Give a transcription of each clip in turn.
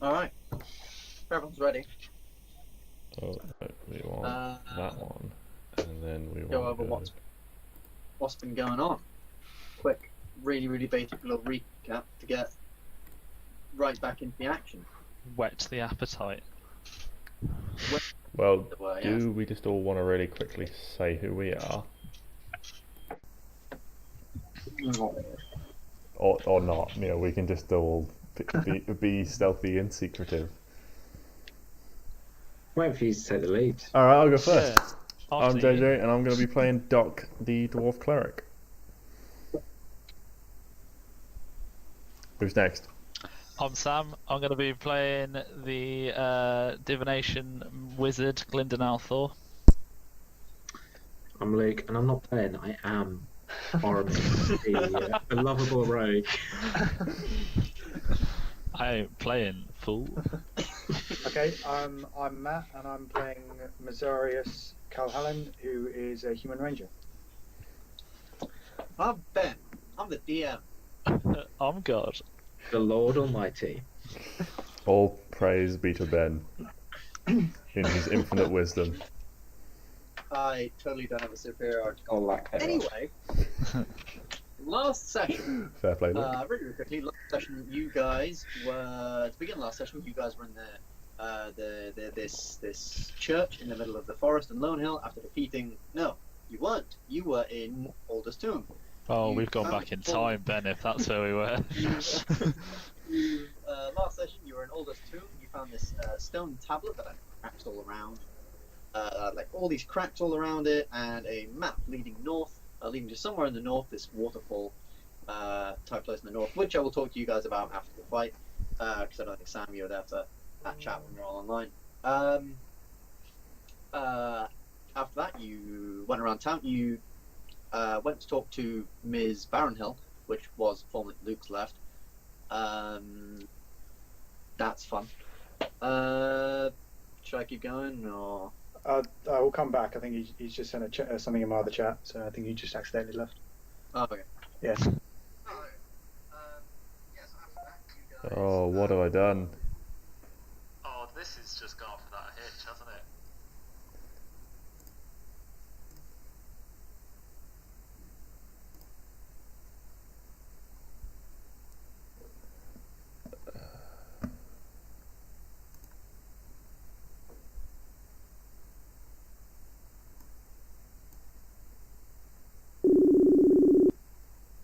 Alright. Everyone's ready. So we want that one, and then we Go want over what's been going on. Quick, really basic little recap to get right back into the action. Whet the appetite. Well, Yes. do we just all want to really quickly say who we are? Or not, you know, we can just all be stealthy and secretive. Wait for you to take the lead. Alright, I'll go first. Yeah, I'm after you. JJ, and I'm going to be playing Doc, the dwarf cleric. Who's next? I'm Sam. I'm going to be playing the divination wizard Gylndan Althor. I'm Luke, and I'm not playing. I am Oramis, the lovable rogue. I ain't playing, fool. Okay, I'm Matt, and I'm playing Mazzarious Calhalland, who is a human ranger. I'm Ben. I'm the DM. I'm God. The Lord Almighty. All praise be to Ben in his infinite wisdom. I totally don't have a superiority. Oh, like Anyway, last session. Fair play, Luke. Really quickly, last session you guys were in this church in the middle of the forest in Lone Hill after defeating. No, you weren't. You were in Alder's Tomb. Oh, we've gone back in time, Ben, if that's where we were. Last session you were in Alder's Tomb. You found this stone tablet that had cracks all around, like all these cracks all around it, and a map leading north, leading to somewhere in the north. This waterfall type place in the north, which I will talk to you guys about after the fight, because I don't think Sam, you were there for that chat when we were all online. After that, you went around town. You went to talk to Ms. Barronhill, which was formerly Luke's left. That's fun. Should I keep going, or? I will come back. I think he's just sent something in my other chat, so I think he just accidentally left. Oh, okay. Yes. Yes, after that, you guys, Oh, what have I done? Oh, this has just gone for that hitch, hasn't it?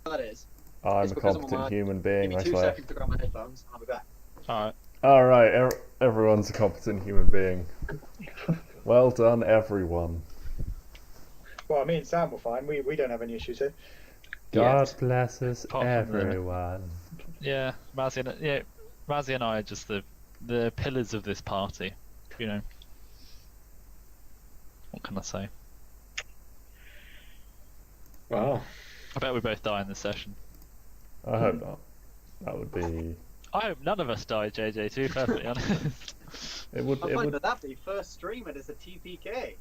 that is. I'm It's a because I'm competent on my- human Give being, me I 2 swear. seconds to grab my headphones, and I'll be back. Alright. Alright, everyone's a competent human being. Well done, everyone. Well, me and Sam were fine. We don't have any issues here. God bless us, Apart from the- everyone. Yeah, Mazzy and I are just the pillars of this party. You know. What can I say? Wow. I bet we both die in this session. I hope not. That would be. I hope none of us die, JJ, to be perfectly honest. It would. I'm It fine would. with that. The first stream it is a TPK.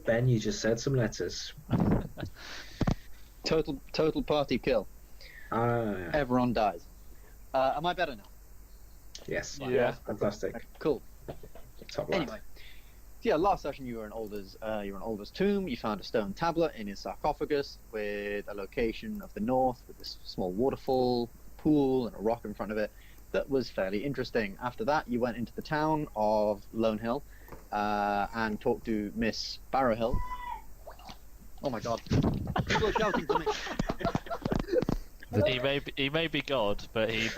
Ben, you just said some letters. Total party kill. Everyone dies. Am I better now? Yes. Yeah. Fantastic. Cool. Top left. Anyway, yeah, last session you were in Alder's tomb. You found a stone tablet in his sarcophagus with a location of the north with this small waterfall, pool, and a rock in front of it. That was fairly interesting. After that, you went into the town of Lone Hill and talked to Miss Barrowhill. Oh my God! People are shouting to me. He may be God, but he's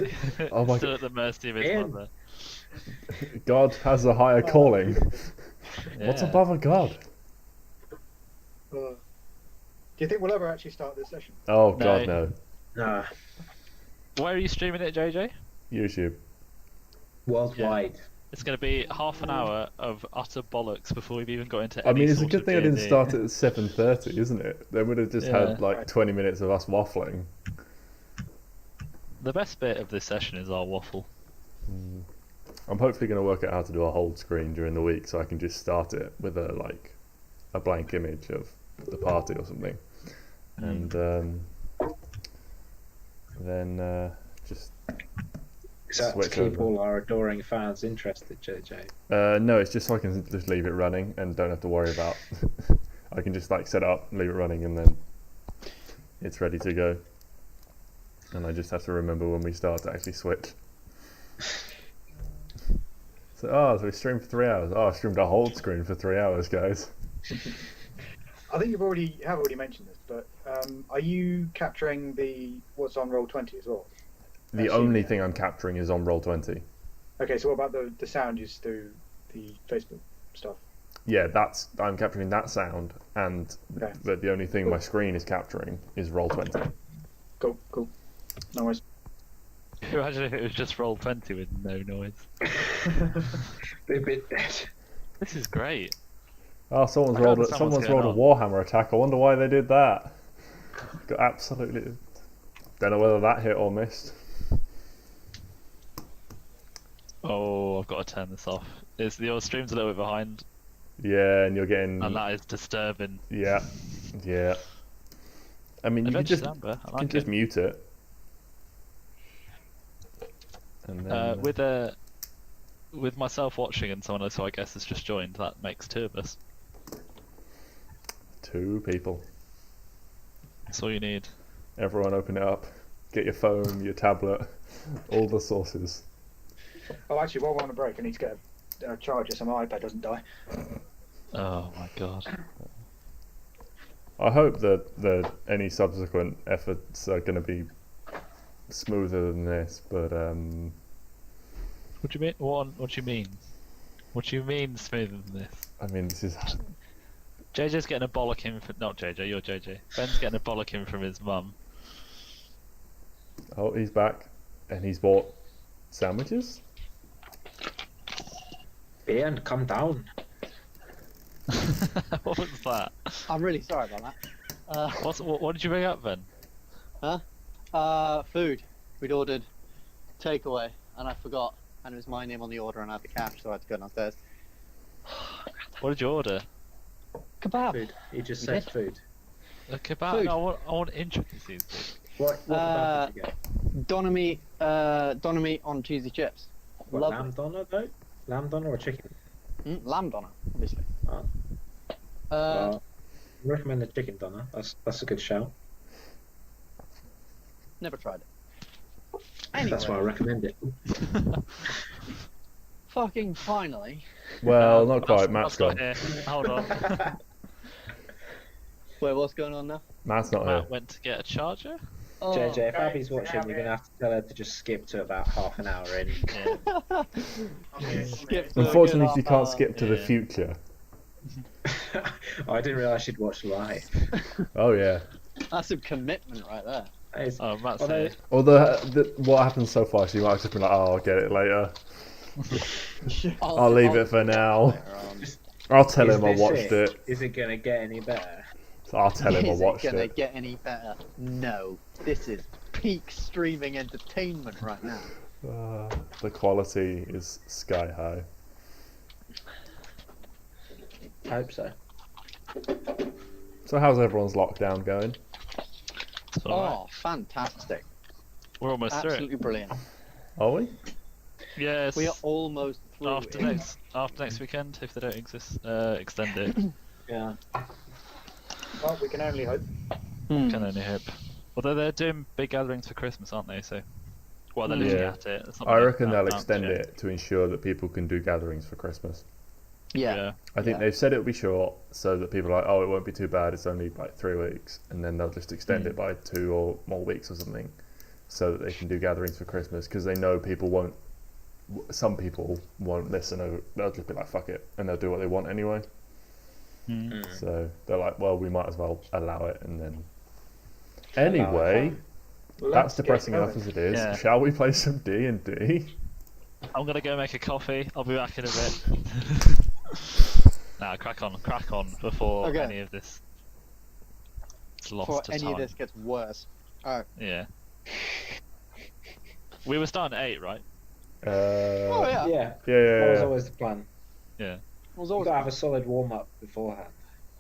Oh my still God. at the mercy of his Ian. mother. God has a higher calling. What's Yeah. above a god? Do you think we'll ever actually start this session? Oh God, No. no. Where are you streaming it, JJ? YouTube. Worldwide. It's going to be half an hour of utter bollocks before we've even got into I any mean, it's a sort good of thing I didn't D&D. start it at 7:30, isn't it? Then we'd have just Yeah. had like 20 minutes of us waffling. The best bit of this session is our waffle. I'm hopefully going to work out how to do a hold screen during the week, so I can just start it with a blank image of the party or something, and then just Is that to switch keep over. all our adoring fans interested, JJ? No, it's just so I can just leave it running and don't have to worry about. I can just like set it up, leave it running, and then it's ready to go. And I just have to remember when we start to actually switch. So we streamed for 3 hours. I streamed a whole screen for 3 hours, guys. I think you have already mentioned this, but are you capturing what's on Roll20 as well? The only thing I'm capturing is on Roll20. Okay, so what about the sound used through the Facebook stuff? Yeah, I'm capturing that sound, and Okay. but the only thing my screen is capturing is Roll20. Cool. No worries. Imagine if it was just roll 20 with no noise. Be a bit dead. This is great. Oh, someone's I don't rolled understand a what's going Warhammer attack. I wonder why they did that. Got absolutely. Don't know whether that hit or missed. Oh, I've got to turn this off. Your stream's a little bit behind, Yeah, and you're getting. and that is disturbing. Yeah. I mean, you can Adventure just Amber, I you can like just it. mute it. And then, With myself watching and someone else who I guess has just joined, that makes 2 of us. 2 people. That's all you need. Everyone, open it up. Get your phone, your tablet, all the sources. Oh, actually, while we're on a break, I need to get a charger so my iPad doesn't die. Oh my god. I hope that any subsequent efforts are going to be smoother than this, but What do you mean? What do you mean? What do you mean smoother than this? I mean, this is. JJ's getting a bollocking from... Not JJ, you're JJ. Ben's getting a bollocking from his mum. Oh, he's back, and he's bought sandwiches. Ben, come down. What was that? I'm really sorry about that. What did you bring up, Ben? Food. We'd ordered takeaway, and I forgot, and it was my name on the order, and I had the cash, so I had to go downstairs. What did you order? Kebab. Food. He just We said did. food. A kebab? Food. No, I want intricacies. What kebab did you get? Doner meat on cheesy chips. What, Lovely. lamb doner though? Lamb doner or chicken? Lamb doner, obviously. Oh. Uh, I recommend the chicken doner. That's a good shout. Never tried it. That's why I recommend it. Fucking finally. Well, not quite. Matt's got gone. here. Hold on. Wait, what's going on now? Matt's not here. Matt went to get a charger. Oh, JJ, if okay. Abby's watching, you're going to have to tell her to just skip to about half an hour in. Yeah. skip to a Unfortunately, good you half can't hour. skip to the Yeah. future. I didn't realise she'd watch live. Oh yeah. That's some commitment right there. That is- Oh, Matt's although- here. Although what happens so far, she might have just been like, "Oh, I'll get it later. I'll leave it for now. later on. I'll tell Is him I this watched it. Is it going to get any better? I'll tell him I Is watched it gonna it." get any better? No. This is peak streaming entertainment right now. The quality is sky high. I hope so. So how's everyone's lockdown going? It's all right. Oh, fantastic. We're almost through Absolutely brilliant. Are we? it. Yes. We are almost through after it. next weekend, if they don't extend it. Yeah. Well, we can only hope. Can only hope. Although they're doing big gatherings for Christmas, aren't they? So, well, they're looking Yeah. at it. It's not I really reckon they'll announced extend yet. it to ensure that people can do gatherings for Christmas. Yeah. I think Yeah. they've said it'll be short, so that people are like, "Oh, it won't be too bad. It's only like 3 weeks," and then they'll just extend it by 2 or more weeks or something, so that they can do gatherings for Christmas because they know people won't. Some people won't listen. Or they'll just be like, "Fuck it," and they'll do what they want anyway. So they're like, "Well, we might as well allow it," and then. Anyway, that's Let's get depressing going. enough as it is. Yeah. Shall we play some D&D? I'm gonna go make a coffee. I'll be back in a bit. Nah, crack on before Okay. any of this is lost Before to any time. of this gets worse. Alright. Yeah. We were starting at 8, right? Oh, yeah. Yeah, Yeah, yeah, that was yeah. always the plan. Yeah. It was You've always got to have a solid warm up beforehand.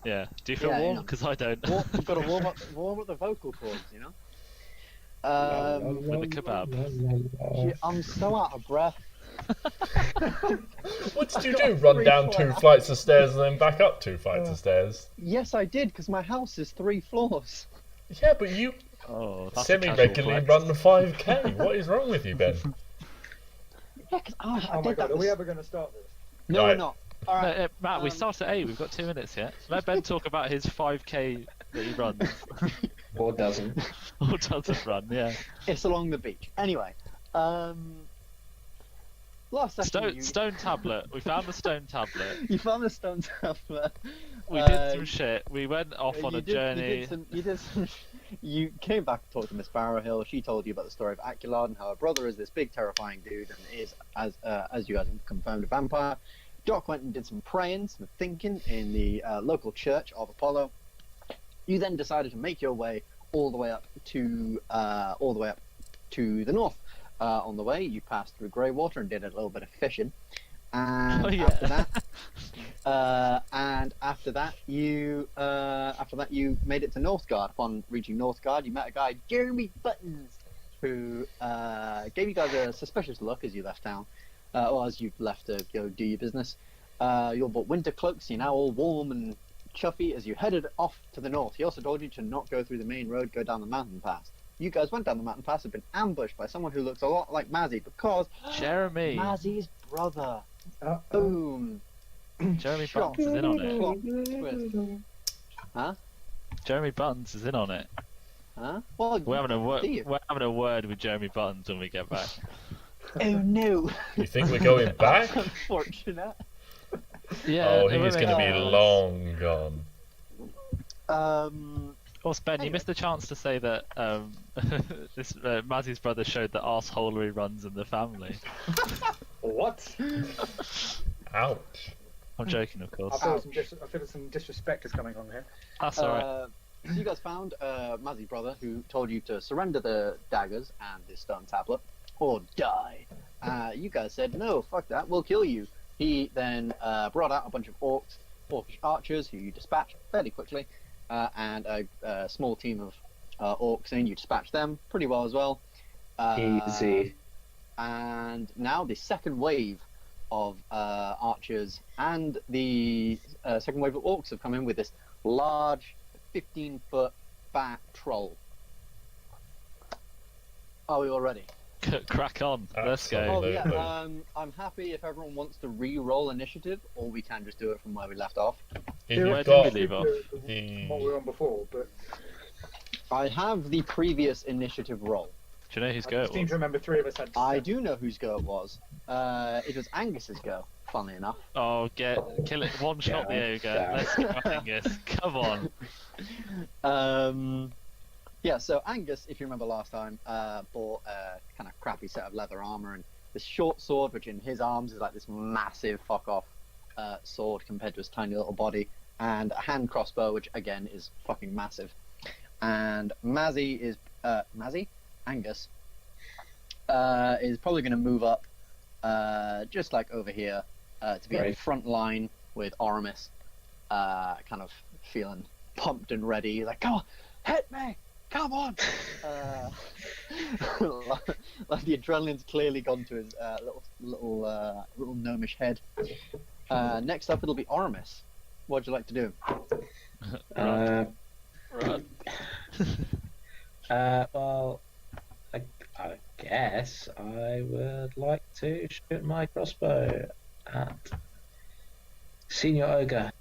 Yeah. Do you feel Yeah, warm? yeah. Because I don't. We've got to warm up the vocal cords, you know? With the kebab. I'm so out of breath. What did you do? Run down 2 flights of stairs and then back up 2 flights of stairs? Yes, I did, because my house is 3 floors. Yeah, but you Oh, that's a semi-regularly casual run the 5k. What is wrong with you, Ben? Yeah, because I Oh my did god, that. are we ever going to start this? No, Right. we're not. All No, right. Matt, we start at 8. We've got 2 minutes yet. Let Ben talk about his 5k that he runs. Or doesn't. Or doesn't run, yeah. It's along the beach. Anyway, last session Stone tablet. We found the stone tablet. you found the stone tablet. We did some shit. We went off on a journey. You came back to talk to Miss Barrowhill. She told you about the story of Aculard and how her brother is this big, terrifying dude and is, as you guys have confirmed, a vampire. Doc went and did some praying, some thinking in the local church of Apollo. You then decided to make your way all the way up to the north. On the way, you passed through Greywater and did a little bit of fishing. And after that, you made it to Northgard. Upon reaching Northgard, you met a guy, Jeremy Buttons, who gave you guys a suspicious look as you left town, or as you left to go do your business. You all bought winter cloaks. You're now all warm and chuffy as you headed off to the north. He also told you to not go through the main road, go down the mountain pass. You guys went down the mountain pass, had been ambushed by someone who looks a lot like Mazzy, because Jeremy. Mazzy's brother. Boom. Jeremy Shot. Buttons is in on it. Plot twist. Huh? Jeremy Buttons is in on it. Huh? Well, We're having you. we're having a word with Jeremy Buttons when we get back. Oh no. You think we're going back? Unfortunate. Yeah. Oh, he is going to be long gone. Well, Ben, you missed the chance to say that this Mazzy's brother showed that arseholery runs in the family. What? Ouch. I'm joking, of I course. feel some disrespect is coming on here. That's alright. So you guys found Mazzy's brother, who told you to surrender the daggers and the stone tablet, or die. You guys said, no, fuck that, we'll kill you. He then brought out a bunch of orcish archers, who you dispatched fairly quickly, and a small team of orcs in. You dispatched them pretty well as well. Easy. And now the second wave of archers and the second wave of orcs have come in with this large 15-foot fat troll. Are we all ready? Crack on. Let's go. Oh yeah, Absolutely. I'm happy if everyone wants to re-roll initiative, or we can just do it from where we left off. If Do you've it Where got did we leave off? what we were on before, but I have the previous initiative roll. Do you know whose I go it seem was? to remember 3 of us had. I do know whose go it was. It was Angus's go, funnily enough. Oh, kill it. One shot the ogre. Yeah. Let's go, Angus. Come on. Yeah, so Angus, if you remember last time, bought a kind of crappy set of leather armor and this short sword, which in his arms is like this massive fuck-off sword compared to his tiny little body, and a hand crossbow, which again is fucking massive. And Angus, is probably going to move up, just like over here, to be in the Right. front line with Oramis, kind of feeling pumped and ready. He's like, come on, hit me! Come on! Like the adrenaline's clearly gone to his little gnomish head. Next up, it'll be Oramis. What'd you like to do? Run. Well, I guess I would like to shoot my crossbow at Senior Ogre.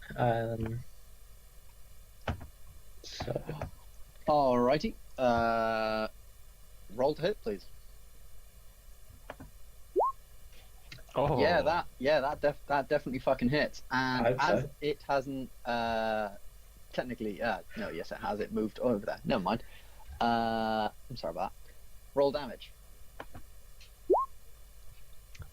So, Alrighty. Roll to hit, please. Oh. Yeah, that definitely fucking hits. And I hope as so. it hasn't technically, no, yes, it has. It moved over there. Never mind. I'm sorry about that. Roll damage.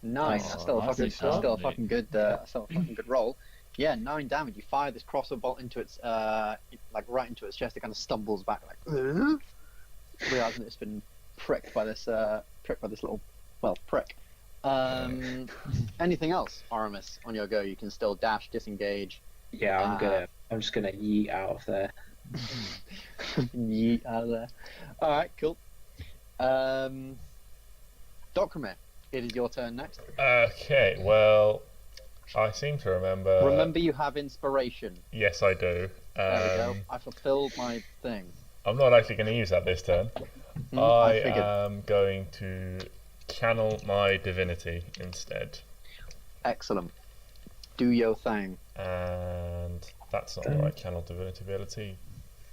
Nice. Oh, Still a nicely fucking, done, fucking good, still a fucking good roll. Yeah, 9 damage. You fire this crossbow bolt into its, like right into its chest. It kind of stumbles back, like, realizing it's been pricked by this little, well, prick. Anything else, Aramis, on your go? You can still dash, disengage. yeah, I'm just gonna yeet out of there. Yeet out of there. Alright, cool. Dokrumir, it is your turn next. Okay, well, I seem to remember. Remember, you have inspiration. Yes, I do. There we go. I fulfilled my thing. I'm not actually going to use that this turn. I I figured. am going to channel my divinity instead. Excellent. Do your thing. And that's not the right channel divinity ability.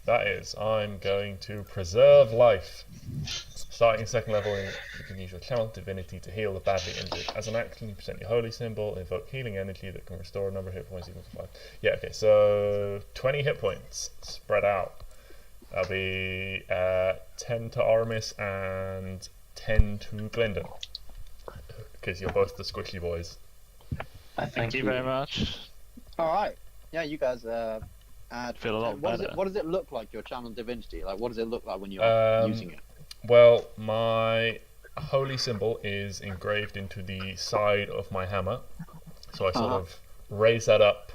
That is, I'm going to preserve life. Starting second level, you can use your channel divinity to heal the badly injured. As an action, you present your holy symbol, invoke healing energy that can restore a number of hit points equal to 5. Yeah, okay, so 20 hit points spread out. That'll be 10 to Oramis and 10 to Gylndan. Because you're both the squishy boys. Thank you very much. All right. Yeah, you guys add. Feel a lot better. What does it look like? Your channel divinity. Like, what does it look like when you're using it? Well, my holy symbol is engraved into the side of my hammer, so I sort of raise that up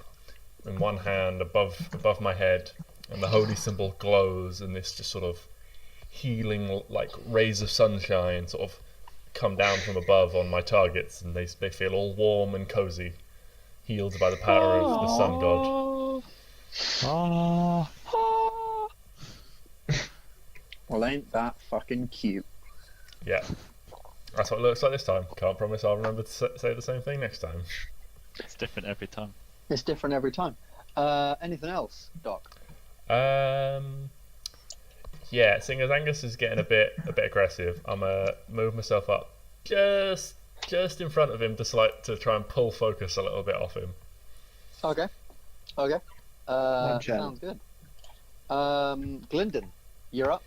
in one hand above my head, and the holy symbol glows, and this just sort of healing, like rays of sunshine, sort of come down from above on my targets, and they feel all warm and cozy, healed by the power of the sun god. Well, ain't that fucking cute? Yeah, that's what it looks like this time. Can't promise I'll remember to say the same thing next time. It's different every time. It's different every time. Anything else, Doc? Yeah, seeing as Angus is getting a bit aggressive, I'm gonna move myself up just in front of him to try and pull focus a little bit off him. Okay. Sounds good. Gylndan, you're up.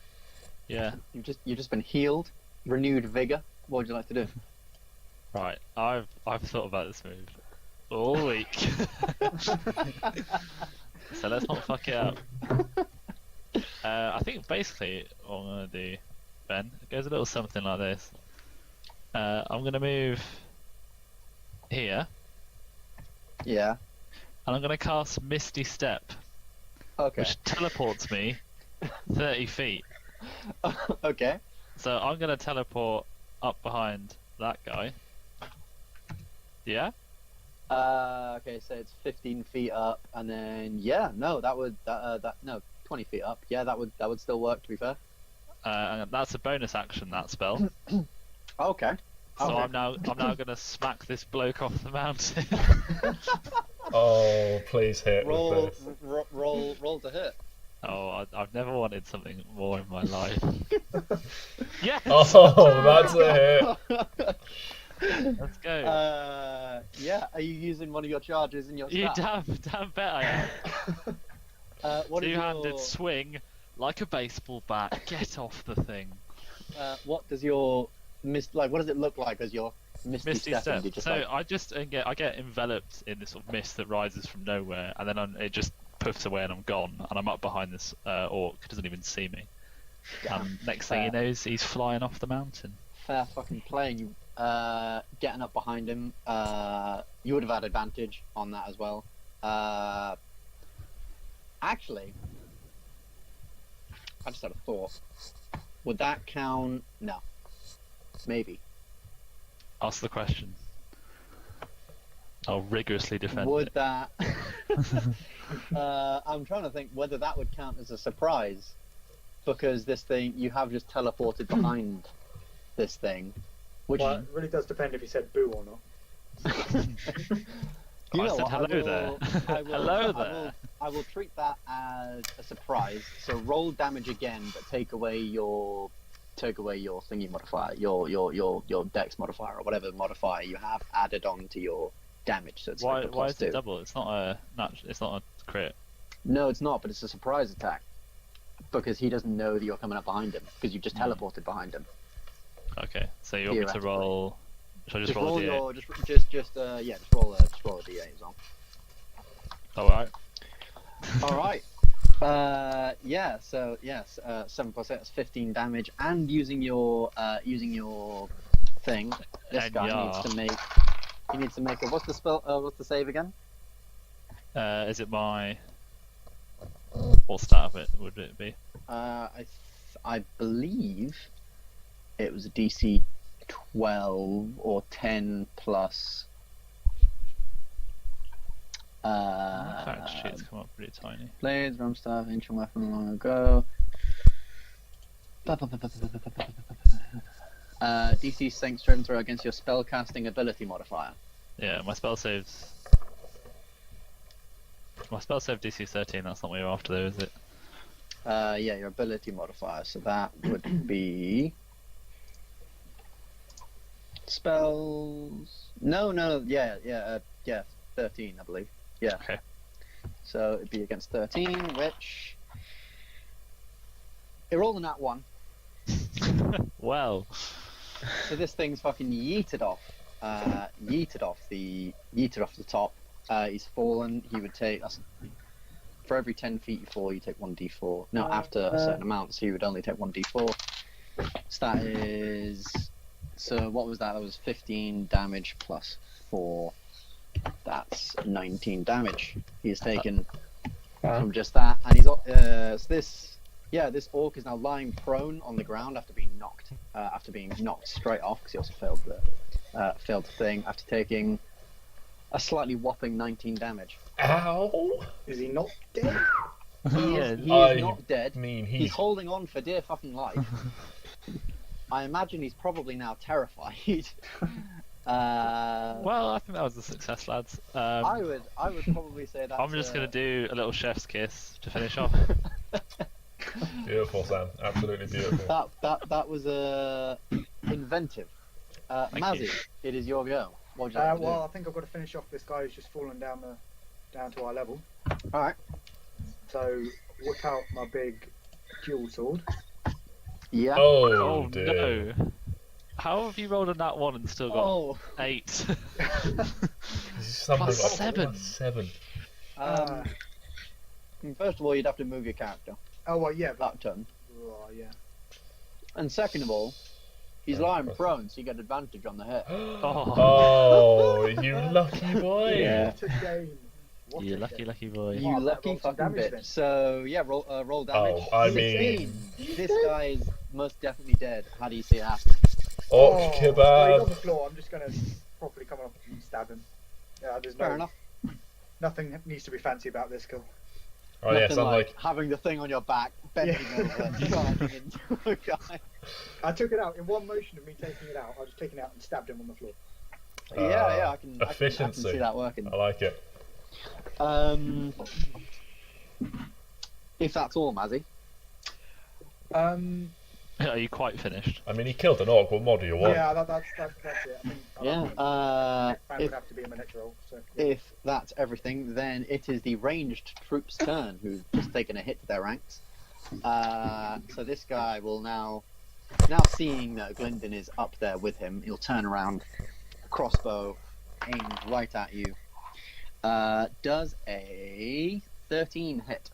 Yeah. You've just been healed, renewed vigor. What would you like to do? Right. I've thought about this move all week. So let's not fuck it up. I think basically what I'm gonna do, Ben, it goes a little something like this. I'm gonna move here, Yeah. and I'm gonna cast Misty Step, Okay. which teleports me 30 feet. Okay. So I'm gonna teleport up behind that guy. Yeah. Okay, so it's 15 feet up, and then no, 20 feet up. Yeah, that would still work. To be fair. And that's a bonus action, that spell. Okay. So Okay. I'm now gonna smack this bloke off the mountain. Oh, please hit roll, with this. roll to hit. Oh, I've never wanted something more in my life. Yes. Oh, that's a hit. Let's go. Yeah. Are you using one of your charges in your You stat? damn bet I am. What is Two-handed your, swing like a baseball bat. Get off the thing. what does your what does it look like as your misty Misty step? step. Do you just So like, I get enveloped in this sort of mist that rises from nowhere, and then it just puffs away, and I'm gone, and I'm up behind this orc who doesn't even see me. Next thing he knows, he's flying off the mountain. fair fucking playing. You getting up behind him. You would have had advantage on that as well. Actually, I just had a thought. Would that count? No. Maybe. Ask the question. I'll rigorously defend Would it. that? I'm trying to think whether that would count as a surprise, because this thing you have just teleported behind this thing, which Well, it really does depend if you said boo or not. you I know said what, hello there. Hello there. I will treat that as a surprise. So roll damage again, but take away your thingy modifier, your dex modifier, or whatever modifier you have added on to your damage. So it's Why like a is it +2. double? It's not a crit. No, it's not, but it's a surprise attack because he doesn't know that you're coming up behind him because you just teleported behind him. Okay, so you want me to roll? Should I just roll a d8? your just roll a d8 as well. Alright. All right. Yeah. So yes, 7 + 8 is 15 damage, and using your thing, this And guy needs to make a what's the spell? What's the save again? Is it my... What stat of it would it be? I believe it was a DC 12 or 10 plus. Fact sheets come up pretty tiny. Blades, rum staff, ancient weapon long ago. DC strength saving throw against your spellcasting ability modifier. Yeah, my spell saves. My spell save DC 13. That's not what you're after, though, is it? Yeah, your ability modifier. So that would be spells. No, yeah, 13, I believe. Yeah. Okay. So it'd be against 13, which it rolled a nat 1. Well. So this thing's fucking yeeted off the top. He's fallen. He would take for every 10 feet you fall, you take 1d4. Now after a certain amount, so you would only take 1d4. So that is. So what was that? That was 15 damage plus 4. That's 19 damage he's taken from just that, and he's so this orc is now lying prone on the ground after being knocked straight off because he also failed the thing after taking a slightly whopping 19 damage. Ow! Is he not dead? He is not dead. Mean He's holding on for dear fucking life. I imagine he's probably now terrified. Well, I think that was a success, lads. I would probably say that. I'm just gonna do a little chef's kiss to finish off. Beautiful, Sam. Absolutely beautiful. That was inventive. Mazzy, you. it is your go. What would you like to Well, I think I've got to finish off this guy who's just fallen down to our level. do? All right. So whip out my big dual sword. Yeah. Oh, dear. no! How have you rolled a nat 1 and still got 8? Something Plus like 7. plus 7. First of all, you'd have to move your character Oh well, yeah, but that turn, yeah. and second of all, he's lying prone, so you get advantage on the hit. Oh, you lucky boy. Yeah. What a game. What You a lucky, game. lucky boy. You Well, I lucky rolled some fucking damage bitch. then. So yeah, roll damage. Oh, I 16. mean- This guy is most definitely dead. How do you see it happen? Orc Well, he's on kebab. the floor. I'm just gonna properly come up and stab him. Yeah, there's Fair enough. nothing needs to be fancy about this kill. Oh yes, Nothing I'm like having the thing on your back, bending over, charging into a guy. I took it out in one motion of me taking it out. I just taken it out and stabbed him on the floor. Yeah, I can efficiency. see that working. I like it. If that's all, Mazzy. Are you quite finished? I mean, he killed an orc. What more do you want? Yeah, that's it. I think Yeah. Fan would have to be a miniature roll. So yeah. If that's everything, then it is the ranged troops' turn who've just taken a hit to their ranks. So this guy will now seeing that Gylndan is up there with him, he'll turn around, crossbow aimed right at you. Does a 13 hit?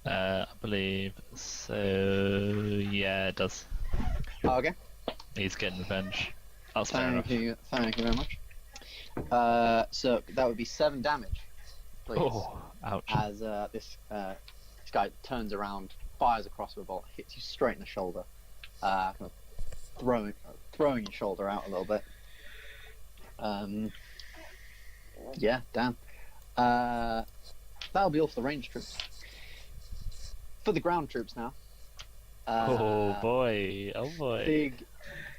I believe so. Yeah, it does. Oh, okay. He's getting revenge. That's fair enough. Thank you very much. So that would be 7 damage, please. Oh, ouch. As this guy turns around, fires a crossbow bolt, hits you straight in the shoulder, kind of throwing your shoulder out a little bit. Yeah, damn. That'll be all for the ranged troops. For the ground troops now. Oh boy, oh boy.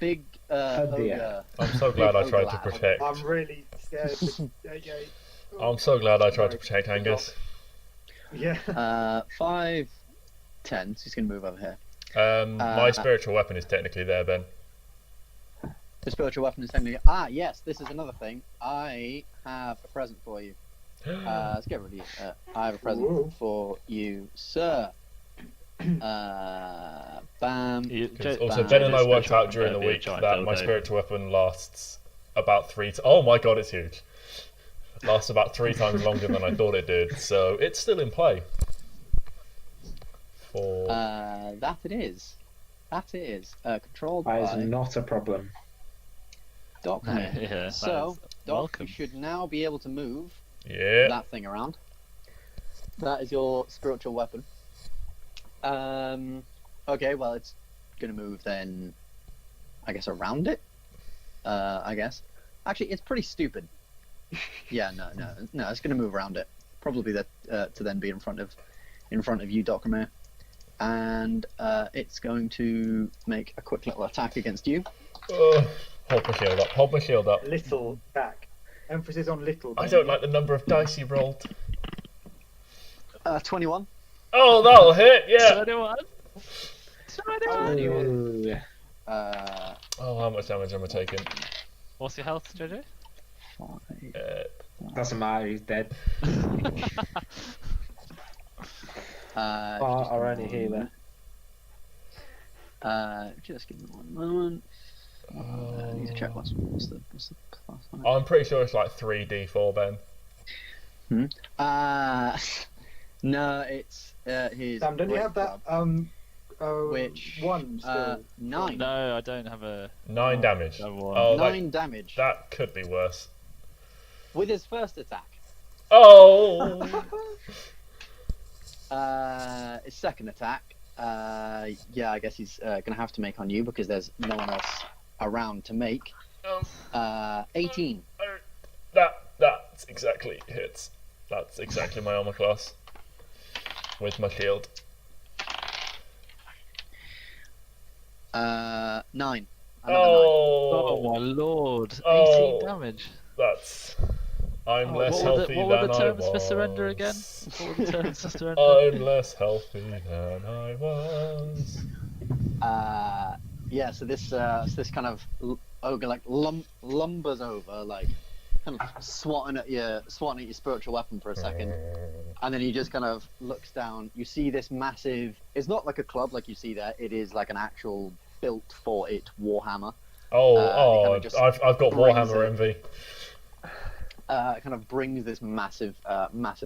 Big Oh, dear. ogre. I'm so glad I tried to Ogre lad. protect. I'm really scared. Okay. I'm so glad I tried to protect Angus. Yeah. 5, 10, so he's going to move over here. My spiritual weapon is technically there, Ben. The spiritual weapon is technically... yes, this is another thing. I have a present for you. Let's get rid of you. I have a present Ooh. for you, sir. Bam. Also, Ben and I worked out during the week that my spiritual weapon lasts about 3 oh my god, it's huge. Lasts about 3 times longer than I thought it did, so it's still in play. That it is. Controlled That by is not a problem. Dokrumir. Yeah, So, Doc, welcome. you should now be able to move Yeah. that thing around. That is your spiritual weapon. Okay, well, it's going to move then I guess around it. I guess. Actually, it's pretty stupid. Yeah, no. It's going to move around it. Probably to then be in front of you, Dokrumir, and it's going to make a quick little attack against you. Hold my shield up. Little back. Emphasis on little. I don't like the number of dice he rolled. 21. Oh, that'll hit, yeah. 21. Ooh. Oh, how much damage am I taking? What's your health, JJ? 5. Doesn't matter, he's dead. Our only healer. Just give me one moment. I need to check what's the class on it. I'm pretty sure it's like 3d4, Ben. No, it's his. Sam, don't you great have that? club, which one still. 9. No, I don't have a 9 damage. level 1. Oh, 9 damage that could be worse. with his first attack. Oh! His second attack. Yeah, I guess he's gonna have to make on you because there's no one else around to make. 18. That's exactly hits. That's exactly my armor class. With my shield. 9. Another 9. Oh my lord! 18 damage. That's. I'm less what healthy were the than I terms was. for surrender again? What were the terms for surrender? I'm less healthy than I was. Yeah, so this kind of ogre like lumbers over, like kind of swatting at your spiritual weapon for a second, and then he just kind of looks down. You see this massive. It's not like a club like you see there. It is like an actual built for it warhammer. I've got Warhammer envy. It kind of brings this massive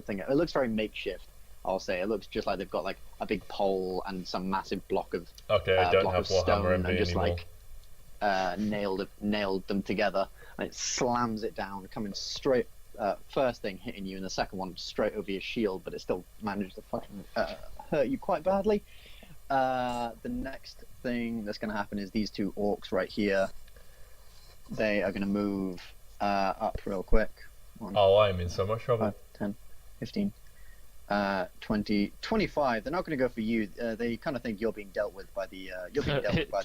thing. It looks very makeshift. I'll say it looks just like they've got like a big pole and some massive block of Okay, I don't have Warhammer stone envy and just anymore. like nailed them together, and it slams it down, coming straight. First thing hitting you, and the second one straight over your shield, but it still managed to fucking hurt you quite badly. The next thing that's going to happen is these two orcs right here. They are going to move up real quick. 1, Oh, I'm in so much trouble. 5, 10, 15, 20, 25. They're not going to go for you. They kind of think you're being dealt with by the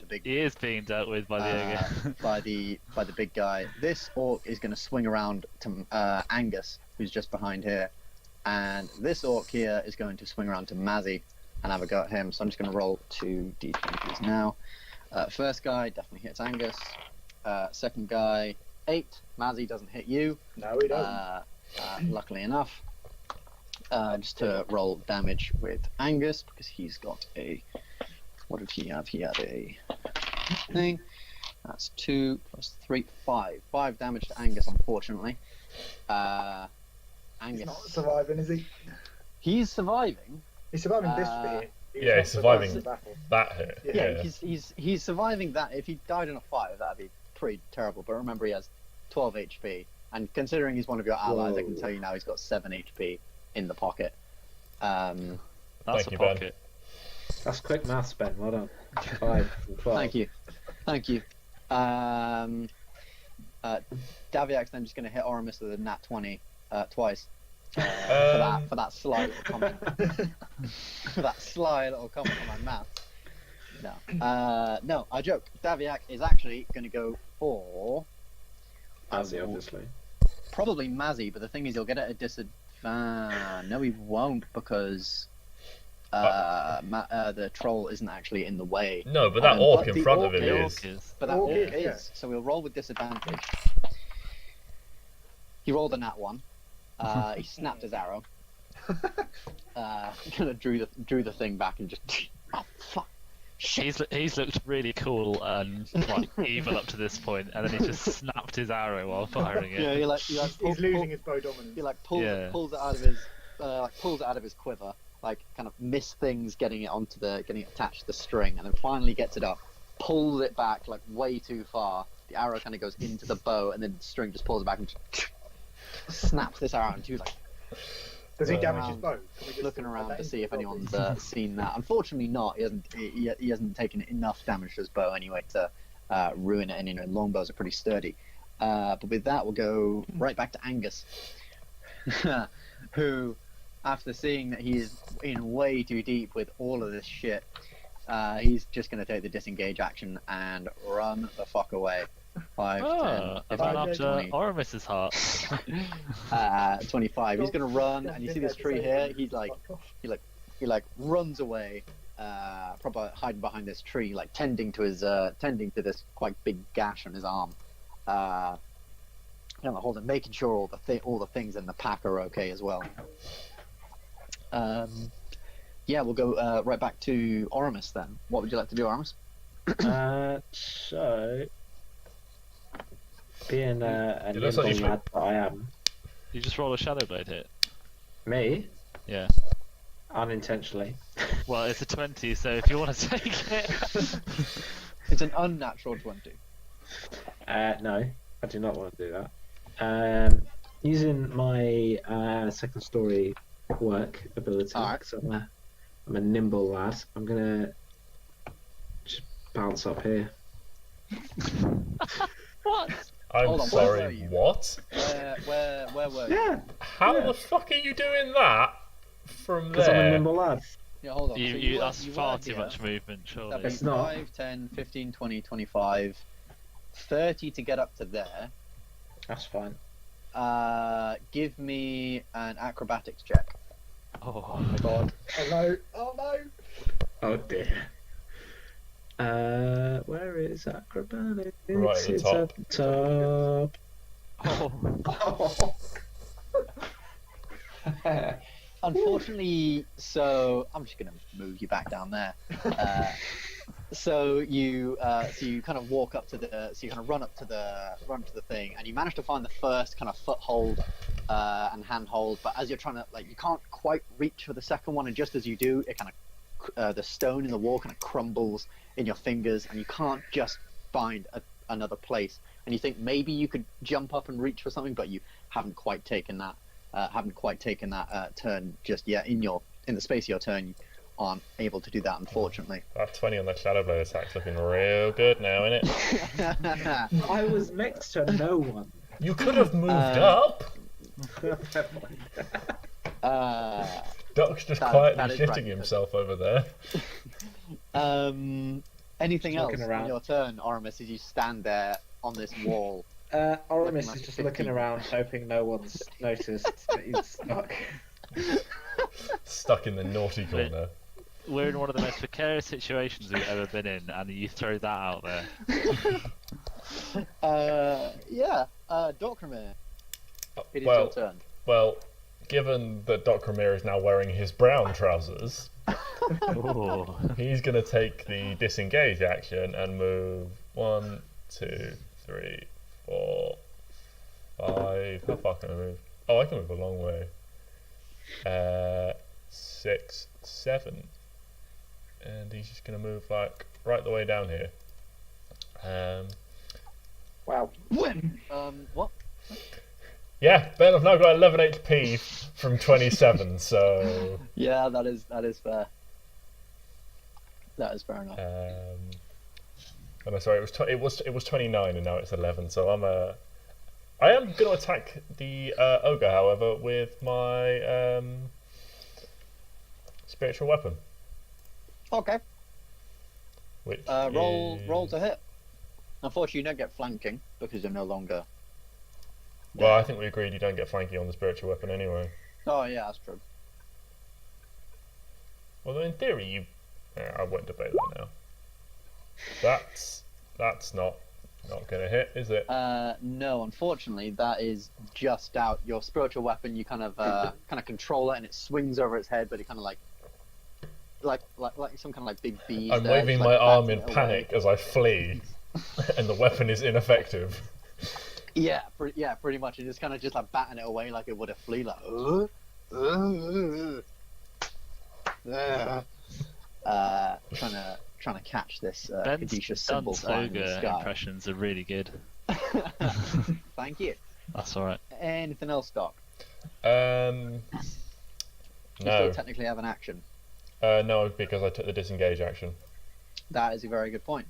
big. He is being dealt with by the ogre. by the big guy. This orc is going to swing around to Angus, who's just behind here, and this orc here is going to swing around to Mazzy and have a go at him. So I'm just going to roll 2 d20s now. First guy definitely hits Angus. Second guy 8. Mazzy doesn't hit you. No, he doesn't. Luckily enough. Just to roll damage with Angus because he's got a. What did he have? He had a thing. That's 2 plus 3, 5. 5 damage to Angus, unfortunately. Angus. He's not surviving, is he? He's surviving. He's surviving this bit. Yeah, not he's surviving the battle. that hit. Yeah, he's surviving that. If he died in a fire, that'd be pretty terrible. But remember, he has 12 HP, and considering he's one of your allies, I can tell you now he's got 7 HP in the pocket. That's Thank a you, Ben. pocket. That's quick maths, Ben. Well done. 5 and 12. Thank you. Daviak's then just going to hit Oramis with a nat 20 twice. For that sly little comment. For that sly little comment on my math. No, I joke. Daviak is actually going to go for Mazzy, obviously. probably Mazzy, but the thing is, he'll get it at a disadvantage. No, he won't because the troll isn't actually in the way. No, but that orc but in the front orc of him is. is. But that Orc orc is, is, yeah. so we'll roll with disadvantage. He rolled a nat 1. He snapped his arrow. Kind of drew the thing back and just. Oh fuck! Shit. He's looked really cool and like evil up to this point, and then he just snapped his arrow while firing it. Yeah, he like He's losing his bow dominance. He like pulls Yeah. it out of his pulls it out of his quiver, like kind of missed things getting it attached to the string, and then finally gets it up, pulls it back like way too far. The arrow kind of goes into the bow, and then the string just pulls it back and just snaps this arrow. And he was like Does he damage his around, bow? Can we just looking add around that to into see if the roll, anyone's please? seen that. Unfortunately, not. He hasn't taken enough damage to his bow anyway to ruin it, and longbows are pretty sturdy. But with that, we'll go right back to Angus, who, after seeing that he is in way too deep with all of this shit, he's just going to take the disengage action and run the fuck away. 5, 10, a man 15, after 20, Oramis's heart. 25. He's going to run, and you see this tree here. He runs away, probably hiding behind this tree, like tending to this quite big gash on his arm. Making sure all the things in the pack are okay as well. We'll go right back to Oramis then. What would you like to do, Oramis? So, being a looks nimble like you lad that I am, You just roll a shadow blade hit. me, Yeah. unintentionally. Well, it's a 20, so if you want to take it. It's an unnatural 20. No, I do not want to do that. Using my second story work ability, Alright. so I'm a nimble lad. I'm gonna just bounce up here. What? I'm Hold on, where were sorry, you? what? Where were you? Yeah, How Yeah. the fuck are you doing that from because I'm a there? nimble lad. Yeah, hold on. So That's you far were too here. much movement, surely. That'd be It's not. 5, 10, 15, 20, 25, 30 to get up to there. That's fine. Give me an acrobatics check. Oh. Oh my god. Oh no. Oh no. Oh dear. Where is acrobatics? Right at the It's top. at the top. Oh. Unfortunately, so I'm just gonna move you back down there. So you kind of walk up to the, so you kind of run to the thing, and you manage to find the first kind of foothold and handhold. But as you're trying to, you can't quite reach for the second one, and just as you do, it kind of the stone in the wall kind of crumbles in your fingers, and you can't just find another place. And you think maybe you could jump up and reach for something, but you haven't quite taken that turn just yet. In the space of your turn, you aren't able to do that, unfortunately. That 20 on the Shadow Blade attack's looking real good now, innit? I was next to no one. You could have moved up! Doc's just quietly that is shitting right. himself over there. Anything Just else looking on around. your turn, Oramis, as you stand there on this wall? Oramis like is just 15. looking around, hoping no one's noticed that he's stuck. Stuck in the naughty corner. We're in one of the most precarious situations we've ever been in, and you throw that out there. Dokrumir, it is your turn. Well, given that Dokrumir is now wearing his brown trousers, Oh. he's going to take the disengage action and move 1, 2, 3, 4, 5. How far can I move? Oh, I can move a long way. 6, 7. And he's just going to move right the way down here. Wow. What? Yeah, Ben, I've now got 11 HP from 27, so... Yeah, that is fair. That is fair enough. Oh no, sorry, it was 29 and now it's 11, so I am going to attack the ogre, however, with my spiritual weapon. Okay. Which Roll to hit. Unfortunately, you don't get flanking because you're no longer. Well, I think we agreed you don't get flanking on the spiritual weapon anyway. Oh yeah, that's true. Although in theory you... I won't debate that now. That's not going to hit, is it? No, unfortunately, that is just out. Your spiritual weapon, you kind of control it, and it swings over its head, but it kind of like some kind of big bees. I'm there, waving just, my arm in batting it panic as I flee, and the weapon is ineffective. Yeah, pretty much. It's just kind of just like batting it away like it would a flea, like. Trying to catch this caduceus symbol Ben's flying in the ogre sky. impressions are really good. Thank you. That's alright. Anything else, Doc? No. You still technically have an action. No, because I took the disengage action. That is a very good point.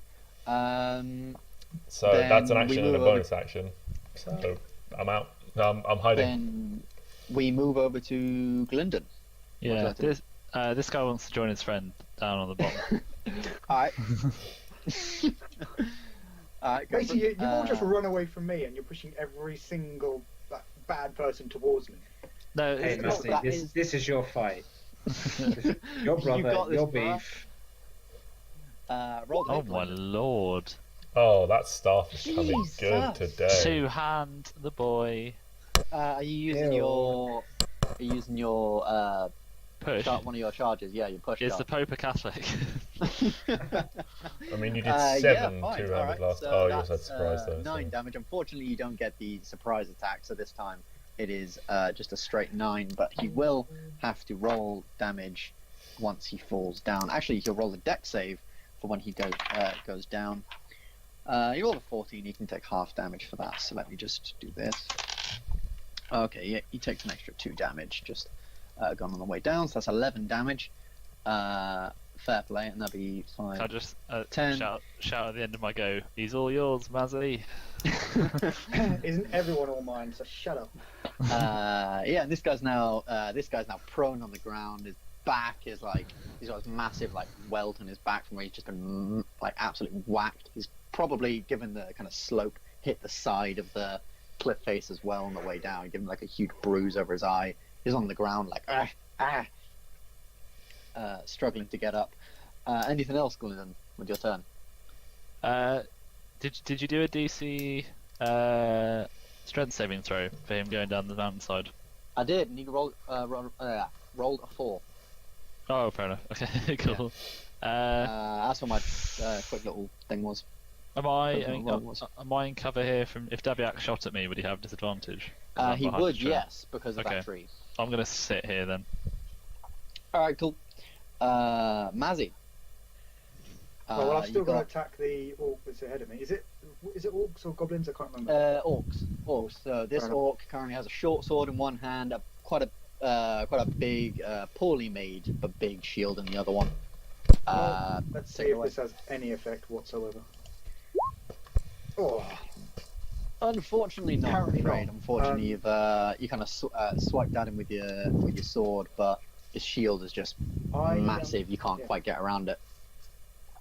So Then that's an we action and a move over- bonus action. So I'm out. I'm hiding. Then we move over to Gylndan. Yeah, like to this guy wants to join his friend down on the bottom. Alright. Alright, go for Basically, it. you've all just run away from me, and you're pushing every single bad person towards me. No, Hey, it's not- Masty, that this is- this is your fight. Your You brother, got this, your bruh. beef. Roll to oh hit, my Gylndan. lord. Oh, that staff is coming good Jesus. today. Two-hand the boy. Are you using Ew. your? Are you using your Push. one of your charges? Yeah, your push. Is the charge. Pope a Catholic? I mean, you did Yeah, 7 fine. two-handed Alright, last. so Oh, you also had that's, surprise though. 9 So. damage. Unfortunately, you don't get the surprise attack, so this time it is just a straight 9. But he will have to roll damage once he falls down. Actually, he'll roll a dex save for when he goes down. He rolled a 14. He can take half damage for that. So let me just do this. Okay, yeah, he takes an extra 2 damage. Just gone on the way down. So that's 11 damage. Fair play, and that'll be 5. I just 10. shout at the end of my go. He's all yours, Mazzy. Isn't everyone all mine? So shut up. Yeah, and this guy's now prone on the ground. His back is like he's got this massive like welt on his back from where he's just been like absolutely whacked. He's probably given the kind of slope hit the side of the cliff face as well on the way down. Given like a huge bruise over his eye. He's on the ground like struggling to get up. Anything else, Gylndan, with your turn? Did you do a DC strength saving throw for him going down the mountainside? I did, and he rolled a 4. Oh, fair enough. Okay, cool. That's what my quick little thing was. Am I in cover here from if Dabiak shot at me? Would he have disadvantage? 'Cause I'm He behind would, the tree. yes, because of Okay. that tree. I'm gonna sit here then. All right, cool. Mazzy. Well, I've still you got to got attack the orc that's ahead of me. Is it orcs or goblins? I can't remember. orcs. So this Fair enough. orc currently has a short sword in one hand, quite a big, poorly made but big shield in the other one. Well, let's see take it if away. this has any effect whatsoever. Oh, Unfortunately not. I'm Apparently afraid. not. Unfortunately, you kind of swiped at him with your sword, but his shield is just massive. You can't yeah. quite get around it.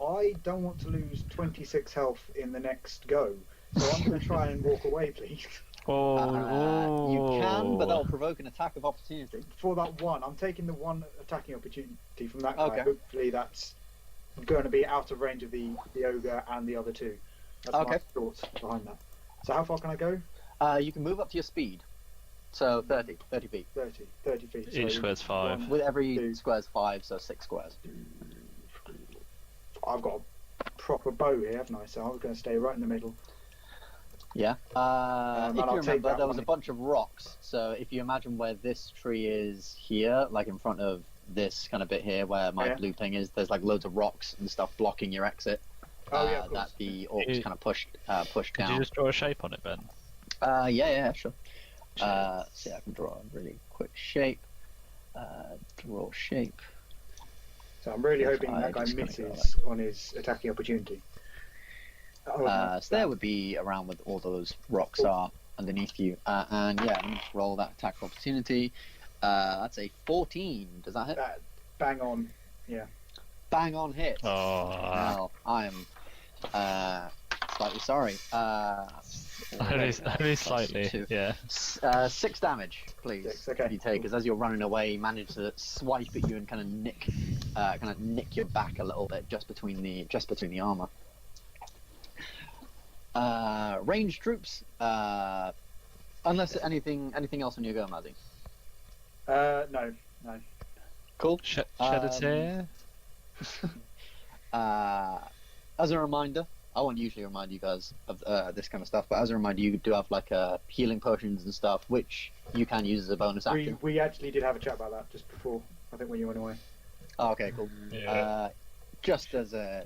I don't want to lose 26 health in the next go, so I'm going to try and walk away, please. You can, but that'll provoke an attack of opportunity. For that one, I'm taking the one attacking opportunity from that guy. Okay. Hopefully that's going to be out of range of the ogre and the other two. That's my Okay. thoughts behind that. So how far can I go? You can move up to your speed. So 30 feet. 30 feet. Each So square's 5. one, With every two. square's 5, so 6 squares. I've got a proper bow here, haven't I? So I'm going to stay right in the middle. Yeah. If and you I'll take remember, that there was one. a bunch of rocks. So if you imagine where this tree is here, like in front of this kind of bit here where my Yeah. blue thing is, there's like loads of rocks and stuff blocking your exit. Oh yeah, of That course. the orcs You- kind of pushed Could down. you just draw a shape on it, Ben? Yeah, sure. See, I can draw a really quick shape. Draw shape. So I'm really If hoping I that guy just kinda go misses on his attacking opportunity. Oh, no. So there would be around where all those rocks are underneath you. And yeah, let me just roll that attack of opportunity. That's a 14. Does that hit? That bang on. Bang on hit. Oh, Well, I am slightly sorry. only slightly. Two. Yeah. 6 damage, please. 6, okay. You take, because as you're running away, you manage to swipe at you and kind of nick your back a little bit, just between the armor. Ranged troops. Unless anything else on your go, Mazzy. No. Cool. Shed a tear. As a reminder, I won't usually remind you guys of this kind of stuff, but as a reminder, you do have like healing potions and stuff, which you can use as a bonus action. We actually did have a chat about that just before. I think when you went away. Oh, okay, cool. Yeah. Just as a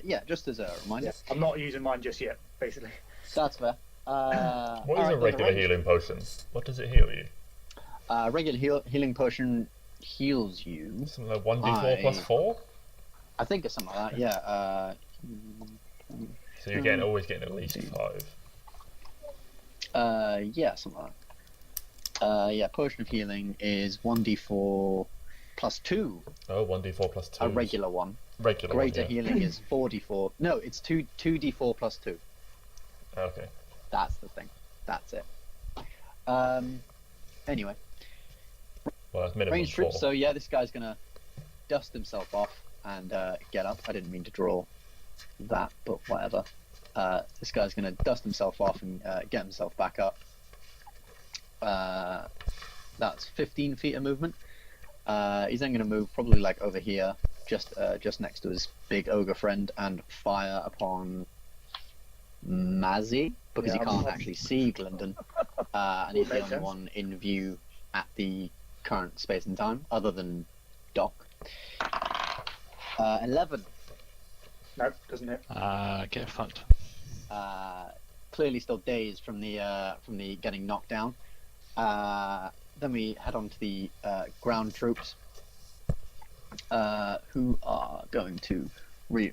reminder. Yeah. I'm not using mine just yet, basically. That's fair. What is a regular healing potion? What does it heal you? Regular healing potion heals you. Something like 1d4 plus 4? I think it's something like that. Yeah. So you're always getting at least 5. Yeah, something like that. Yeah, potion of healing is 1d4 plus 2. Oh, 1d4 plus 2. A regular one. Regular Greater one, yeah. healing is 4d4. No, it's 2d4 plus 2. Okay. That's the thing. That's it. Anyway, Well, that's minimum range 4. troops. So yeah, this guy's gonna dust himself off and get up. I didn't mean to draw that, but whatever. This guy's gonna dust himself off and get himself back up. That's 15 feet of movement. He's then gonna move probably like over here, just next to his big ogre friend, and fire upon Mazzy, because he can't actually see Gylndan, and he's the only one in view at the current space and time, other than Doc. 11. No, doesn't hit. Get fucked. Clearly still dazed from the getting knocked down. Then we head on to the ground troops, who are going to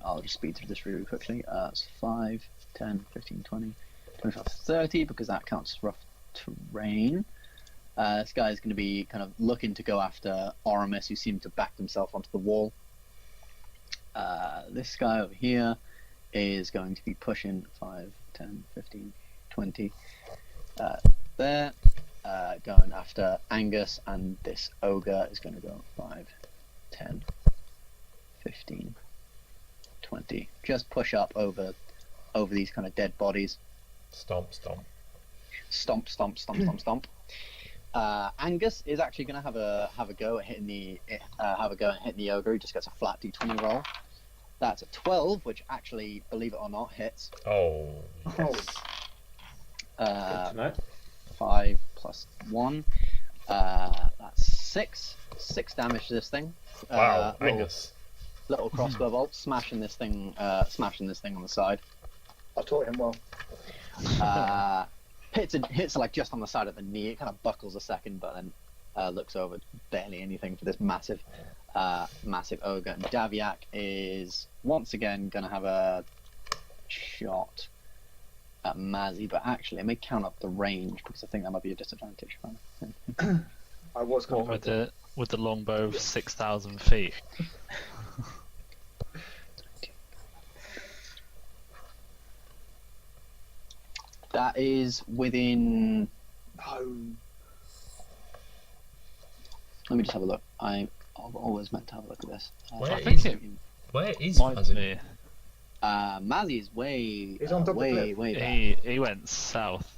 I'll just speed through this really quickly. It's 5, 10, 15, 20, 25, 30, because that counts as rough terrain. This guy is going to be kind of looking to go after Oramis, who seemed to back himself onto the wall. This guy over here is going to be pushing 5, 10, 15, 20 there, going after Angus, and this ogre is going to go 5, 10, 15, 20. Just push up over these kind of dead bodies. Stomp, stomp. Stomp, stomp, stomp, stomp, stomp. Angus is actually going to have a go at hitting the ogre. He just gets a flat d20 roll. That's a 12, which actually, believe it or not, hits. Oh. Yes. Good to know. 5 plus 1. That's 6. 6 damage to this thing. Wow, Angus. Little crossbow bolt, smashing this thing on the side. I taught him well. Hits like just on the side of the knee. It kind of buckles a second, but then looks over. Barely anything for this massive ogre. And Daviak is once again going to have a shot at Mazzy, but actually I may count up the range because I think that might be a disadvantage. I was going to With the longbow of 6,000 feet. That is within. No. Let me just have a look. I've always meant to have a look at this. Where is Might Mazzy? be. Mazzy is way. He's on top of the cliff. way back. He went south.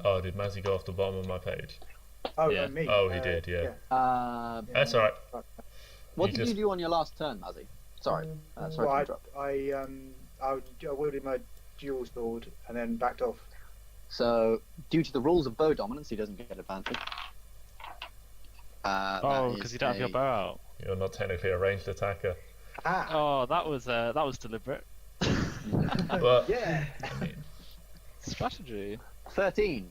Oh, did Mazzy go off the bottom of my page? Oh, Yeah. me. Oh, he did, yeah. That's alright. What You did just- you do on your last turn, Mazzy? Sorry. Sorry Well, to interrupt. I wielded my dual sword and then backed off. So, due to the rules of bow dominance, he doesn't get advantage. Because you don't have your bow out. You're not technically a ranged attacker. Ah, Oh, that was deliberate. But, yeah. I mean, Strategy. 13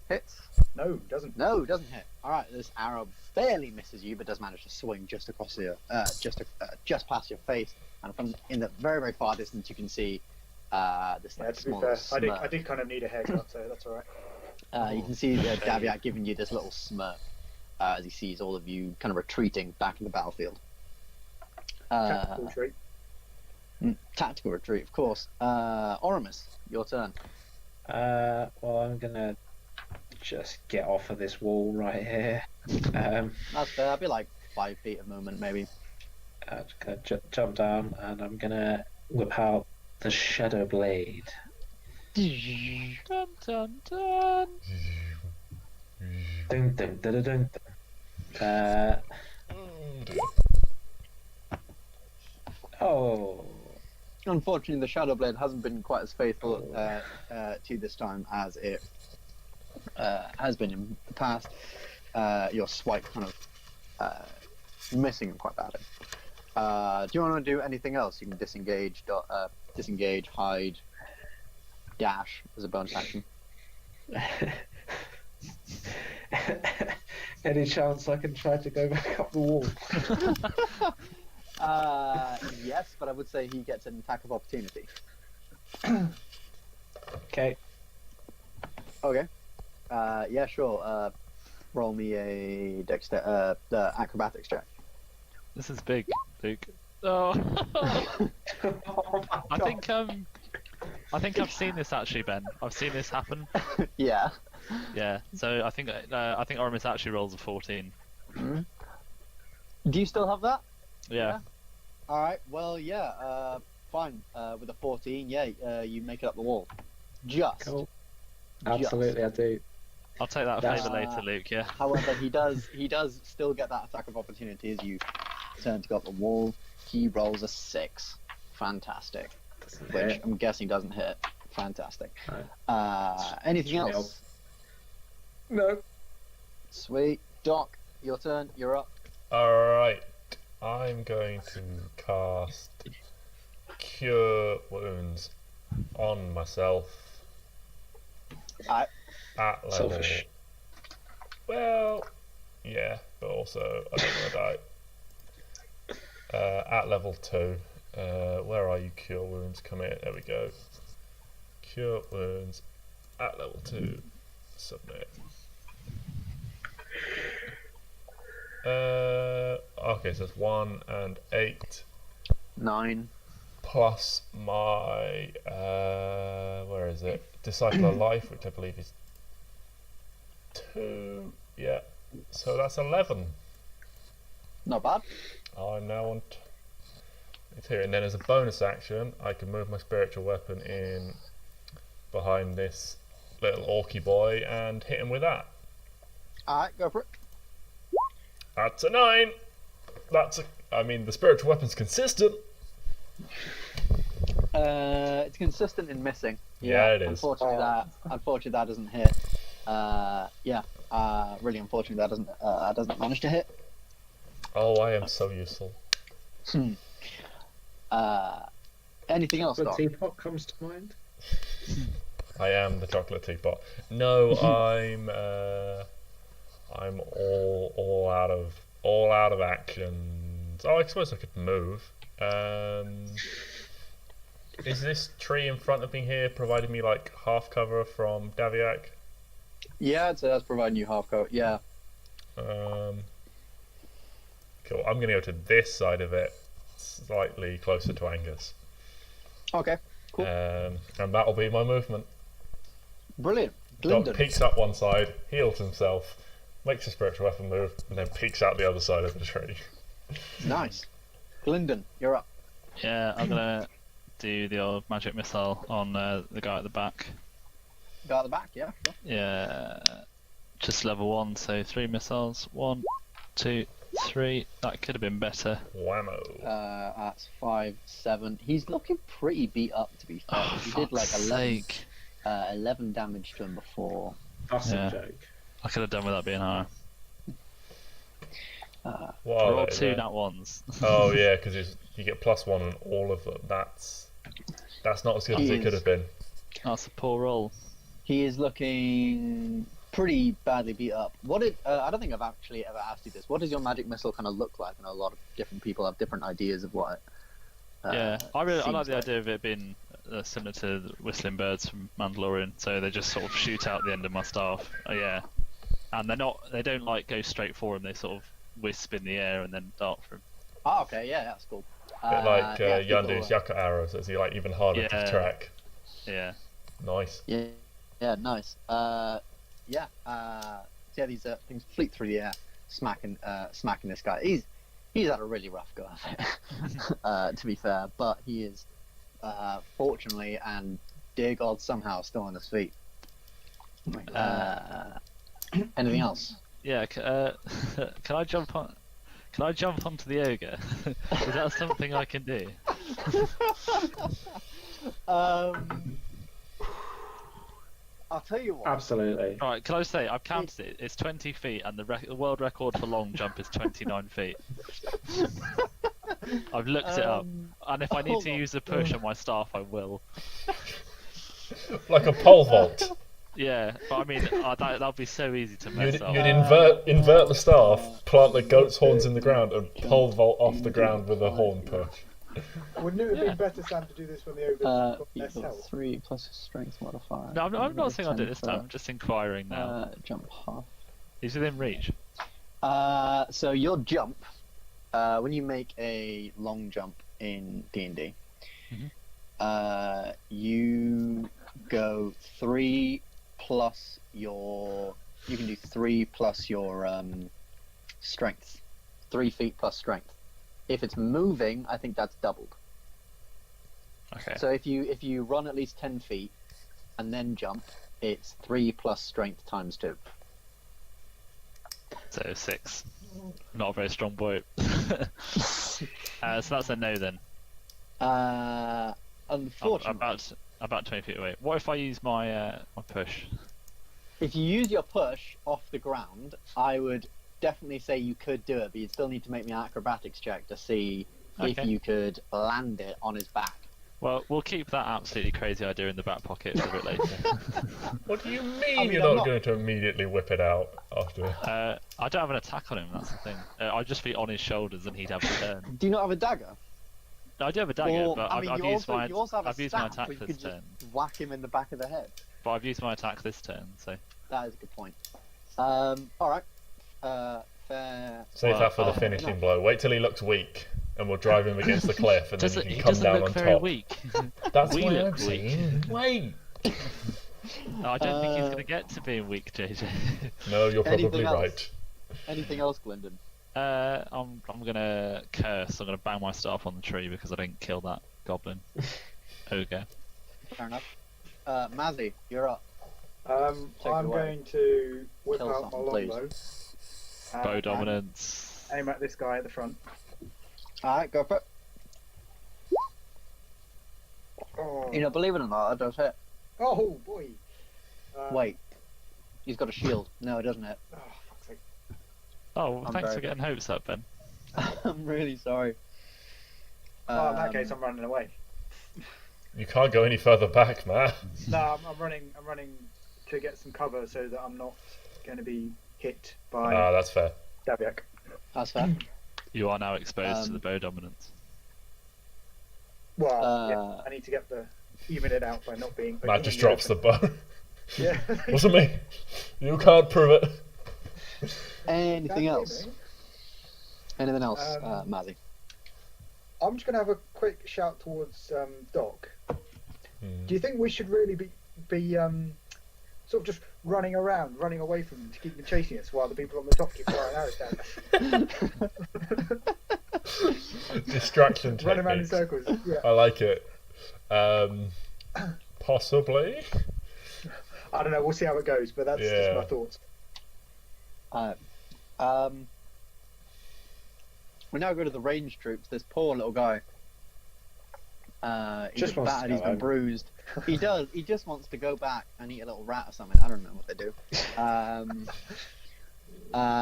hits. No, doesn't. No, doesn't hit. All right, this arrow barely misses you, but does manage to swing just across just past your face, and from in the very, very far distance, you can see this Yeah, like to be small fair, smirk. I did kind of need a haircut, so that's all right. You can see Daviak giving you this little smirk as he sees all of you kind of retreating back in the battlefield. Tactical retreat. Tactical retreat, of course. Oramis, your turn. Well, I'm gonna just get off of this wall right here. That's fair. I'd be like 5 feet of movement, maybe. I'm just gonna jump down, and I'm gonna whip out the Shadow Blade. Dun dun dun. Dun, dun, dun, dun, dun. Oh, Unfortunately, the Shadow Blade hasn't been quite as faithful to you this time as it has been in the past. Your swipe kind of missing him quite badly. Do you want to do anything else? You can disengage, hide, dash as a bonus action. any chance I can try to go back up the wall? Yes, but I would say he gets an attack of opportunity. Okay. Okay. Yeah, sure. Roll me a acrobatics check. This is big, Luke. Oh. I think I've seen this actually, Ben. I've seen this happen. Yeah. Yeah. So I think Oramis actually rolls a 14. Mhm. Do you still have that? Yeah. All right. Well, yeah. Fine. With a 14, yeah, you make it up the wall. Just. Cool. Absolutely, I do. I'll take that That's- favour later, Luke. Yeah. However, he does still get that attack of opportunity as you turn to go up the wall. He rolls a 6. Fantastic. Doesn't Which hit. I'm guessing doesn't hit. Fantastic. Right. Anything Nope. else? No. Sweet. Doc, your turn. You're up. Alright, I'm going to cast Cure Wounds on myself Alright. at level. Selfish. Well, yeah, but also I don't want to die. At level 2. Where are you, Cure Wounds? Come here, there we go. Cure Wounds at level 2. Submit. Okay, so it's 1 and 8 9. plus my where is it? Disciple of Life, which I believe is 2. Yeah, so that's 11. Not bad. I'm now on. It's here, and then as a bonus action, I can move my spiritual weapon in behind this little orky boy and hit him with that. Alright, go for it. That's a 9. I mean, the spiritual weapon's consistent. It's consistent in missing. Yeah, it is. Unfortunately, that doesn't hit. Really unfortunately, that doesn't manage to hit. Oh, I am so useful. Anything else, The Doc? teapot comes to mind. I am the chocolate teapot. No, I'm all out of actions. Oh, I suppose I could move. Is this tree in front of me here providing me like half cover from Daviak? Yeah, I'd say that's providing you half coat. Yeah. Cool. I'm gonna go to this side of it, slightly closer to Angus. Okay. Cool. And that'll be my movement. Brilliant. Doc Gylndan. peeks up one side, heals himself, makes a spiritual weapon move, and then peeks out the other side of the tree. Nice. Gylndan, you're up. Yeah. I'm gonna do the old magic missile on the guy at the back. Go at the back, yeah. Sure. Yeah. Just level 1, so 3 missiles. 1, 2, 3. That could have been better. Whammo. That's 5, 7. He's looking pretty beat up, to be fair. Oh, He did like fuck's 11, sake. 11 damage to him before. That's Yeah. a joke. I could have done with that being higher. What I are rolled they 2 there? nat 1s. Oh yeah, because you get +1 on all of them. That's not as good as it could have been. That's a poor roll. He is looking pretty badly beat up. I don't think I've actually ever asked you this. What does your magic missile kind of look like? I know a lot of different people have different ideas of what it. Yeah, I like seems the idea of it being similar to the whistling birds from Mandalorian. So they just sort of shoot out the end of my staff. Yeah, and they don't like go straight for him. They sort of wisp in the air and then dart for him. Oh, okay, yeah, that's cool. A bit like yeah, Yandu's people, Yucca arrows, as he like even harder to Yeah. track. Yeah. Nice. Yeah, nice. See how these things fleet through the air, smacking this guy. He's had a really rough go of it, to be fair, but he is fortunately and dear God somehow still on his feet. Anything else? Yeah. Can I jump on? Can I jump onto the ogre? Is that something I can do? I'll tell you what. Absolutely. All right. Can I just say I've counted it. It's 20 feet, and the world record for long jump is 29 feet. I've looked it up, and if I need hold to on. use a push on my staff, I will. Like a pole vault. Yeah, but I mean that'll be so easy to mess You'd up. invert the staff, plant the goat's horns in the ground, and pole vault off the ground with a horn push. Wouldn't it have been better, Sam, to do this when the ogres got You less got health? 3 plus your strength modifier. No, I'm not saying I'll do it this 10 time. I'm just inquiring now. Jump half. He's within reach. So your jump, when you make a long jump in D&D, you go 3 plus your. You can do 3 plus your strength. 3 feet plus strength. If it's moving, I think that's doubled. Okay. So if you run at least 10 feet and then jump, it's 3 plus strength times 2. So 6. Not a very strong boy. So that's a no then. Unfortunately, About 20 feet away. What if I use my my push? if you use your push off the ground, I would definitely say you could do it, but you'd still need to make me an acrobatics check to see if Okay. you could land it on his back. Well, we'll keep that absolutely crazy idea in the back pocket for a bit later. What do you mean I mean, you're I'm not not- going to immediately whip it out after? I don't have an attack on him, that's the thing. I'd just be on his shoulders and he'd have a turn. Do you not have a dagger? I do have a dagger, Or, but I mean, I've you used also, my you also have a I've used my staff, attack but you this could just turn. whack him in the back of the head. But I've used my attack this turn, so That is a good point. Alright. Fair. Save Well, that for the oh, finishing blow. Wait till he looks weak, and we'll drive him against the cliff, and then he he can come doesn't down look on very top. weak. That's We what look I'm saying. Wait. No, I don't think he's going to get to being weak, JJ. No, you're probably Anything else? right. Anything else, Glyndon? I'm gonna curse. I'm gonna bang my staff on the tree because I didn't kill that goblin. Ogre. Fair enough. Mazzy, you're up. I'm Take it away. going to whip Kill out my something, please. longbow. Bow and dominance. Aim at this guy at the front. Alright, go for it. Oh, You know, believe it or not, that does hit. oh boy. Wait. He's got a shield. No, it doesn't hit. Oh, fuck's sake. Oh, I'm thanks very- for getting hopes up, Ben. I'm really sorry. Oh, in that case, I'm running away. You can't go any further back, man. No, I'm running. I'm running to get some cover so that I'm not going to be hit by Ah, that's fair. Daviak. That's fair. You are now exposed to Um, the bow dominance. Well, yeah, I need to get the even it out by not being. Matt just drops the bow. Yeah. Wasn't me. You can't prove it. Anything That's else? it, mate. Anything else, Um, Mazzy? I'm just going to have a quick shout towards Doc. Hmm. Do you think we should really be sort of just running around, running away from them to keep them chasing us while the people on the top keep firing arrows down us? Distraction Run around in techniques. circles. Yeah. I like it. Possibly. I don't know. We'll see how it goes, but that's just Yeah. my thoughts. We now go to the range troops. This poor little guy. He's Just wants to battered, go he's been home. bruised. He does. He just wants to go back and eat a little rat or something. I don't know what they do.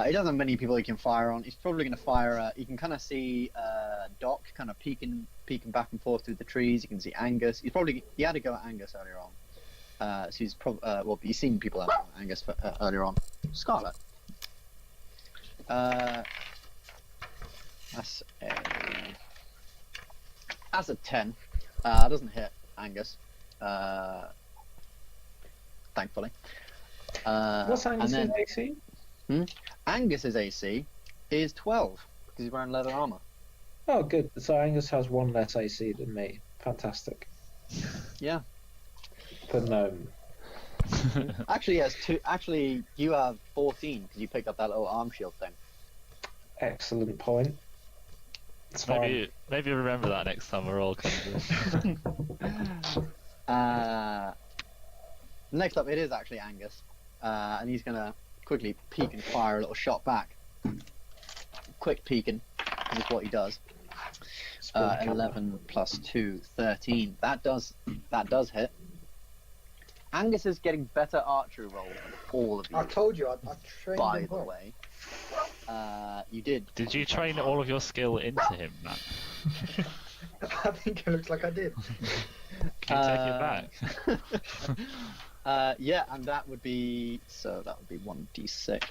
He doesn't have many people he can fire on. He's probably going to fire. You can kind of see Doc kind of peeking back and forth through the trees. You can see Angus. He had to go at Angus earlier on. So he's probably well. You've seen people at Angus earlier on. Scarlet. That's a 10. Doesn't hit Angus. Thankfully. What's and Angus's then AC? Angus's AC is 12 because he's wearing leather armor. Oh, good. So Angus has one less AC than me. Fantastic. Yeah. The gnome. Actually, he has 2. Actually, you have 14 because you picked up that little arm shield thing. Excellent point. It's fine. Maybe remember that next time we're all kind of. Next up, it is actually Angus, and he's gonna quickly peek and fire a little shot back. Quick peeking is what he does. 11 plus 2, 13. That does hit. Angus is getting better archery rolls than all of you. I told you, I trained By him the well. way, you did. Did you train all of your skill into him, Matt? I think it looks like I did. Can you take it back? Yeah, and that would be 1d6.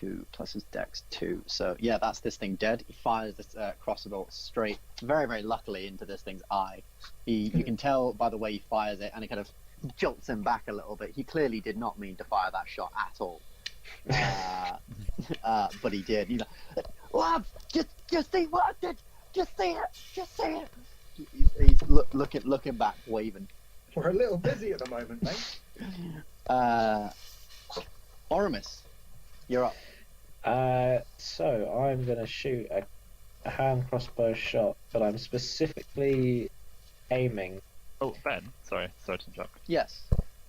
2 plus his dex 2. So yeah, that's this thing dead. He fires this crossbow straight, very very luckily, into this thing's eye. You can tell by the way he fires it, and it kind of jolts him back a little bit. He clearly did not mean to fire that shot at all. But he did. He's like, lads, just see what I did. Just see it. He's looking back, waving. We're a little busy at the moment, mate. Oramis, you're up. So I'm going to shoot a hand crossbow shot, but I'm specifically aiming. Oh, Ben, sorry to interrupt. Yes.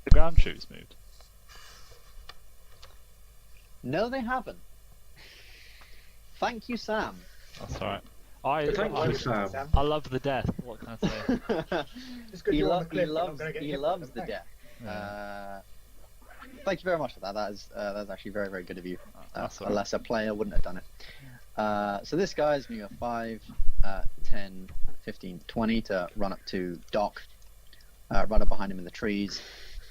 The ground troops moved. No, they haven't. Thank you, Sam. That's alright. Thank you, Sam. I love the death. What can I say? Just 'cause He you're on the cliff, you're not loves gonna get he hit loves by the thing. death. Thank you very much for that. That's actually very very good of you. That's A alright. lesser player wouldn't have done it. So this guy's going to go 5, 10, 15, 20 to run up to Doc. Run up behind him in the trees.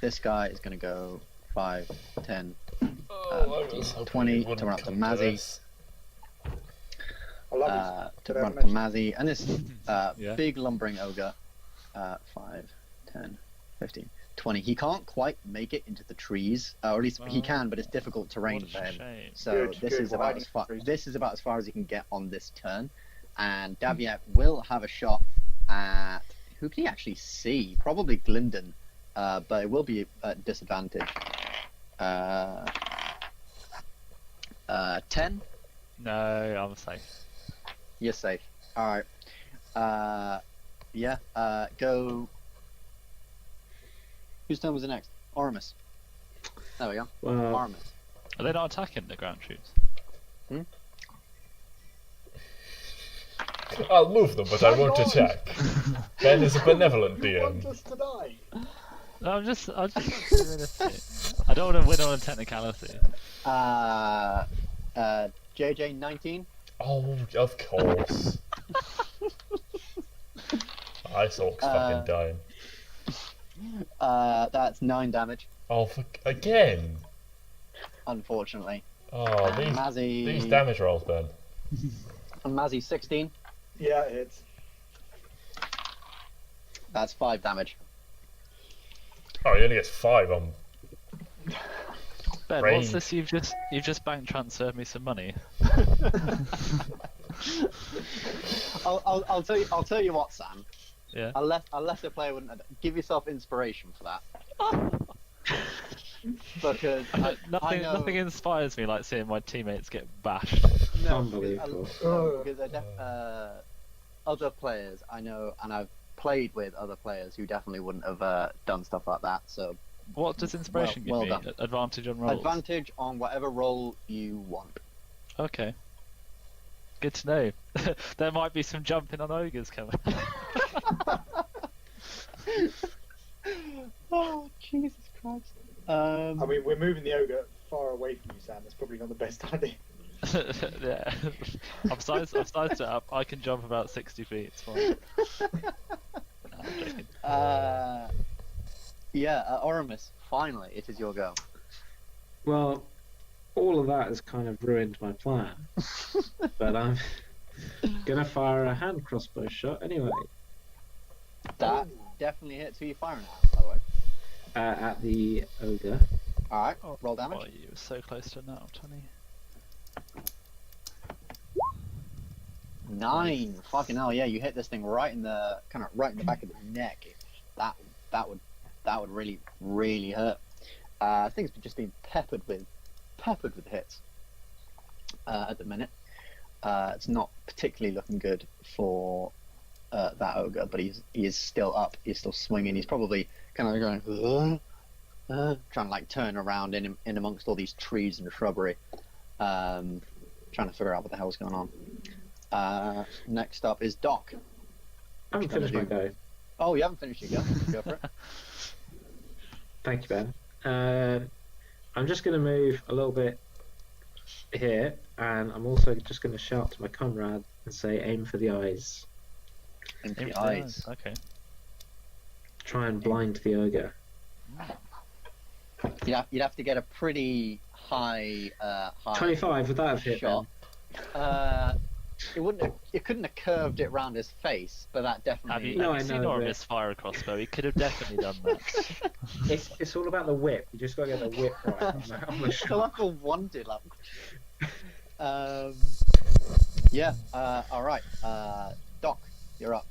This guy is going to go 5, 10, 15, 20 to run up to Mazzy. I love it. To run up to Mazzy. And this Yeah. big lumbering ogre, 5, 10, 15, 20. He can't quite make it into the trees, or at least he can, but it's difficult terrain What a for him. shame. So Good, this good, is about hiding as far. trees. This is about as far as he can get on this turn, and Daviak will have a shot at who can he actually see? Probably Gylndan, but it will be at disadvantage. 10. No, I'm safe. You're safe. All right. Yeah. Go. Whose turn was it next? Oramis. There we go. Well, Oramis. Are they not attacking the ground troops? I'll move them, but I won't attack. Ben is a benevolent You want DM. us to die? No, I'm just being realistic. I don't want to win on a technicality. JJ 19. Oh, of course. Ice Orc's fucking dying. That's 9 damage, Oh, fuck, again? unfortunately. Oh, And these damage rolls, Ben. And Mazzy 16. Yeah, it's. That's 5 damage. Oh, he only gets 5 on. Ben, Brain. what's this? You've just bank transferred me some money. I'll tell you what, Sam. Yeah. A lesser player wouldn't give yourself inspiration for that. Because I know, Nothing inspires me like seeing my teammates get bashed. no, Unbelievable. because other players I know, and I've played with other players who definitely wouldn't have done stuff like that. So What does inspiration well give me? done. Advantage on rolls. advantage on whatever roll you want. Okay. Good to know. There might be some jumping on ogres coming. Oh Jesus Christ! I mean, we're moving the ogre far away from you, Sam. That's probably not the best idea. Yeah. I've sized it up. I can jump about 60 feet. It's fine. No, I'm joking. Oramis. Finally, it is your go. well, all of that has kind of ruined my plan. But I'm gonna fire a hand crossbow shot anyway That definitely hits who you're firing at, by the way. at the ogre. All right, Oh, roll damage. Oh, you were so close to a nat 20. 9. Fucking hell, yeah, you hit this thing right in the back of the neck. That would really hurt. Things have just been peppered with hits at the minute. It's not particularly looking good for that ogre, but he is still up. He's still swinging. He's probably kind of going trying to like turn around in amongst all these trees and shrubbery, trying to figure out what the hell's going on. Next up is Doc. I haven't finished my go. Oh, you haven't finished your go. Go for it. Thank you, Ben. I'm just going to move a little bit here, and I'm also just going to shout to my comrade and say, "Aim for the eyes." Into Aim the for the eyes. Okay. Try and blind the ogre. Yeah, you'd have to get a pretty high. 25, would that have hit shot. then? It wouldn't. It couldn't have curved it round his face, but that Have definitely. you, No, have you I seen know, Oramis but- fire a crossbow? He could have definitely done that. It's all about the whip. You just got to get the whip right on the So shot. like a wanted, like. Yeah. All right. Doc, you're up.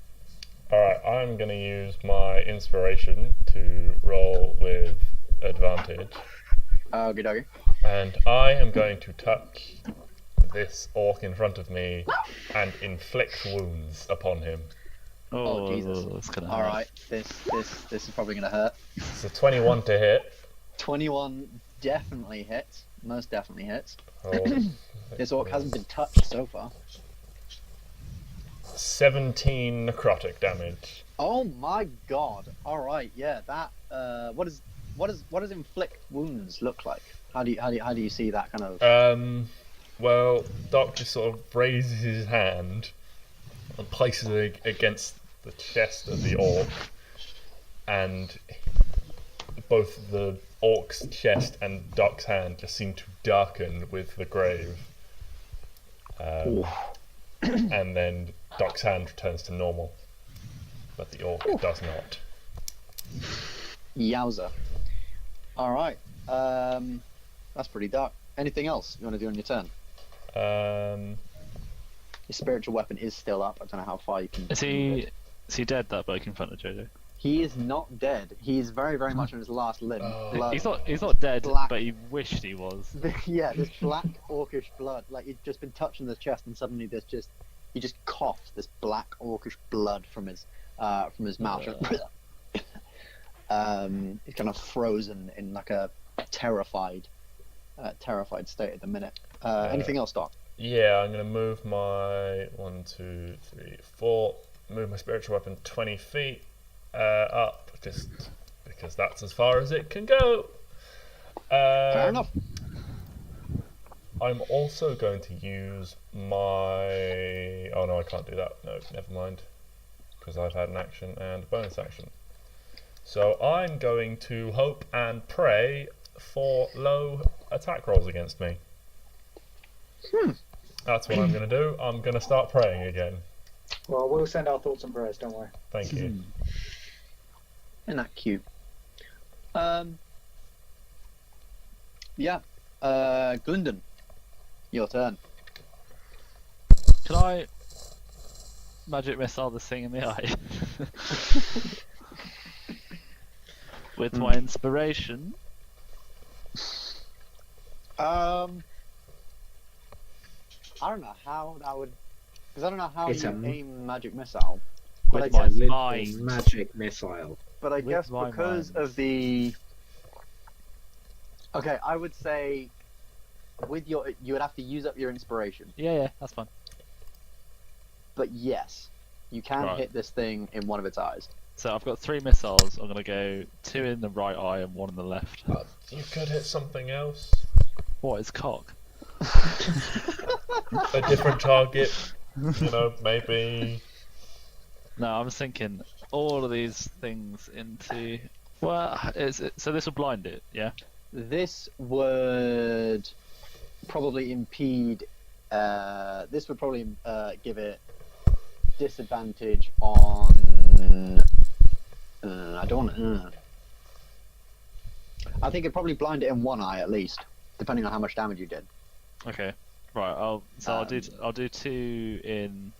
Alright, I'm going to use my inspiration to roll with advantage. Good doggy. And I am going to touch this orc in front of me and inflict wounds upon him. Oh, Jesus. That's gonna All hurt. right. This is probably gonna hurt. It's a 21 to hit. 21 definitely hits. Most definitely hits. Oh, This orc hasn't been touched so far. 17 necrotic damage. Oh my god! All right, yeah. That what does inflict wounds look like? How do you see that kind of? Well, Doc just sort of raises his hand and places it against the chest of the orc, and both the orc's chest and Doc's hand just seem to darken with the grave. And then Doc's hand returns to normal, but the orc does not. Yowza! All right, that's pretty dark. Anything else you want to do on your turn? Your spiritual weapon is still up. I don't know how far you can. Is he dead? That bloke in front of Jojo. He is not dead. He is very, very much on his last limb. Oh. Blood. He's not dead, Black. but he wished he was. Yeah, this black orcish blood. Like he'd just been touching the chest, and suddenly he just coughed this black orcish blood from his mouth. He's kind of frozen in like a terrified state at the minute. Anything else, Doc? Yeah, I'm going to move my 1, 2, 3, 4. Move my spiritual weapon 20 feet up, just because that's as far as it can go. Fair enough. I'm also going to use my... Oh no, I can't do that. No, never mind. Because I've had an action and a bonus action. So I'm going to hope and pray for low attack rolls against me. That's what I'm going to do. I'm going to start praying again. Well, we'll send our thoughts and prayers. Don't worry. Thank you. Isn't that cute? Yeah. Gylndan, your turn. Can I magic missile this thing in the eye? With my inspiration. I don't know how that would, because I don't know how It's you a- aim magic missile. But I With my guess, Little mind. magic missile. but I with guess my because mind. of the. Okay, I would say, you would have to use up your inspiration. Yeah, that's fine. But yes, you can Right. hit this thing in one of its eyes. So I've got 3 missiles. I'm gonna go 2 in the right eye and 1 in the left. You could hit something else. What is cock? A different target. You know, maybe... No, I was thinking all of these things into. Well, so this will blind it, yeah. This would probably impede. This would probably give it disadvantage on. I don't want. I think it'd probably blind it in one eye at least, depending on how much damage you did. Okay, right. I'll do 2 in.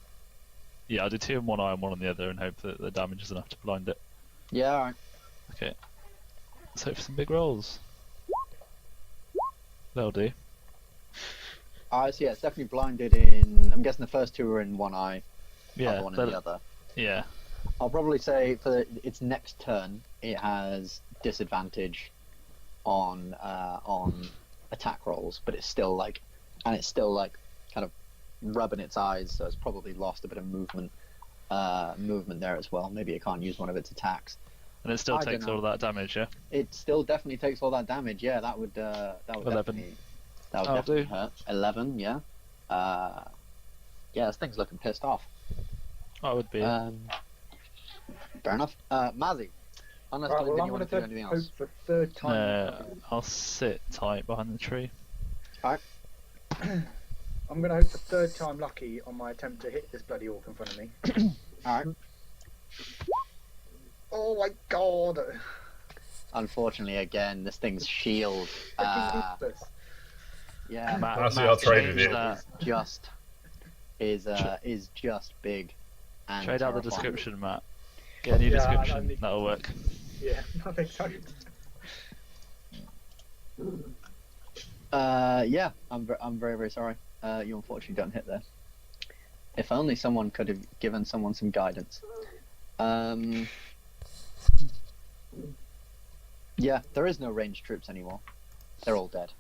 Yeah, I'll do 2 in one eye and 1 on the other, and hope that the damage is enough to blind it. Yeah, alright. Okay. Let's hope for some big rolls. That'll do. So yeah, it's definitely blinded in. I'm guessing the first 2 are in one eye, Yeah. other one in the other. Yeah. I'll probably say for its next turn, it has disadvantage on attack rolls, but it's still like kind of rubbing its eyes, so it's probably lost a bit of movement there as well. Maybe it can't use one of its attacks. And it still I takes dunno. all of that damage, yeah. It still definitely takes all that damage. Yeah, that would 11. definitely I'll definitely do. hurt. 11, yeah. Yeah, this thing's looking pissed off. I would be. Fair enough. Mazzy, unless Right, Gylndan, well, I'm you going want to do to anything hope else. for third time. I'll sit tight behind the tree. Alright. I'm gonna hope for third time lucky on my attempt to hit this bloody orc in front of me. Alright. Oh my god! Unfortunately, again, this thing's shield. Freaking useless. Yeah, That's the trade with change it. that. Is just big. And Trade out the terrifying. description, Matt. Get a new Yeah, description. I need- That'll work. Yeah, nothing so. Yeah, I'm very, very sorry. You unfortunately don't hit there. If only someone could have given someone some guidance. Yeah, there is no ranged troops anymore. They're all dead.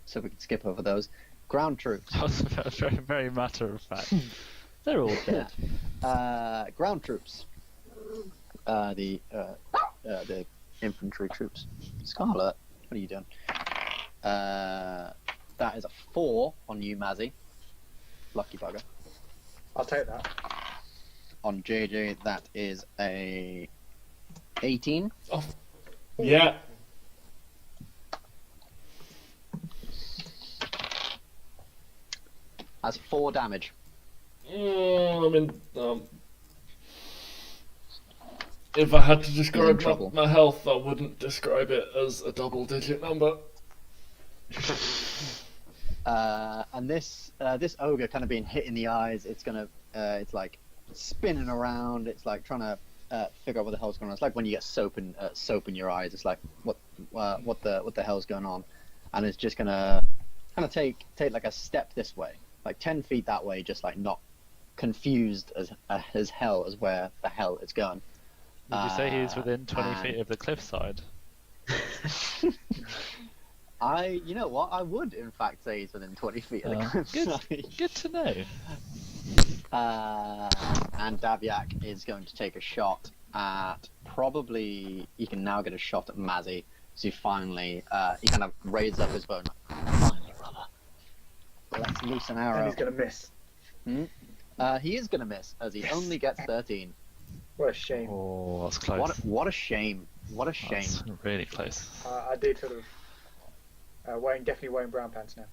So we can skip over those. Ground troops. That was very, very matter of fact. They're all dead. Ground troops. The infantry troops. Scarlet, what are you doing? That is a 4 on you, Mazzy. Lucky bugger. I'll take that. On JJ, that is a 18. Oh. Yeah. That's 4 damage. If I had to describe trouble. my health, I wouldn't describe it as a double-digit number. And this ogre kind of being hit in the eyes. It's gonna, it's like spinning around. It's like trying to figure out what the hell's going on. It's like when you get soap in your eyes. It's like what the hell's going on, and it's just gonna kind of take like a step this way, like 10 feet that way, just like not confused as hell as where the hell it's going. Would you say he's within 20 and- feet of the cliffside? You know what? I would, in fact, say he's within 20 feet of the cliffside. Good to know. And Davyak is going to take a shot at probably. You can now get a shot at Mazzy. So he finally, he kind of raises up his bow. Finally, brother. Let's loose an arrow. And he's gonna miss. He is going to miss, as he only gets 13. What a shame. Oh, that's close. What a shame. What a shame. That's really close. I did sort of definitely wearing brown pants now.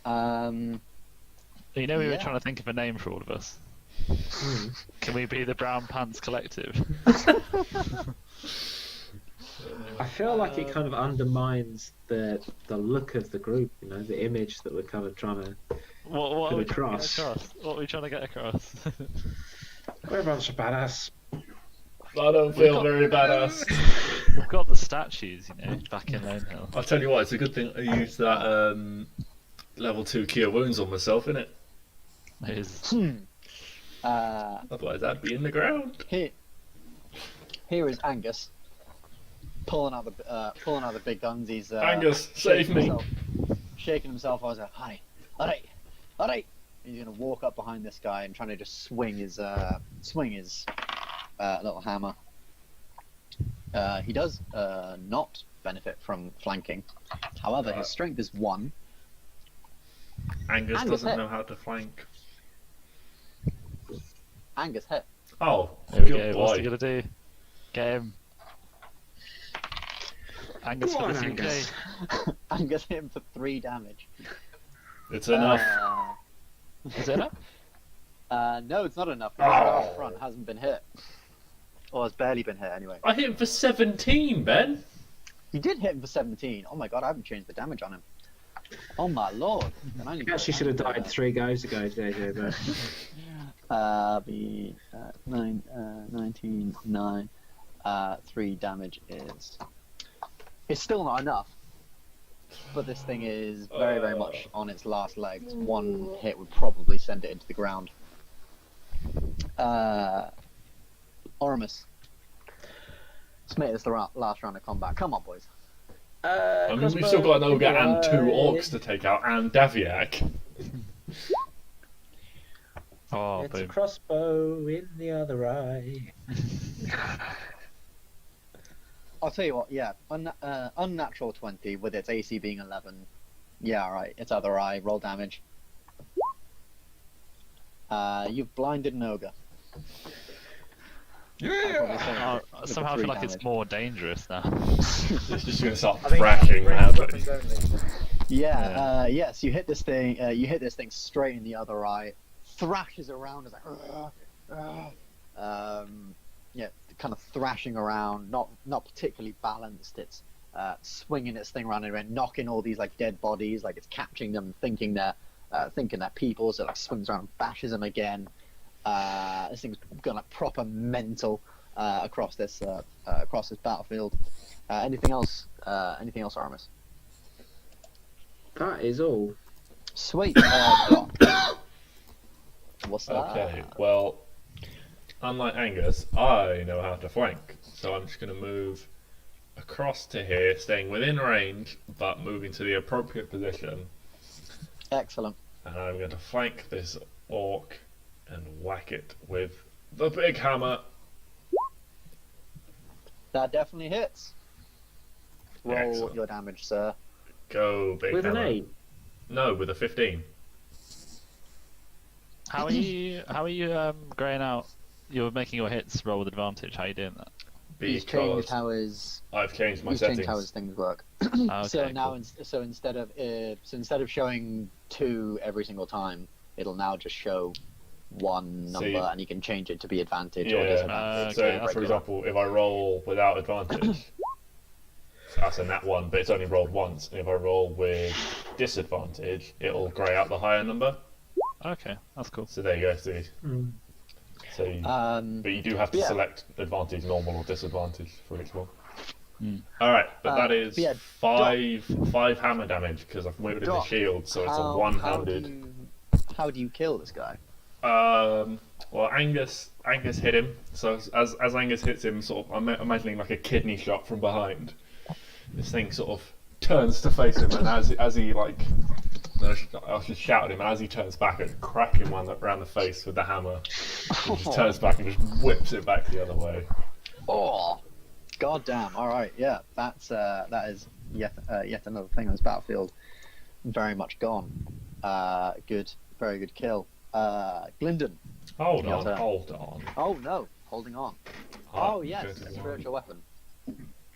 Hmm. You know, we were Yeah. trying to think of a name for all of us. Can we be the Brown Pants Collective? I feel like it kind of undermines the look of the group, you know, the image that we're kind of trying to. What are we Put trying to across. get across? What are we trying to get across? Everyone's a badass. I don't feel very badass. We've got the statues, you know, back in Lone Hill. I'll tell you what, it's a good thing I used that level 2 Cure Wounds on myself, innit? It is. Otherwise I'd be in the ground. Here is Angus pulling out the big guns. He's Angus, save me. Shaking himself. I was like, "Hi, all right." He's gonna walk up behind this guy and trying to just swing his little hammer. He does not benefit from flanking. However, his strength is 1. Angus Angus doesn't hit. know how to flank. Angus hit. Oh, There we good go. What's boy. he gonna do? Get him. Angus Come for on, the 2K. Angus. Angus hit him for 3 damage. It's enough. Is it enough? No, it's not enough. Because the guy in front hasn't been hit. Or has barely been hit anyway. I hit him for 17, Ben. You did hit him for 17. Oh my god, I haven't changed the damage on him. Oh my lord. Then I need You actually should have died 3 goes ago, JJ, but Be 19, 9. 3 damage is. It's still not enough. But this thing is very, very much on its last legs. 1 hit would probably send it into the ground. Oramis. Let's make this the last round of combat. Come on, boys. I mean, we've still got an ogre and 2 orcs to take out, and Daviak. Oh, it's a boom. crossbow in the other eye. I'll tell you what, yeah. Unnatural 20 with its AC being 11. Yeah, alright. It's other eye. Roll damage. You've blinded an ogre. Oh, somehow I feel like it's more dangerous now. It's just going to start I think thrashing ranged now, but weapons only. Yes, you hit this thing. You hit this thing straight in the other eye. Thrashes around. It's like, yeah, kind of thrashing around. Not particularly balanced. It's swinging its thing around and knocking all these like dead bodies. Like it's catching them, thinking they're people. So it, like swings around and bashes them again. This thing's gone like proper mental across this battlefield. Anything else? Anything else, Oramis? That is all. Sweet. Doc. What's that? Okay, well, unlike Angus, I know how to flank, so I'm just going to move across to here, staying within range, but moving to the appropriate position. Excellent. And I'm going to flank this orc and whack it with the big hammer. That definitely hits. Roll Excellent. your damage, sir. Go, big With hammer. an 8. No, with a 15. How are you graying out? You're making your hits roll with advantage. How are you doing that? He's Because changed how his I've changed my he's settings. changed how his things work. Okay, So now, cool. instead of showing 2 every single time, it'll now just show 1 number, See- and you can change it to be advantage or Yeah. disadvantage. So, or for regular. example, if I roll without advantage, that's a nat 1, but it's only rolled once. And if I roll with disadvantage, it'll grey out the higher number. Okay, that's cool. So there you go. See. So, but you do have to yeah. select advantage, normal, or disadvantage for each one. Hmm. All right, but that is yeah, five hammer damage because I've moved in the Doc, shield, so it's a How one-handed. how do you kill this guy? Well, Angus hit him. So as Angus hits him, sort of, I'm imagining like a kidney shot from behind. This thing sort of turns to face him, and as he like, I should shout at him, and as he turns back, I crack him around the face with the hammer. He just turns back and just whips it back the other way. Oh, goddamn! All right, yeah, that is yet another thing on this battlefield. Very much gone. Good, very good kill. Gylndan. Hold Your on, turn. hold on. Oh no, holding on. Oh yes, Good. spiritual weapon.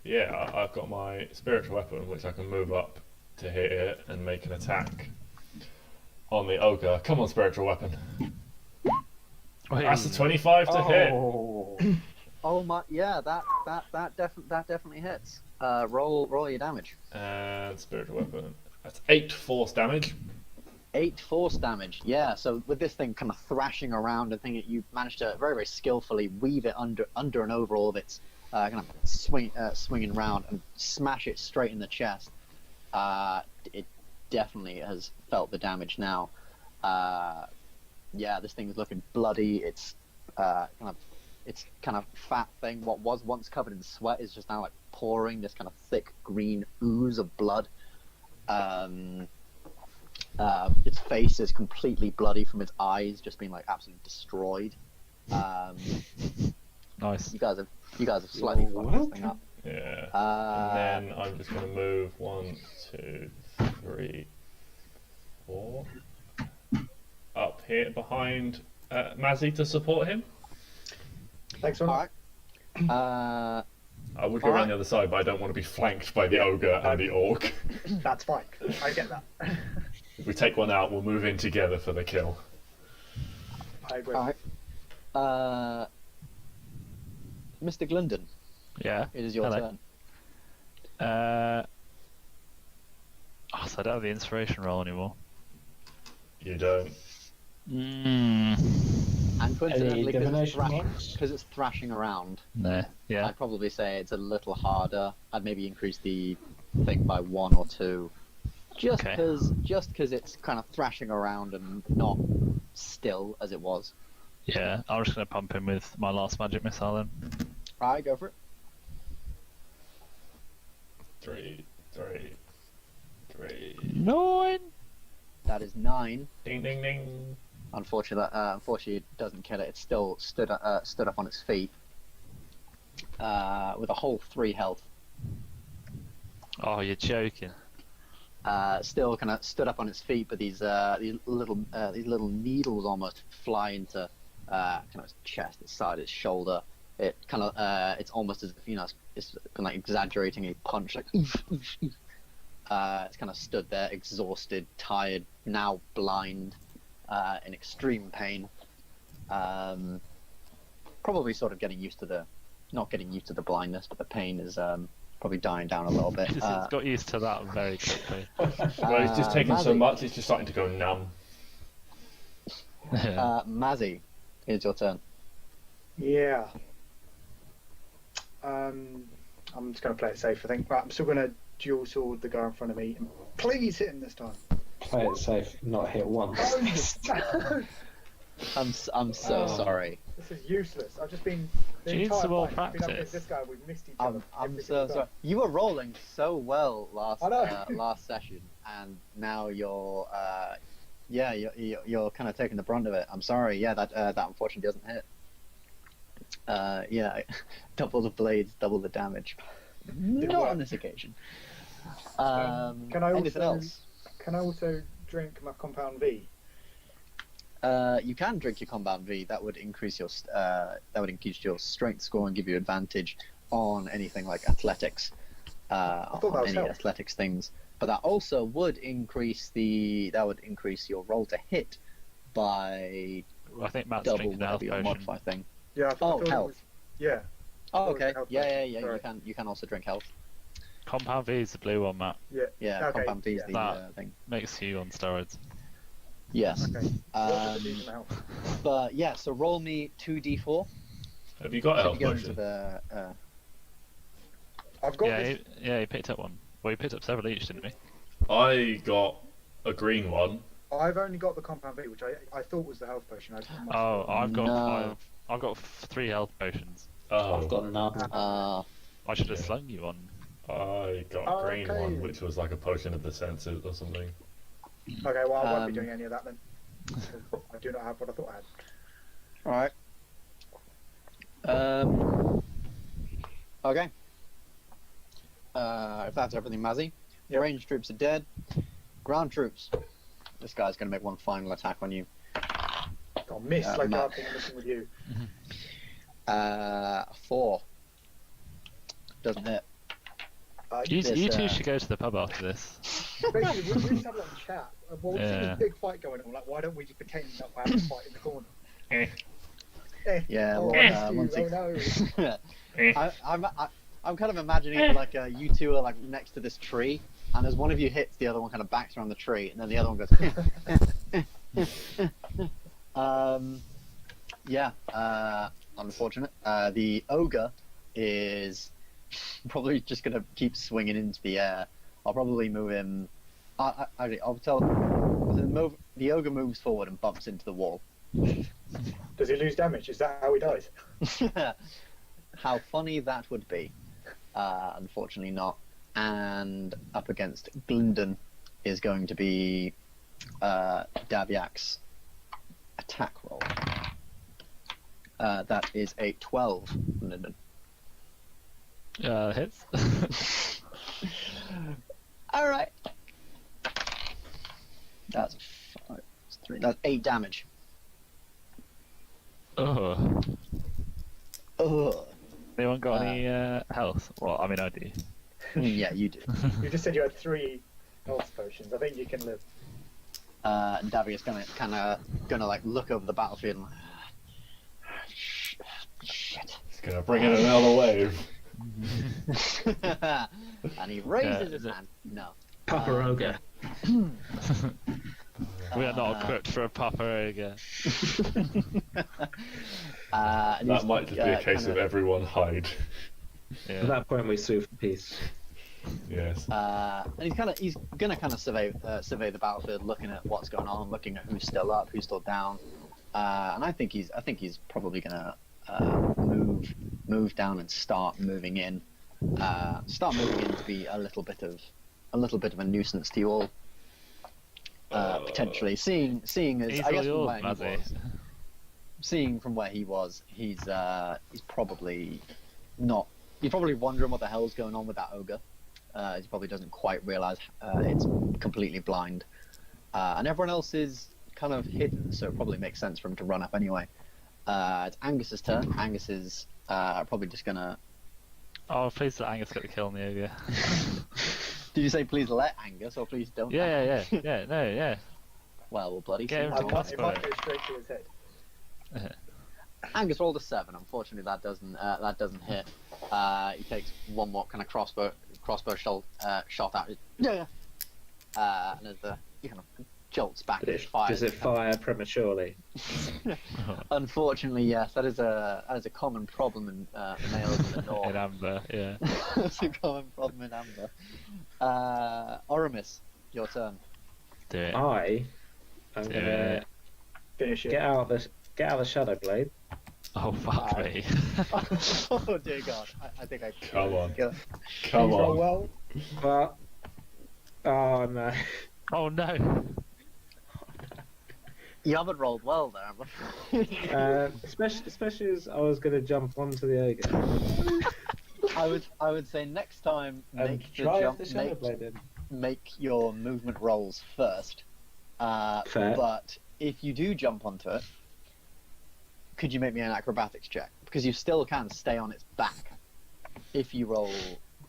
Yeah, I've got my spiritual weapon, which I can move up to here and make an attack on the ogre. Come on, spiritual weapon. That's a 25 to hit. Oh my, yeah, that definitely hits. Roll your damage. And spiritual weapon. That's 8 force damage. 8 force damage. Yeah. So with this thing kind of thrashing around, I think you managed to very skillfully weave it under and over all of its kind of swinging around and smash it straight in the chest. It definitely has felt the damage now. Yeah, this thing is looking bloody. It's kind of fat thing. What was once covered in sweat is just now like pouring this kind of thick green ooze of blood. Its face is completely bloody from its eyes just being like absolutely destroyed. Nice. You guys have slightly fucked this thing up. Yeah. And then I'm just going to move 1, 2, 3, 4 up here behind Mazzy to support him. Thanks, man. All right. I would go around the other side, but I don't want to be flanked by the ogre and the orc. That's fine. I get that. If we take one out, we'll move in together for the kill. I agree. All right. Mr. Gylndan, Yeah. it is your Hello. turn. So I don't have the inspiration roll anymore. You don't. And coincidentally, divination marks? because it's thrashing around, No. Yeah. I'd probably say it's a little harder. I'd maybe increase the thing by 1 or 2, just Okay. because it's kind of thrashing around and not still as it was. Yeah. I'm just gonna pump him with my last magic missile then. All right, go for it. 3. 9. That is 9. Ding, ding, ding. Unfortunately, it doesn't kill it. It's still stood up on its feet with a whole 3 health. Oh, you're joking. Still kind of stood up on its feet, but these little needles almost fly into kind of its chest, its side, its shoulder. It kind of it's almost as if it's been like exaggerating a punch, like oof, oof, oof. It's kind of stood there, exhausted, tired, now blind, in extreme pain. Probably sort of getting used to not getting used to the blindness, but the pain is probably dying down a little bit. It's got used to that very quickly. Well, it's just taken so Mazzy. much, it's just starting to go numb. Mazzy, it's your turn. Yeah. I'm just going to play it safe, I think. Right, I'm still going to dual sword the guy in front of me. And please hit him this time. Play it safe, not hit once. Oh, I'm so sorry. this is useless. I've just been. The Do you need entire some more fight, I've been up practice? against this guy. We've missed each other. I'm every so single sorry. time. You were rolling so well I know. last session, and now you're you're kind of taking the brunt of it. I'm sorry. Yeah, that unfortunately doesn't hit. Yeah, double the blades, double the damage. Not work. on this occasion. Can I anything also- else? Can I also drink my compound V? You can drink your combat V. That would increase your strength score and give you advantage on anything like athletics, thought that on was any health. athletics things. But that also would increase your roll to hit by I think Matt's double drinking the health whatever your potion. modify thing. Yeah. I thought it health. was, yeah. Oh, Oh, okay. health Yeah. potion, sorry. You can also drink health. Compound V is the blue one, Matt. Yeah. Yeah, Okay, compound V is yeah. the That- thing. Makes you on steroids. Yes. Okay. What's the decent health? But yeah, so roll me 2d4. Have you got a So health you go into potion? the, I've got Yeah, this. he picked up one. Well, he picked up several each, didn't he? I got a green one. I've only got the compound V, which I thought was the health potion. Oh, I've got No. I've got 3 health potions. Oh, I've got none. I should have Yeah. slung you one. I got Oh, a green okay. one, which was like a potion of the senses or something. Okay, well, I won't be Um, doing any of that then. I do not have what I thought I had. Alright. Okay. If that's everything, Mazzy. Yep. Ranged troops are dead. Ground troops. This guy's going to make one final attack on you. Got missed like Matt. I've been missing with you. 4. Doesn't hit. You This, two should go to the pub after this. Basically, we just have a little chat. Well, we've seen Yeah. this big fight going on. Like, why don't we just pretend that we're having a fight in the corner? Yeah, Oh, well, I missed you. once Oh he- no. I'm kind of imagining it like you two are like next to this tree, and as one of you hits, the other one kind of backs around the tree, and then the other one goes. Yeah, unfortunate. The ogre is probably just gonna keep swinging into the air. I'll probably move him. I'll tell. The ogre moves forward and bumps into the wall. Does he lose damage? Is that how he dies? How funny that would be. Unfortunately not. And up against Gylndan is going to be Daviak's attack roll. That is a 12, Gylndan. Hits. Alright. That's 5, 3. That's 8 damage. Oh. Ugh. Anyone got any health? Well, I mean, I do. Yeah, you do. You just said you had 3 health potions. I think you can live. And Daviak's gonna like look over the battlefield and like, shit. It's gonna bring in another wave. And he raises Yeah, his hand. No. Papa Ogre. We are not equipped for a Papa Ogre. And That he's, might just be a case of kinda, everyone hide. At Yeah. that point, we sue for peace. Yes. and he's gonna kind of survey the battlefield, looking at what's going on, looking at who's still up, who's still down. And I think he's probably gonna move down and start moving in. To be a little bit of a nuisance to you all. Potentially seeing as He's I guess all from yours, where he Mazzy. was, seeing from where he was, he's probably not. He's probably wondering what the hell's going on with that ogre. He probably doesn't quite realize it's completely blind, and everyone else is kind of hidden, so it probably makes sense for him to run up anyway. It's Angus's turn. Angus is probably just gonna Oh, please let Angus get the kill on the ogre. Did you say please let Angus or please don't? Angus? Yeah. No, yeah. Well, we'll bloody Get see. him what to happens. It might go straight to his head. Angus rolled a 7. Unfortunately, that doesn't hit. He takes one more kind of crossbow shot at it. Yeah. And as he kind of jolts back, and fires. Does it fire prematurely? Unfortunately, yes. That is a common problem in males in the north. In Ambyr, yeah. It's a common problem in Ambyr. Oramis, your turn. Do it. I am Do gonna it. Finish it. get out the shadow blade. Oh, fuck me. Oh dear God! I think I. Come on. Go. Come Roll on. well. But oh no. Oh, no. You haven't rolled well there. Especially as I was gonna jump onto the ogre. I would say next time And make the try jump. the shadow blade in. Make your movement rolls first. Fair. But if you do jump onto it, could you make me an acrobatics check? Because you still can stay on its back if you roll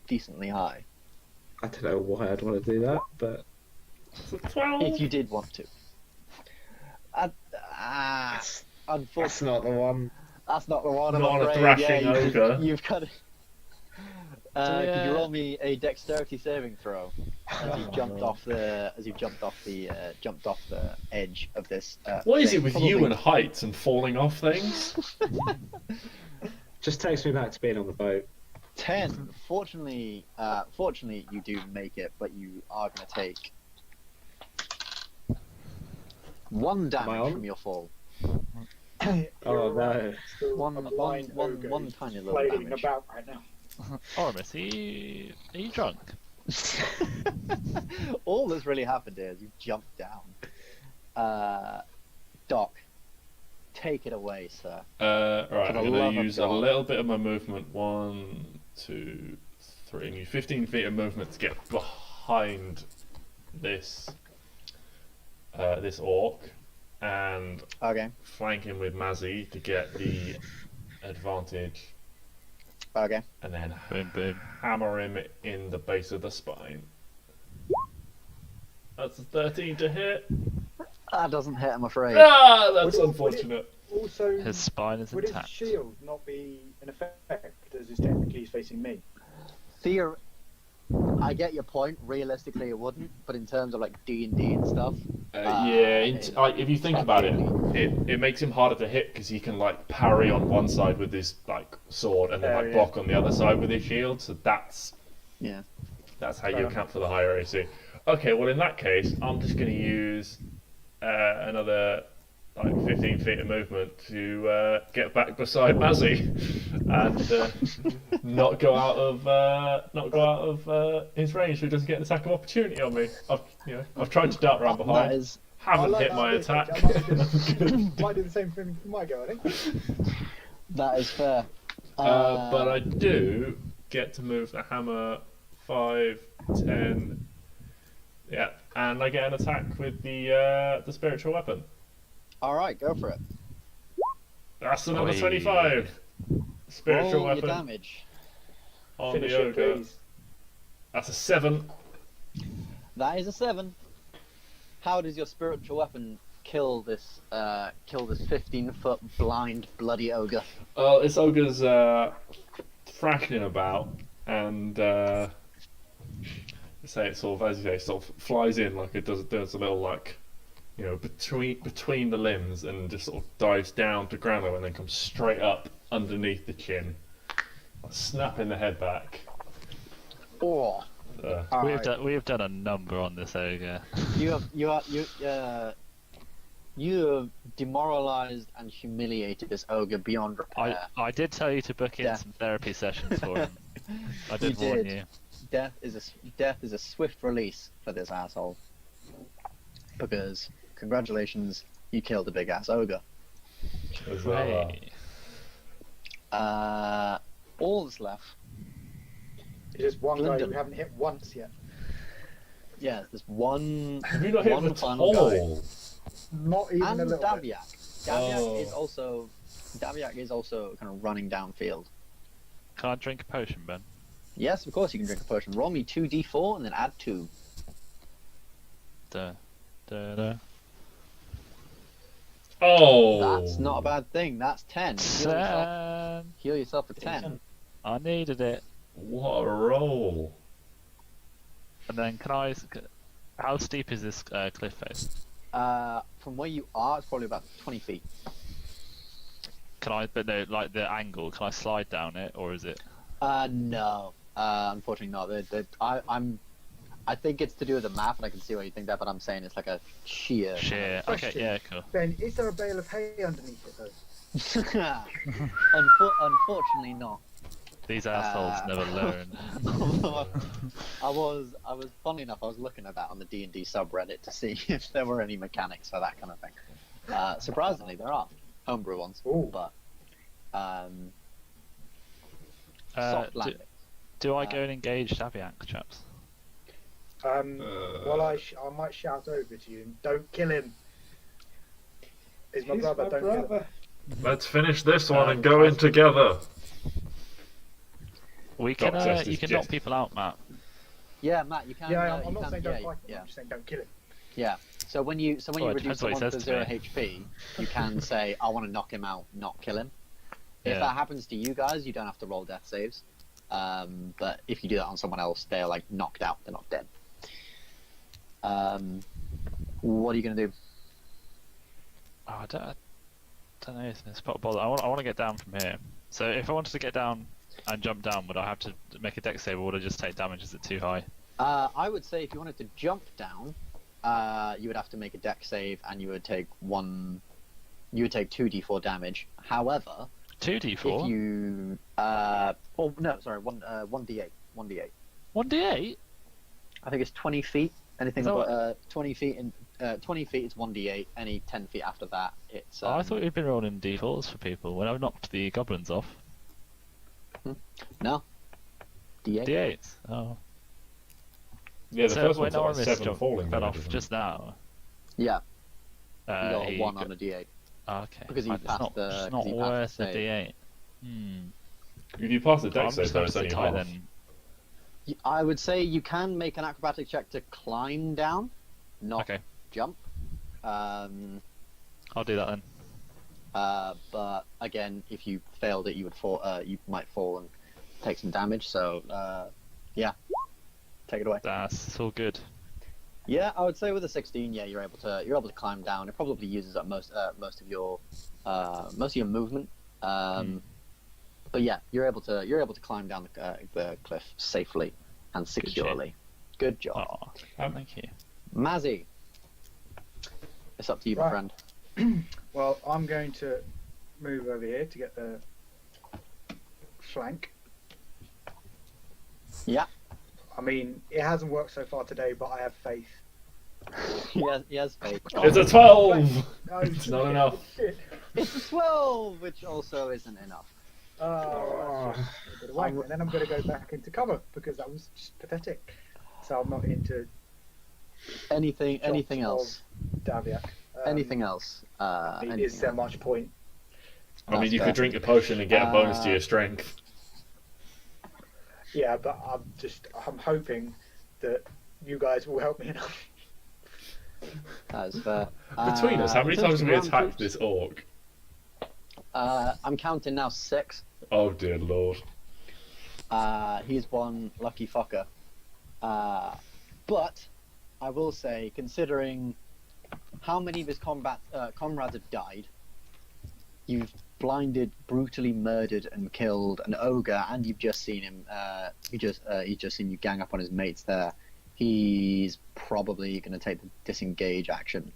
decently high. I don't know why I'd want to do that, but It's a 12. If you did want to. Unfortunately, that's not the one. that's not the one. I'm Not on a afraid. thrashing yeah, ogre. You've got it. Could Yeah. you roll me a dexterity saving throw as you've jumped off the edge of this? What is thing? it with Probably- you and heights and falling off things? Just takes me back to being on the boat. 10. Fortunately, you do make it, but you are going to take 1 I damage on? from your fall. Oh no. Still One- a blind one- ogre one who's tiny little flailing damage. about right now. Oramis, are you drunk? All that's really happened here is you jumped down. Doc, take it away, sir. Right, For the I'm love going to of use a God. little bit of my movement. 1, 2, 3. And use 15 feet of movement to get behind this this orc and Okay. flank him with Mazzy to get the advantage, Okay. and then Boom, boom. hammer him in the base of the spine. That's a 13 to hit. That doesn't hit, I'm afraid. Ah, that's Would it- unfortunate. Also, His spine is would his intact. shield not be in effect as is technically he's facing me? I get your point. Realistically, it wouldn't, but in terms of like D&D and stuff, If you think about it, it makes him harder to hit because he can like parry on one side with his like sword and then like Yeah. block on the other side with his shield. So that's yeah. how you Fair account for the higher AC. Okay, well in that case, I'm just going to use another like 15 feet of movement to get back beside Mazzy and not go out of his range, so he doesn't get an attack of opportunity on me. I've tried to dart around That behind, is haven't I like hit that my idea, attack. I might do the same thing for my go, I think. that is fair. But I do get to move the hammer 5, 10, yeah, and I get an attack with the spiritual weapon. All right, go for it. That's another Oi. 25. Spiritual Roll weapon your damage. on Finish the it, ogre. please. That's a 7. That is a 7. How does your spiritual weapon kill this 15-foot blind bloody ogre? This ogre's thrashing about, and say it sort of, as you say, sort of flies in like it does a little like, between the limbs, and just sort of dives down to ground level and then comes straight up underneath the chin, snapping the head back. Oh, Uh, all We right. have done a number on this ogre. You have demoralized and humiliated this ogre beyond repair. I did tell you to book in Yeah. some therapy sessions for him. I did You warn did. you. Death is a swift release for this asshole. Because congratulations, you killed a big ass ogre. as well, Hey. All that's left. It's just one guy Gylndan. we haven't hit once yet. Yeah, there's one. Have you not hit one him at final guy. all? Not even And a little bit. Daviak. Daviak Oh. is also kind of running downfield. Can't drink a potion, Ben. Yes, of course you can drink a potion. Roll me 2d4 and then add 2. Da, da, da. Oh! That's not a bad thing. That's 10. Heal yourself for 10. I needed it. What a roll! And then can I? How steep is this cliff face? From where you are, it's probably about 20 feet. Can I? But no, like the angle. Can I slide down it, or is it? No. Unfortunately not. I think it's to do with the map, and I can see why you think that, but I'm saying it's like a sheer. Sheer. Okay. Question. Yeah. Cool. Ben, is there a bale of hay underneath it though? Unfortunately not. These assholes never learn. I was funny enough. I was looking at that on the D&D subreddit to see if there were any mechanics for that kind of thing. Surprisingly, there are homebrew ones, Ooh. but soft landing. Do I go and engage Daviak, chaps? Well, I might shout over to you and don't kill him. He's my brother. Don't kill him. Let's finish this one and go in together. We can. Justice, You can yes. knock people out, Matt. Yeah, Matt, you can. Yeah, you I'm not can, saying don't yeah, fight him. yeah. I'm just saying don't kill him. Yeah. So when you it reduce depends what he someone to says to 0 me. HP, you can say, "I want to knock him out, not kill him." If Yeah. that happens to you guys, you don't have to roll death saves. But if you do that on someone else, they're like knocked out. They're not dead. What are you gonna do? Oh, I don't know if it's not bother. I want to get down from here. So if I wanted to get down and jump down, would I have to make a dex save, or would I just take damage? Is it too high? I would say if you wanted to jump down, you would have to make a dex save, and you would take 2d4 damage. However, 2d4. if you one d8. 1d8. I think it's 20 feet. Anything Is that above 20 feet in 20 feet it's 1d8. Any 10 feet after that, it's. I thought you'd been rolling d4s for people when I knocked the goblins off. No. D8. D8s. Oh. Yeah, the So first when one's like Oramis 7 falling fell damage, off isn't just now. Yeah. You got a he 1 got- on a d8. Okay. because he It's passed not, the- it's 'cause not he passed the worth the save. d8. Hmm. it? If you pass the I'm dex save, just though, going it's to only sit tight half. then. I would say you can make an acrobatic check to climb down, not Okay. jump. I'll do that then. But again, if you failed it, you would fall. You might fall and take some damage. So yeah, take it away. That's all good. Yeah, I would say with a 16, yeah, you're able to climb down. It probably uses up most of your movement. But yeah, you're able to climb down the cliff safely and securely. Good job, Oh, thank you. Mazzy. It's up to you, my Right. friend. Well, I'm going to move over here to get the flank. Yeah, I mean, it hasn't worked so far today, but I have faith. he has faith. It's a 12! No, It's not enough. Shit. It's a 12, which also isn't enough. Oh, that's just a bit of wank. And then I'm going to go back into cover because that was just pathetic. So I'm not into Anything shots else? of Daviak. Anything else? Is there much point? I mean, That's you fair. could drink a potion and get a bonus to your strength. Yeah, but I'm hoping that you guys will help me enough. That is fair. Between us, how many in terms times of have we ground attacked troops, this orc? I'm counting now 6. Oh dear lord. He's one lucky fucker. But I will say, considering how many of his comrades have died, you've blinded, brutally murdered, and killed an ogre, and you've just seen him. He's just seen you gang up on his mates there. He's probably going to take the disengage action,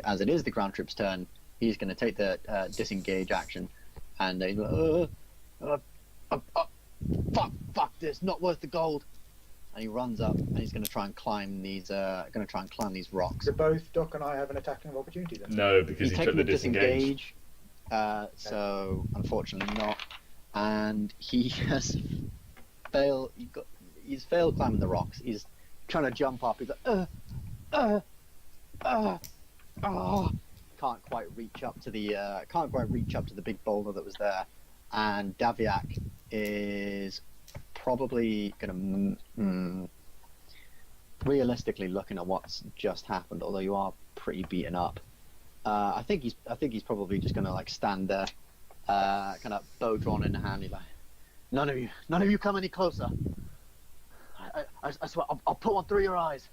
as it is the ground troops' turn. He's going to take the disengage action, and he's fuck this, not worth the gold. And he runs up, and he's going to try and climb these. Rocks. So both Doc and I have an attacking opportunity then. No, because He's he took taking the the disengage. so unfortunately not. And he has failed. He's failed climbing the rocks. He's trying to jump up. He's like, can't quite reach up to the big boulder that was there. And Daviak is probably going to, realistically looking at what's just happened, although you are pretty beaten up, I think he's probably just going to like stand there, kind of bow drawn in the hand. He's like, none of you come any closer. I swear, I'll put one through your eyes.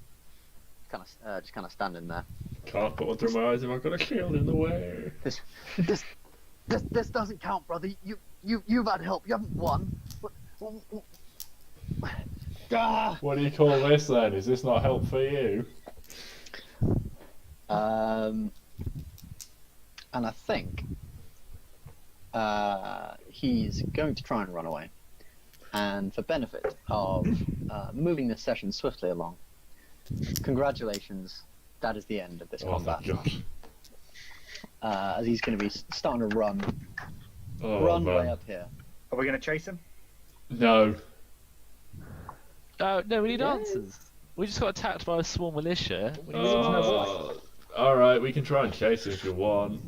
Just kind of standing there. Can't put one through my eyes if I've got a shield in the way. This doesn't count, brother. You've had help. You haven't won. What do you call this then? Is this not help for you? And I think he's going to try and run away. And for benefit of moving this session swiftly along, congratulations, that is the end of this combat. Thank God. As he's going to be starting to run Man. way up here. Are we going to chase him? No. No, we need answers. We just got attacked by a small militia. We need Alright, we can try and chase him if you want.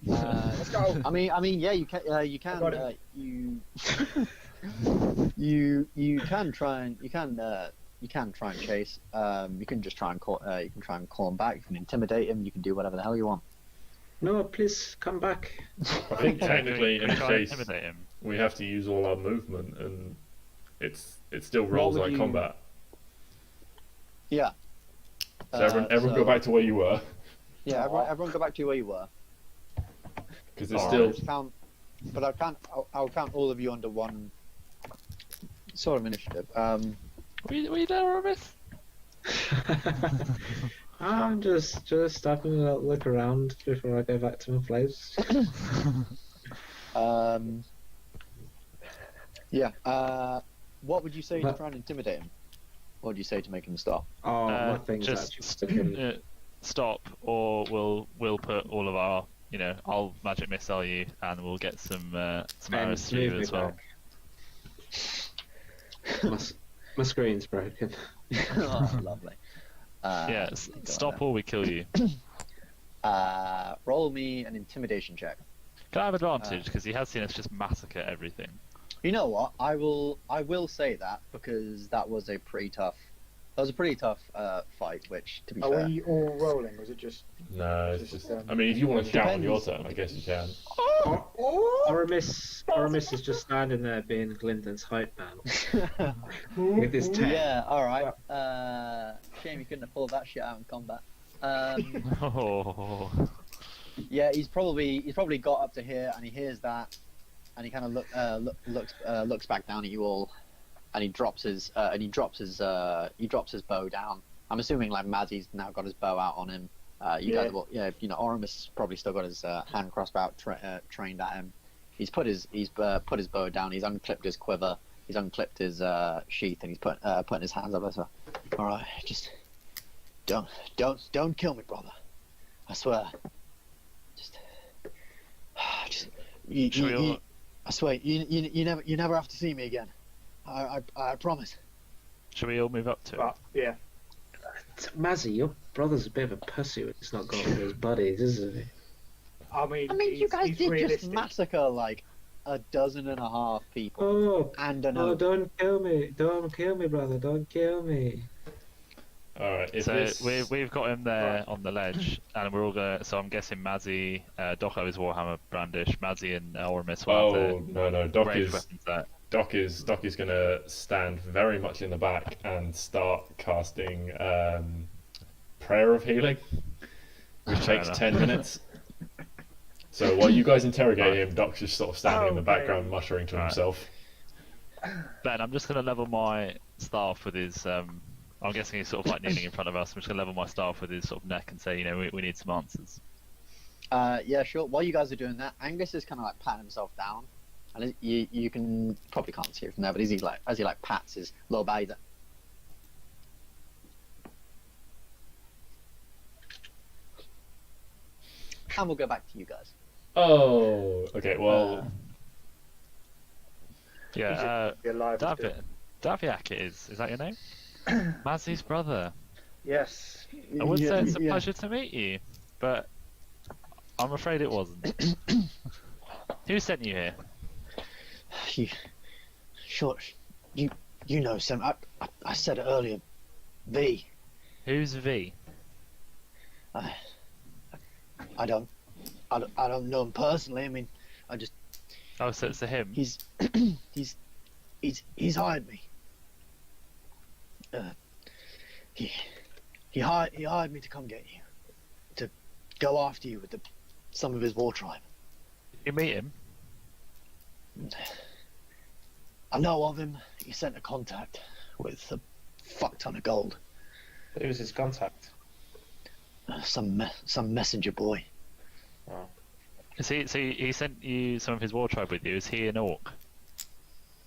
Let's go. I mean, yeah, you can, you can try and chase. You can just try and call him back. You can intimidate him. You can do whatever the hell you want. No, please come back. I think technically in a try and chase intimidate him. we have to use all our movement, and it still rolls would like you- combat. Yeah. So everyone go back to where you were, Yeah, everyone go back to where you were. because there's I'll still. I'll count all of you under one sort of initiative. Were you there, Oramis? I'm just having a look around before I go back to my place. Yeah. What would you say to try and intimidate him? What would you say to make him stop? Oh, my thing's just actually sticking. Stop, or we'll put all of our, I'll magic missile you, and we'll get some arrows to you as well. My screen's broken. Oh, lovely. Yeah, stop or we kill you. Roll me an intimidation check. Can I have advantage because he has seen us just massacre everything? You know what? I will say that because that was a pretty tough fight. Which, to be Are fair, we all rolling, or is it just? No, it's just. I mean, if you want to shout on your turn, I guess you can. Oramis is just standing there being Gylndan's hype man with his tank. yeah. All right. Shame you couldn't have pulled that shit out in combat. Oh. Yeah, he's probably got up to here and he hears that, and he kind of looks back down at you all, and he drops his bow down. I'm assuming like Mazzy's now got his bow out on him. Oramis probably still got his hand crossbow out trained at him. He's put his bow down. He's unclipped his quiver. He's unclipped his sheath, and he's putting his hands up. So, all right, just don't kill me, brother. I swear. I swear, you never have to see me again. I promise. Should we all move up to it? Yeah. Mazzy, your brother's a bit of a pussy when he's not got all his buddies, isn't he? I mean, you guys he's did realistic. just massacre like 12 people. Oh, And an oh, oak. don't kill me, brother, don't kill me. Alright, So we've got him there on the ledge, and we're all gonna. So I'm guessing Mazzy, Doc have his warhammer brandish. Mazzy and Oramis will have no, the ranged weapons there. Doc is gonna stand very much in the back and start casting Prayer of Healing, which takes 10 minutes. So while you guys interrogate him, Doc's just sort of standing in the background, muttering to himself. Ben, I'm just gonna level my staff with his. I'm guessing he's sort of like kneeling in front of us. I'm just gonna level my staff with his sort of neck and say, we need some answers. Yeah, sure. While you guys are doing that, Angus is kind of like patting himself down, and you can probably can't see it from there, but as he pats his lower belly, he's like, and we'll go back to you guys. Oh, okay. Well, Yeah, Be alive and still. Daviak it is. Is that your name? Mazzy's brother. Yes. I would say it's a Yeah. pleasure to meet you, but I'm afraid it wasn't. Who sent you here? Short You know, Sam. I said it earlier. V. Who's V? I don't know him personally. I mean, I just Oh, so it's a him. he's he's hired me. He hired me to come get you, to go after you with some of his war tribe. You meet him? I know of him. He sent a contact with a fuck ton of gold. Who was his contact? Some messenger boy. Oh. Is he? So he sent you some of his war tribe with you. Is he an orc?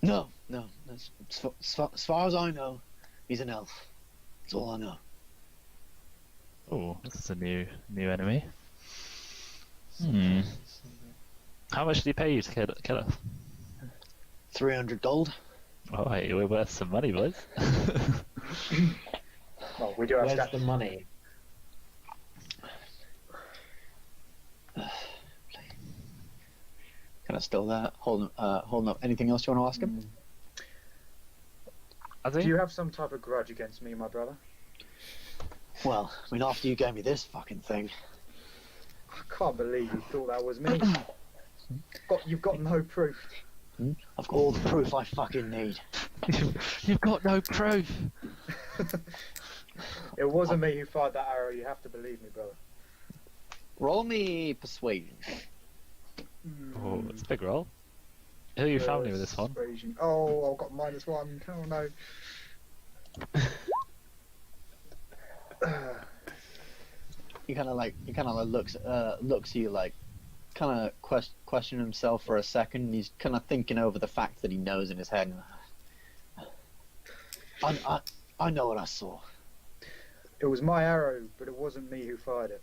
No. As far as I know, he's an elf. That's all I know. Oh, this is a new enemy. How much did he pay you to kill us? 300 gold. Oh, hey, we're worth some money, boys. Well, we do have Where's stats. the money? Kind of still there, holding up. Anything else you want to ask him? I Do think. you have some type of grudge against me, my brother? Well, I mean, after you gave me this fucking thing, I can't believe you thought that was me. You've got no proof. I've got all the proof I fucking need. You've got no proof. It wasn't me who fired that arrow. You have to believe me, brother. Roll me persuasion. Oh, it's a big roll. Who are your family with this one? Persuasion. Oh, I've got -1. Oh no. He kind of looks at you like, kind of question himself for a second. He's kind of thinking over the fact that he knows in his head. I know what I saw. It was my arrow, but it wasn't me who fired it.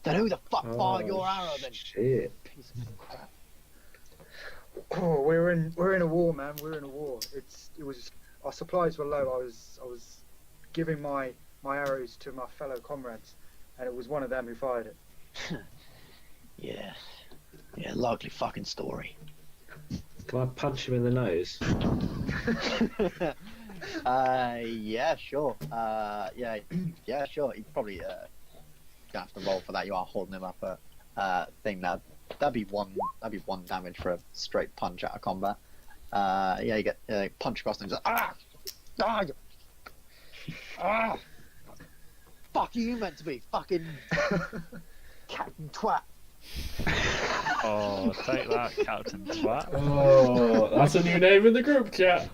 Then who the fuck fired your arrow then? Shit. Piece of crap. Oh, we're in a war, man. We're in a war. It was our supplies were low. I was giving my arrows to my fellow comrades, and it was one of them who fired it. Yeah, likely fucking story. Can I punch him in the nose? Yeah, sure. Yeah, sure. You probably gonna have to roll for that. You are holding him up a thing now. That'd be one damage for a straight punch out of combat. Yeah, you get punch across and just fuck you meant to be fucking Captain Twat. Oh, take that, Captain Twat. Oh, that's a new name in the group chat.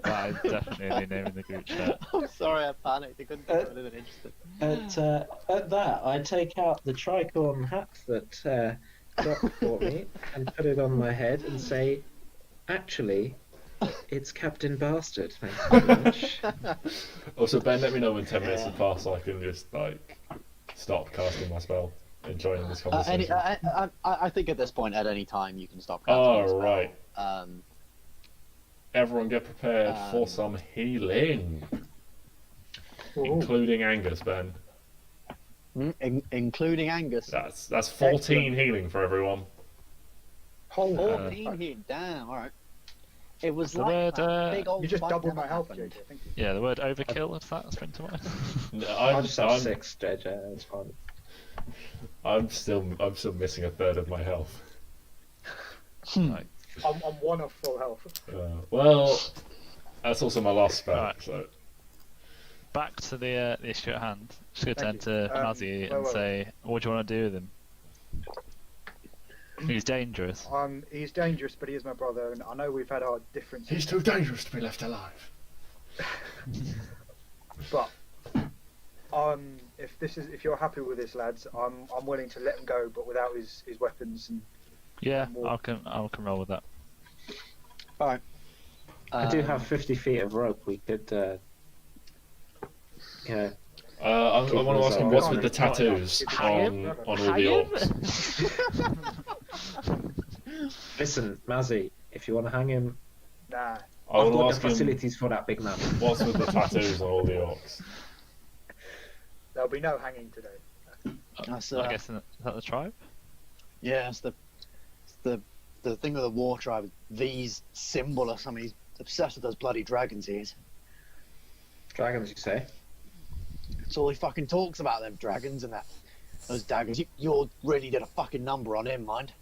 That is definitely a new name in the group chat. I'm sorry, I panicked. I couldn't think of anything interesting. At that, I take out the tricorn hat that Doc bought me and put it on my head and say, actually, it's Captain Bastard. Thank you very much. Also, Ben, let me know when 10 minutes have passed so I can just, like, stop casting my spell and joining this conversation. I think at this point, at any time, you can stop casting the spell. right. Everyone get prepared for some healing. Including Angus, Ben. Including Angus. That's 14 healing for everyone. 14 here, damn, alright. It was The like word, that big old You just fight doubled never my health, happened. JJ. Thank you. Yeah, the word overkill, if that springs to mind. No, I just have 6, JJ. It's fine. I'm still missing a third of my health. Right. I'm one off full health. Well, that's also my last spell. Right. So Back to the issue at hand. Just going to turn Thank to you. Mazzy and wait. say, what do you want to do with him? He's dangerous. He's dangerous, but he is my brother, and I know we've had our differences. he's too dangerous to be left alive. But if you're happy with this, lads, I'm willing to let him go, but without his weapons. And Yeah, I can roll with that. Alright. I do have 50 feet of rope. We could, yeah. I want to ask him what's with the tattoos Hang on all the Hang him? orcs. Listen, Mazzy, if you want to hang him, nah, I I've want to got ask the him facilities for that, big man. what's with the tattoos on all the orcs. there'll be no hanging today. That's, I guess is that the tribe? yeah, it's the thing with the war tribe. V's symbol or something. He's obsessed with those bloody dragons he is. Dragons, you say? That's all he fucking talks about, them dragons and those daggers. You really did a fucking number on him, mind.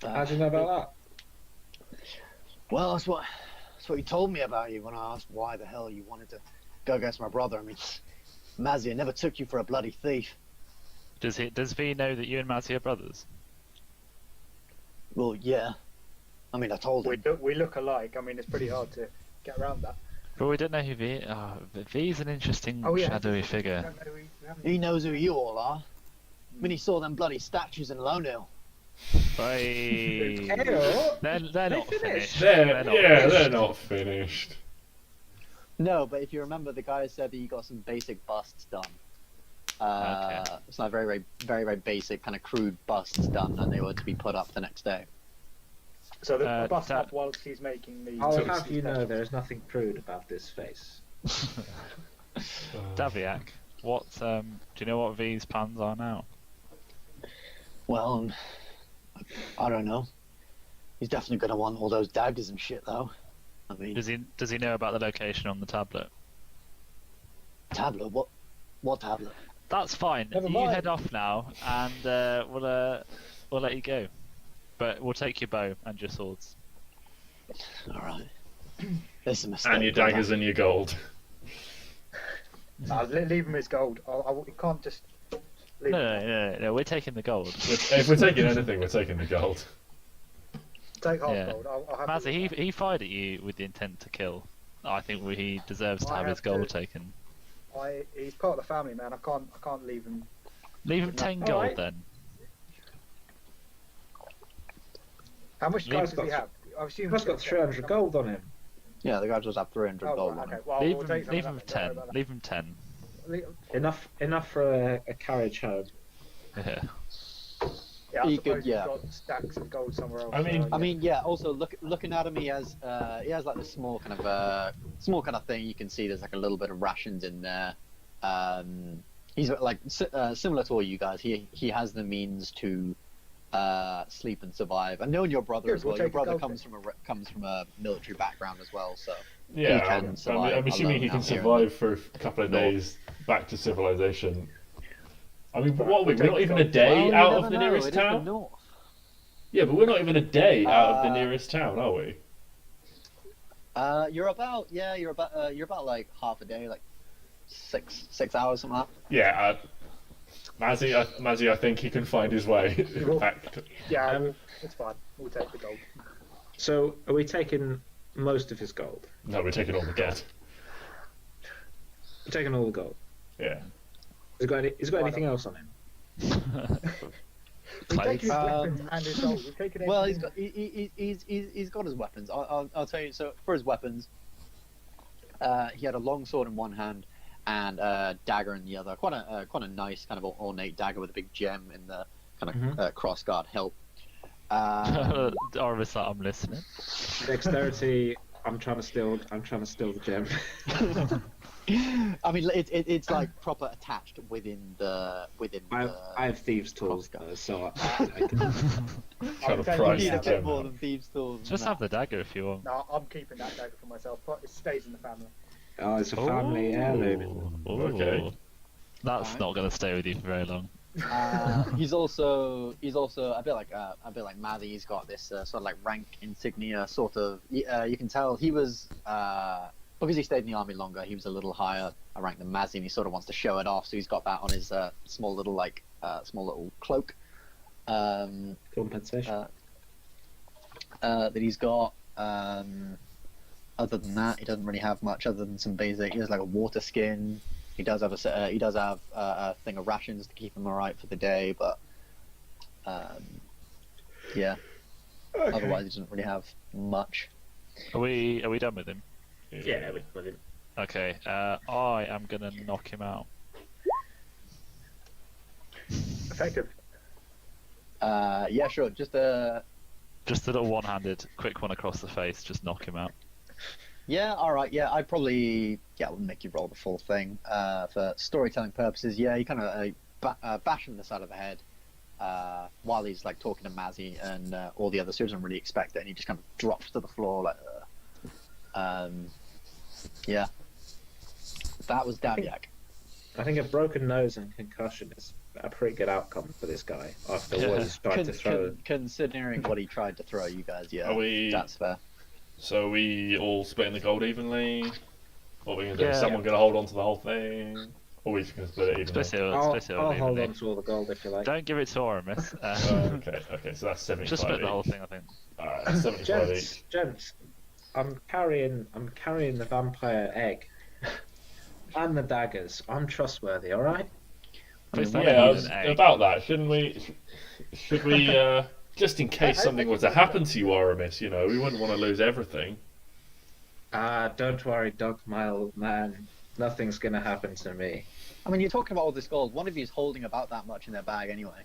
How do you know about Well, that's what he told me about you when I asked why the hell you wanted to go against my brother. I mean, Mazzy never took you for a bloody thief. Does V know that you and Mazzy are brothers? Well, yeah. I mean, I told him. We look alike. I mean, it's pretty hard to get around that. But we don't know who V. But V's an interesting Oh, yeah. shadowy figure. Don't know, we haven't- He knows who you all are. I mean, he saw them bloody statues in Lone Hill. Hey. Ew. They're not finished? finished. They're not finished. They're not finished. No, but if you remember, the guy said that you got some basic busts done. Okay. It's like very, very, very basic, kind of crude busts done, and they were to be put up the next day. So the bust that- up whilst he's making the. I'll have you know there is nothing prude about this face. Daviak, what? Do you know what V's plans are now? Well, I don't know. He's definitely gonna want all those daggers and shit, though. I mean, Does he know about the location on the tablet? tablet? What tablet? That's fine. Never You mind. head off now, and we'll let you go. But we'll take your bow and your swords. All right. There's a mistake. And your daggers and your gold. Leave him his gold. We can't just. Leave him. No. We're taking the gold. If we're taking anything, we're taking the gold. Take half Yeah. gold. I'll have Mazzy, it. he fired at you with the intent to kill. I think he deserves to I have his have gold to- taken. He's part of the family, man. I can't leave him. Leave him 10 gold Alright. then. How much Leave- gold does he have? I assume He's got 300 gold on him. Yeah, the guy does have 300 Oh, gold right, on okay. him. Well, Leave we'll him, take some leave of him that then, 10. don't worry about Leave him 10. that. Enough for a carriage home. Yeah. Yeah, I He suppose could, yeah. he's got stacks of gold somewhere else. I mean- I mean, yeah. Also, looking at him, he has like this small kind of thing. You can see there's like a little bit of rations in there. He's like similar to all you guys. He has the means to sleep and survive. And knowing your brother Good, as well, we'll your take the brother gold comes from a military background as well. So Yeah, He can I'm survive assuming alone he can out here in survive for a couple of north. days back to civilization. I mean, Right, what are we? we'll We're not take even the a gold. day Well, you out never of the know, nearest it is the town. north. Yeah, but we're not even a day out of the Uh, nearest town, are we? You're about like half a day, like 6 hours, something like that. Yeah, Mazzy, I think he can find his way Well- back. To, Yeah, it's fine. We'll take the gold. So, are we taking most of his gold? no, we're taking all the gold. We're taking all the gold. Yeah. Has he got Why anything not? else on him? We've taken his Um, weapons and his gold. We've taken Well, everything. he's got his weapons. I'll tell you. So for his weapons, he had a long sword in one hand and a dagger in the other. Quite a nice kind of ornate dagger with a big gem in the kind of crossguard hilt. Oramis, I'm listening. Dexterity. I'm trying to steal the gem. I mean, it's like proper attached within the. I have thieves' tools, crossguard. so I can. Trying to saying You price need the a bit gem more out. than thieves' tools. Just have the dagger if you want. No, I'm keeping that dagger for myself. It stays in the family. Oh, it's a family heirloom. Ooh. Okay. That's Alright. not going to stay with you for very long. He's also a bit like Mazzy. He's got this sort of like rank insignia, sort of. You can tell he was because he stayed in the army longer. He was a little higher a rank than Mazzy, and he sort of wants to show it off. So he's got that on his small little cloak Compensation. that he's got. Other than that, he doesn't really have much other than some basic. He has like a water skin. He does have a thing of rations to keep him alright for the day, but yeah. Okay. Otherwise, he doesn't really have much. Are we done with him? Yeah, with him. Okay. I am going to knock him out. Effective. Yeah, sure. Just Just a little one-handed, quick one across the face. Just knock him out. yeah, all right. Yeah, I probably wouldn't make you roll the full thing for storytelling purposes. Yeah, you kind of bash him in the side of the head. while he's like talking to Mazzy and all the others who doesn't really expect it, and he just kind of drops to the floor like, yeah. That was Daviak. I think a broken nose and concussion is a pretty good outcome for this guy after what he's tried to throw. Considering what he tried to throw, you guys, yeah, that's fair. So are we all splitting the gold evenly? What are we going to do? Yeah. Is someone going to hold on to the whole thing? Or are we just going to split it evenly? I'll hold on to all the gold if you like. Don't give it to Oramis. Okay, so that's 75 Just split the whole each. thing, I think. Alright, 75 each. Gents, I'm carrying the vampire egg and the daggers. I'm trustworthy, all right? Please don't Yeah, I use was an egg. about that. Shouldn't we, just in case something was to happen to you, Oramis, you know, we wouldn't want to lose everything. Don't worry, Doc, my old man. Nothing's gonna happen to me. I mean, you're talking about all this gold. One of you is holding about that much in their bag anyway.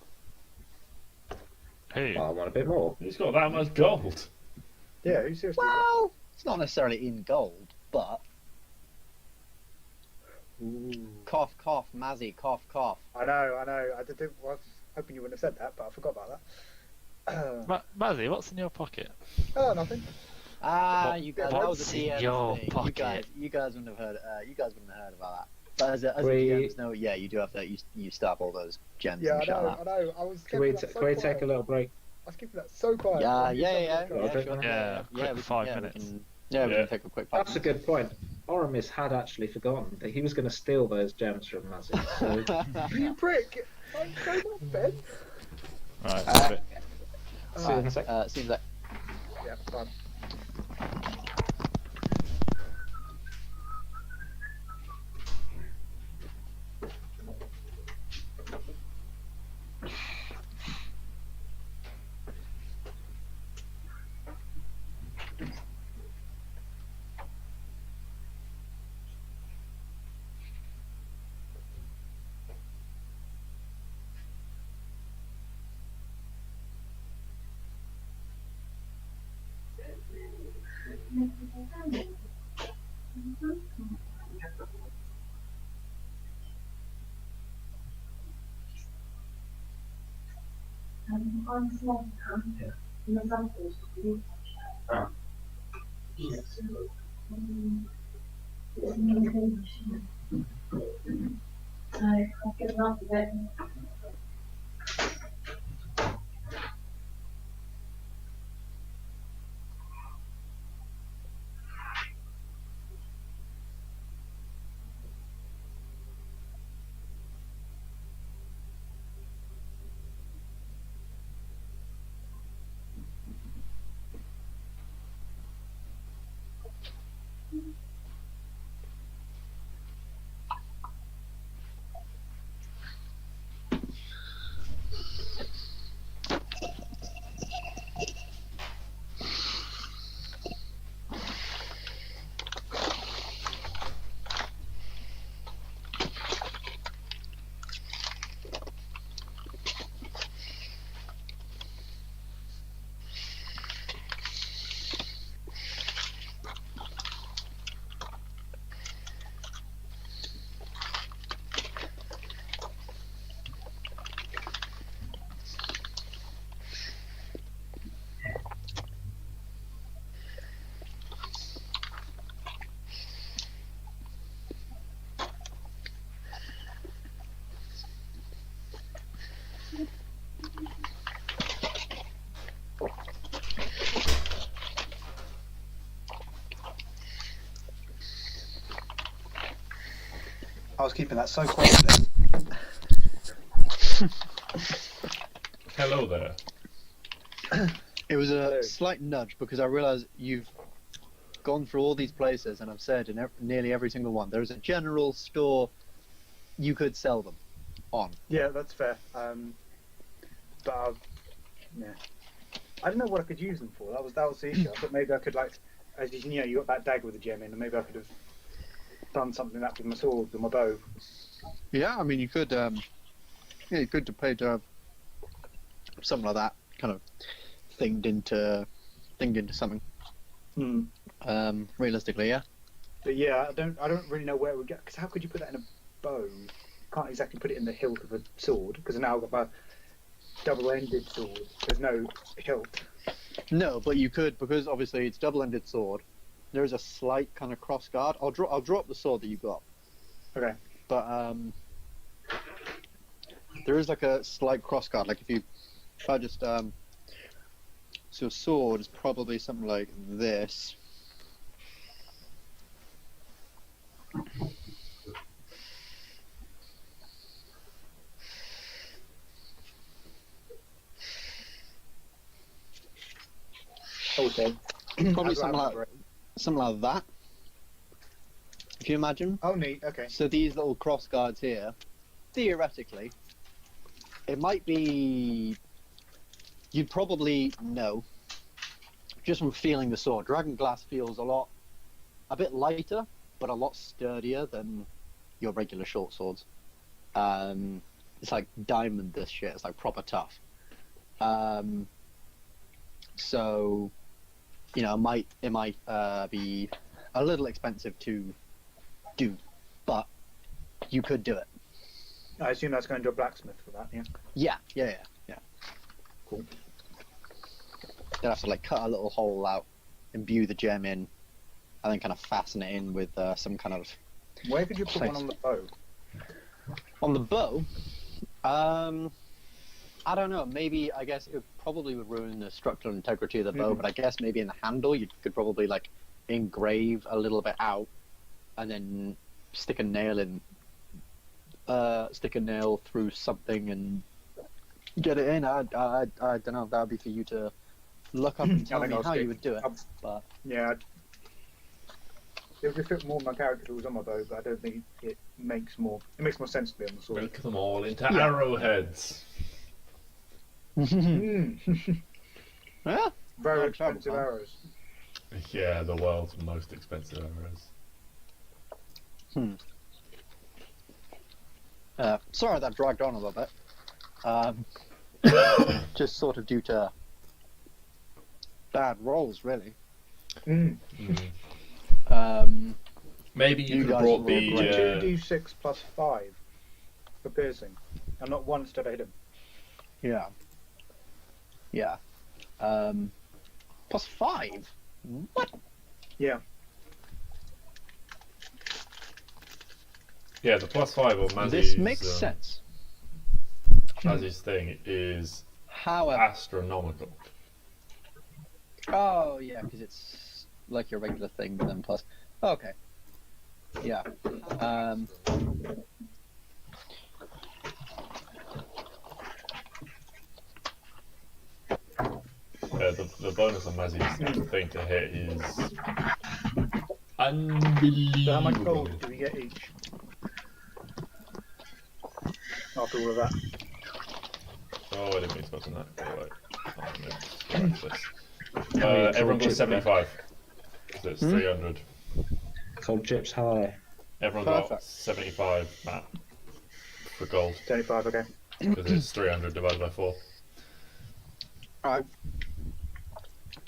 Who? Well, I want a bit more. Who's got that much gold? Yeah, who seriously? Well, it's not necessarily in gold, but cough, cough, Mazzy, cough, cough. I know. I was hoping you wouldn't have said that, but I forgot about that. Mazzy, what's in your pocket? Oh, nothing. You guys, that was What's a in DM your thing. pocket? You guys wouldn't have heard. You guys wouldn't have heard about that. But as a We- DMs know, yeah, you do have to. You stop all those gems Yeah, and I shit know. like that. I was. Can we, keeping that so can we take quiet. a little break? I was keeping that so quiet. Yeah, I knew yeah, something yeah, was yeah, going on. sure. Yeah, quick we 5 can, minutes. We can Yeah. take a quick 5 That's a good point. Oramis had actually forgotten that he was going to steal those gems from Mazzy. So You prick! I'm so not Ben. Right, see you in a sec. Seems like Yeah, fine. I was keeping that so quiet then. Hello there. it was a Hello. slight nudge because I realised you've gone through all these places, and I've said in nearly every single one there is a general store you could sell them on. Yeah, that's fair. But yeah, I don't know what I could use them for. That was the issue. I thought maybe I could, like, as you know, you got that dagger with a gem in, and maybe I could have done something like that with my sword, with my bow. Yeah, I mean you could. Yeah, you could pay to have something like that kind of thinged into something. Realistically, yeah. But yeah, I don't really know where it would go, because how could you put that in a bow? You can't exactly put it in the hilt of a sword, because now I've got double-ended sword. There's no hilt. No, but you could, because obviously it's double-ended sword. There is a slight kind of cross guard. I'll drop the sword that you got. Okay. But there is like a slight cross guard. Like if I just so a sword is probably something like this. Okay. Probably something like that. If you imagine. Oh, neat. Okay. So these little cross guards here, theoretically, it might be. You'd probably know, just from feeling the sword. Dragon glass feels a bit lighter, but a lot sturdier than your regular short swords. It's like diamond. This shit. It's like proper tough. So, you know, it might be a little expensive to do, but you could do it. I assume that's going to a blacksmith for that, yeah? Yeah. Cool. They'd have to like cut a little hole out, imbue the gem in, and then kind of fasten it in with some kind of. Where could you put one on the bow? On the bow, I don't know. Maybe I guess it probably would ruin the structural integrity of the bow, but I guess maybe in the handle you could probably like engrave a little bit out, and then stick a nail through something and get it in. I don't know if that would be for you to look up and tell me how you would do it. But yeah, it would fit more my character if it was on my bow, but I don't think it makes more. It makes more sense to be on the sword. Make them all into arrowheads. yeah, Very expensive arrows. Yeah, the world's most expensive arrows. Sorry that dragged on a little bit. Just sort of due to bad rolls, really. Maybe you could have guys brought rolled the. great. 2d6 plus 5 for piercing, and not once did I hit him. Yeah. Plus 5? What? Yeah. Yeah, the plus 5 on Mazzy's. This makes sense. Mazzy's thing is However, astronomical. oh yeah, because it's like your regular thing, but then plus. Okay. Yeah. The bonus on Mazzy's thing to hit is unbelievable. So how much gold do we get each? After all of that. Oh, I didn't mean to mention that. Oh, wait. Everyone got 75. So it's 300. Cold chips high. Everyone got Perfect. 75, Matt, for gold. 75, okay. Because it's 300 divided by 4. Alright.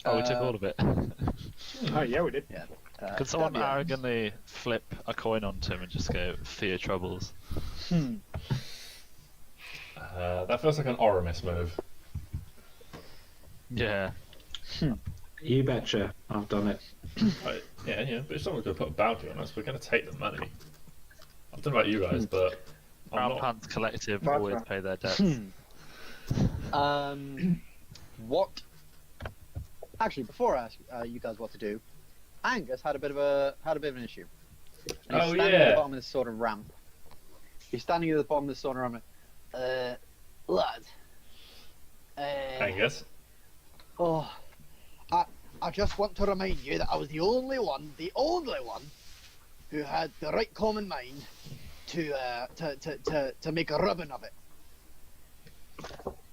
Oh, we took all of it. Oh, yeah, we did. Yeah. Could someone that'd be arrogantly flip a coin onto him and just go, fear troubles? That feels like an Oramis move. Yeah. You betcha. I've done it. Yeah, but if someone's going to put a bounty on us, we're going to take the money. I don't know about you guys, but I'm Brown not. Pants Collective Right, always right. pay their debts. What? Actually, before I ask you guys what to do, Angus had a bit of an issue. And he's Oh, standing at yeah. the bottom of this sort of ramp. He's standing at the bottom of this sort of ramp. Lad. Angus. Oh, I just want to remind you that I was the only one who had the right common mind to make a ribbon of it.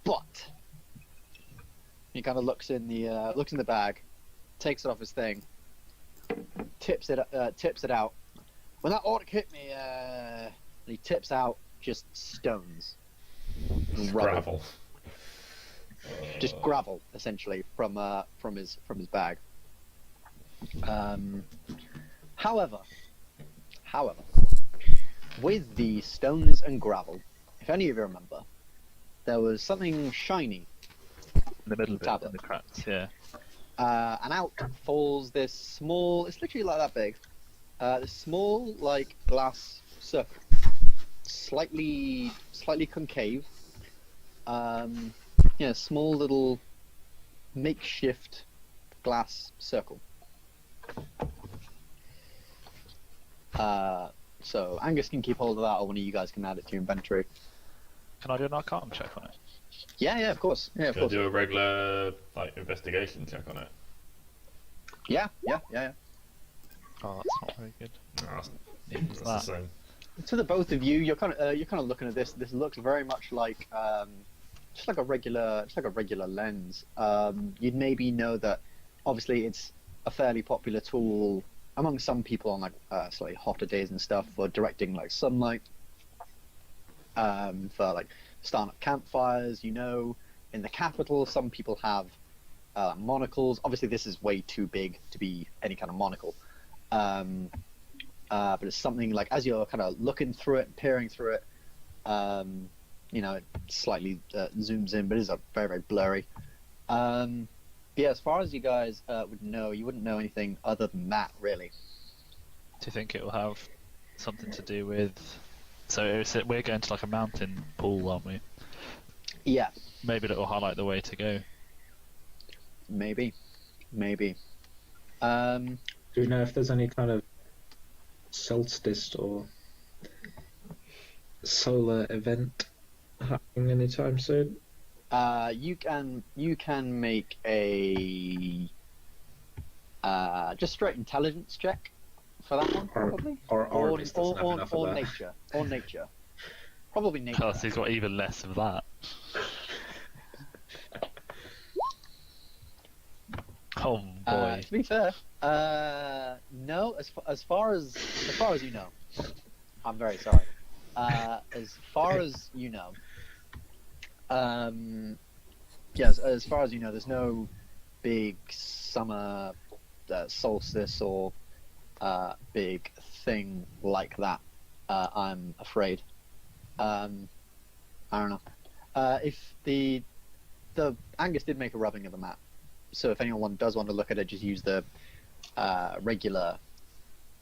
But he kind of looks in the bag, takes it off his thing, tips it out. When that orc hit me, he tips out just stones, and rubble. Gravel. Just gravel, essentially, from his bag. However, with the stones and gravel, if any of you remember, there was something shiny, In the middle of it, Tablet. in the cracks, yeah. and out falls this small. It's literally like that big. This small, like glass circle, slightly concave. Yeah, small little makeshift glass circle. So Angus can keep hold of that, or one of you guys can add it to your inventory. Can I do an Arcana check on it? Yeah, of course. Yeah, of Can I course. do a regular investigation check on it? Yeah. Oh, that's not very good. No, that's, Neither is that's the that. same. To the both of you, you're kind of looking at this. This looks very much like just like a regular lens. You'd maybe know that obviously it's a fairly popular tool among some people on like slightly hotter days and stuff for directing like sunlight. For like starting up campfires, in the capital, some people have monocles. Obviously, this is way too big to be any kind of monocle. But it's something like as you're kind of looking through it, peering through it, it slightly zooms in, but it's very, very blurry. Yeah, as far as you guys would know, you wouldn't know anything other than that, really. Do you think it will have something to do with... So we're going to like a mountain pool, aren't we? Yeah, Maybe it will highlight the way to go. maybe. Do we know if there's any kind of solstice or solar event happening anytime soon? You can make a just straight intelligence check for that one, probably. Or Oramis doesn't have enough or of that. nature. Probably nature. Plus, he's got even less of that. Oh boy. To be fair, no. As far as you know, I'm very sorry. As far as you know, yes. As far as you know, there's no big summer solstice or big thing like that. I'm afraid. I don't know. If the Angus did make a rubbing of the map. So if anyone does want to look at it, just use the regular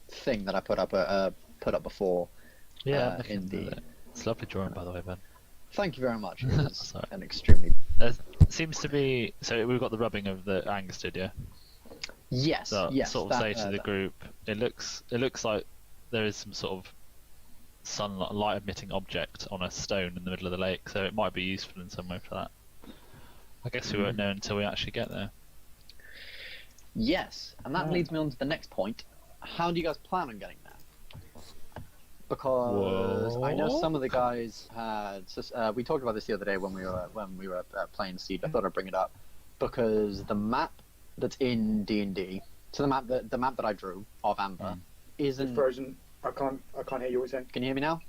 thing that I put up before. Yeah, in the. It's lovely drawing, by the way, Ben. Thank you very much. It was Sorry. an extremely. It seems to be... So we've got the rubbing of the Angus did, yeah? Yes. So yes. sort of say to the group, it looks like there is some sort of sunlight, light emitting object on a stone in the middle of the lake, so it might be useful in some way for that. I guess we won't know until we actually get there. Yes, and that leads me on to the next point. How do you guys plan on getting there? Because I know some of the guys had. We talked about this the other day when we were playing Seed. I thought I'd bring it up because the map that's in D&D, so the map that I drew of Ambyr isn't Frozen. I can't hear you. What you're saying? Can you hear me now?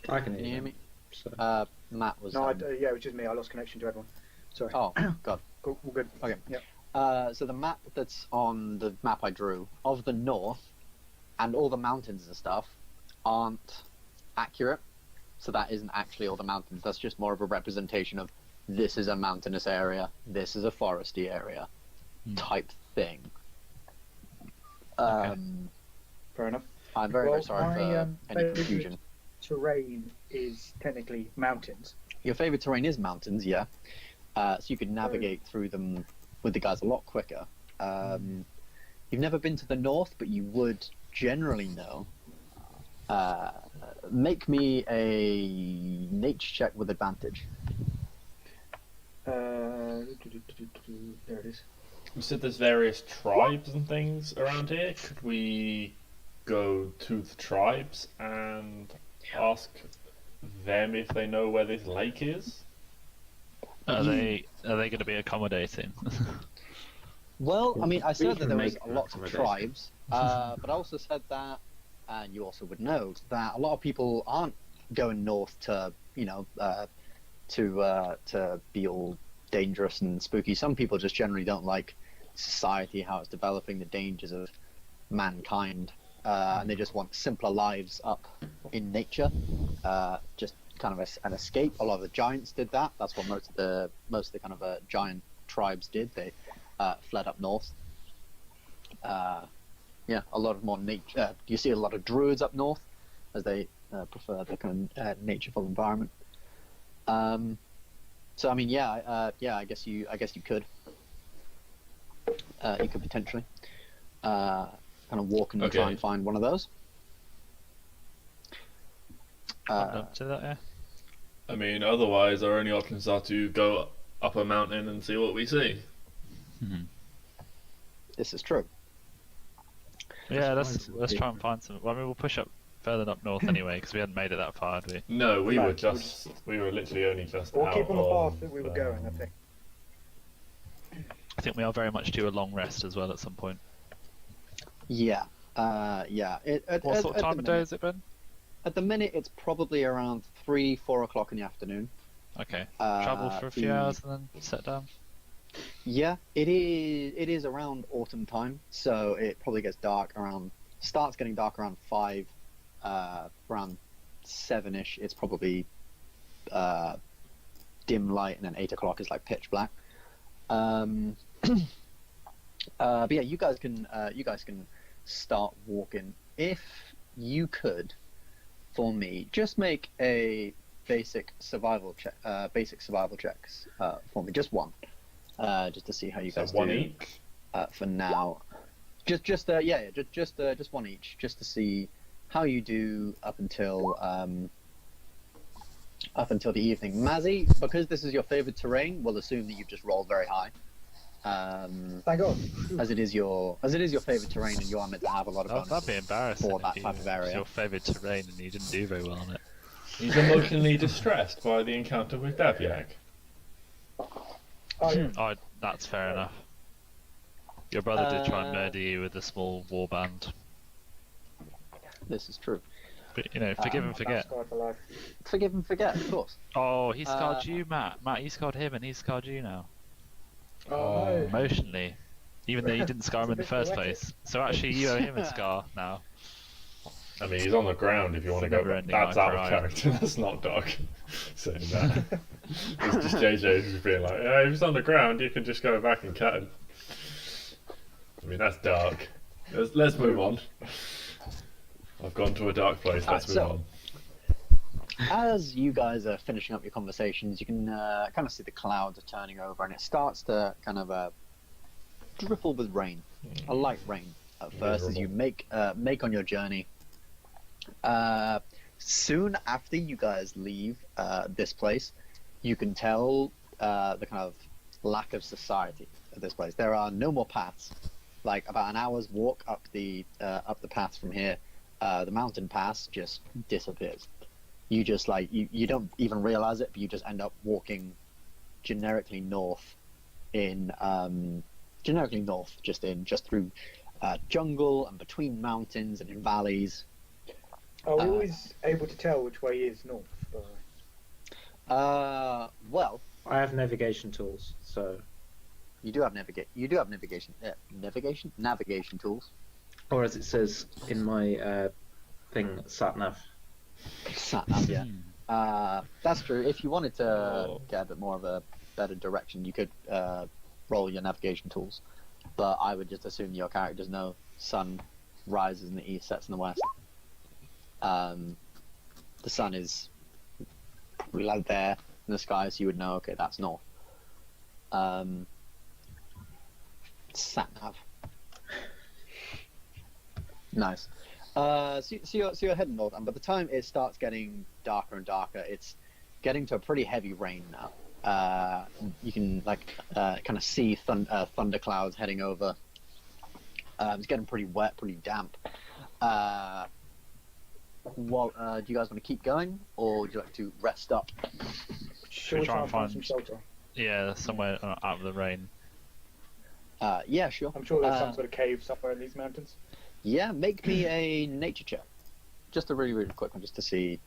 I can Can you hear me? So. Matt was. No, yeah, it was just me. I lost connection to everyone. Sorry. Oh God. Cool, all good. Okay. Yeah. So the map that's on the map I drew of the north and all the mountains and stuff aren't accurate. So that isn't actually all the mountains. That's just more of a representation of this is a mountainous area, this is a foresty area type thing. Fair enough. I'm very, very sorry my, for any favourite confusion. terrain is technically mountains. Your favorite terrain is mountains, yeah. So you could navigate through them with the guys a lot quicker. You've never been to the north, but you would generally know. Make me a nature check with advantage. There it is. You said there's various tribes and things around here. Could we go to the tribes and ask them if they know where this lake is? Are they going to be accommodating? Well, I mean, I We said that can there was make lots of recommendations. tribes, but I also said that, and you also would know, that a lot of people aren't going north to, to be all dangerous and spooky. Some people just generally don't like society, how it's developing, the dangers of mankind, and they just want simpler lives up in nature, just kind of an escape. A lot of the giants did that. That's what most of the kind of giant tribes did. They fled up north. Yeah, a lot of more nature. You see a lot of druids up north, as they prefer the kind of natureful environment. So I mean, yeah, I guess you could. You could potentially kind of walk and try and find one of those. To that, yeah. I mean, otherwise, our only options are to go up a mountain and see what we see. This is true. Yeah, let's try and find some. Well, I mean, we'll push up further up north anyway because we hadn't made it that far, had we? No, we No, were literally only just We'll out keep on the of, path that we were going, I think. I think we are very much due a long rest as well at some point. Yeah. Yeah. What sort of time of day has it been? At the minute, it's probably around 3-4 o'clock in the afternoon. Okay. Travel for a few hours and then set down. Yeah, it is around autumn time, so it probably starts getting dark around 5, around 7ish. It's probably dim light, and then 8 o'clock is like pitch black. But yeah, you guys can start walking. If you could, for me, just make a basic survival checks for me, just one. Just to see how you guys one do. each. For now, just one each, just to see how you do up until the evening. Mazzy, because this is your favorite terrain, we'll assume that you've just rolled very high. Thank God. As it is your favorite terrain, and you are meant to have a lot of bonuses That'd be embarrassing for that if type of it's area. your favourite terrain and you didn't do very well on it. He's emotionally distressed by the encounter with Davyak. Oh, yeah. Oh, that's fair enough. Your brother did try and murder you with a small warband. This is true. But, you know, forgive and forget. Scarred for life. Forgive and forget, of course. Oh, he scarred you, Matt. Matt, you scarred him and he scarred you now. Oh, no. Emotionally. Even though you didn't scar him in the It's a bit first poetic. place. So actually you owe him a scar now. I mean, he's on the ground if you want to It's go. never-ending That's out of cry. character. That's not dark. Saying that. It's just JJ who's being like, yeah, if he's on the ground, you can just go back and cut him. I mean, that's dark. Let's move on. I've gone to a dark place. Let's move on. As you guys are finishing up your conversations, you can kind of see the clouds are turning over, and it starts to kind of dribble with rain, a light rain at first as you make on your journey. Soon after you guys leave this place, you can tell the kind of lack of society at this place. There are no more paths. Like about an hour's walk up the path from here, the mountain pass just disappears. You just you don't even realize it, but you just end up walking generically north just through jungle and between mountains and in valleys. Are we always able to tell which way is north, by the way? Well, I have navigation tools, so. you do have navigation tools. Or as it says in my thing, sat nav. Sat nav, yeah. That's true. If you wanted to get a bit more of a better direction, you could roll your navigation tools. But I would just assume your characters know sun rises in the east, sets in the west. The sun is probably like there in the sky, so you would know, okay, that's north. Sat nav. Nice. So you're heading north, and by the time it starts getting darker and darker, it's getting to a pretty heavy rain now. You can kind of see thunder clouds heading over. It's getting pretty wet, pretty damp. Do you guys want to keep going, or would you like to rest up? Should we try and find some shelter? Yeah, somewhere out of the rain. Yeah, sure. I'm sure there's some sort of cave somewhere in these mountains. Yeah, make me a nature check. Just a really, really quick one, just to see.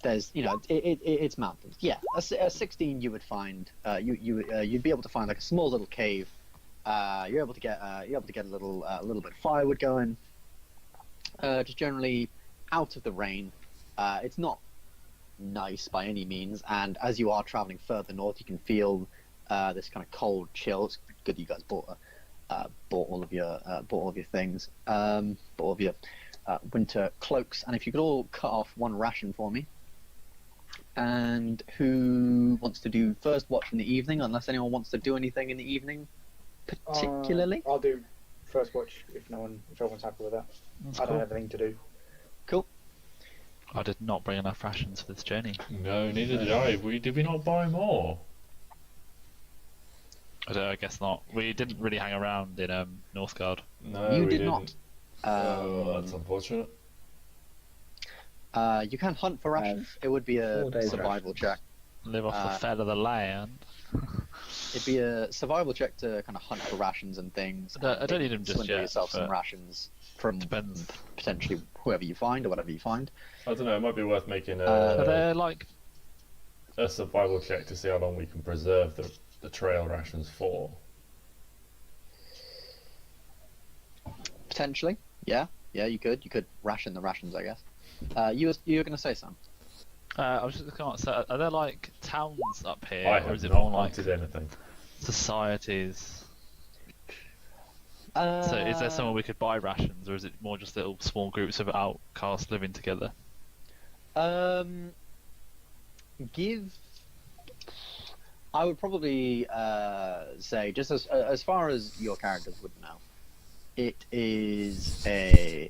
There's, it's mountains. Yeah, a 16 you would find. You'd be able to find like a small little cave. You're able to get a little bit of firewood going. Just generally out of the rain. It's not nice by any means. And as you are traveling further north, you can feel this kind of cold chill. It's good you guys bought all of your things, bought all of your winter cloaks. And if you could all cut off one ration for me. And who wants to do first watch in the evening? Unless anyone wants to do anything in the evening, particularly. I'll do first watch if everyone's happy with that. That's I don't cool. have anything to do. Cool. I did not bring enough rations for this journey. No, neither did I. Did we not buy more? I guess not. We didn't really hang around in Northgard. No, You we did didn't. not. Oh, that's unfortunate. You can hunt for rations. It would be a 4 days survival check. Live off the fat of the land. It'd be a survival check to kind of hunt for rations and things. I don't need them just swindle yet, yourself some but rations from depends. potentially whoever you find or whatever you find. I don't know. It might be worth making Are a they like survival check to see how long we can preserve the trail rations for. Potentially, yeah, you could ration the rations, I guess. You were going to say something. I was just going to say, are there like towns up here, I or have is it not more like hunted anything. societies? So is there somewhere we could buy rations, or is it more just little small groups of outcasts living together? I would probably say, just as far as your characters would know, it's a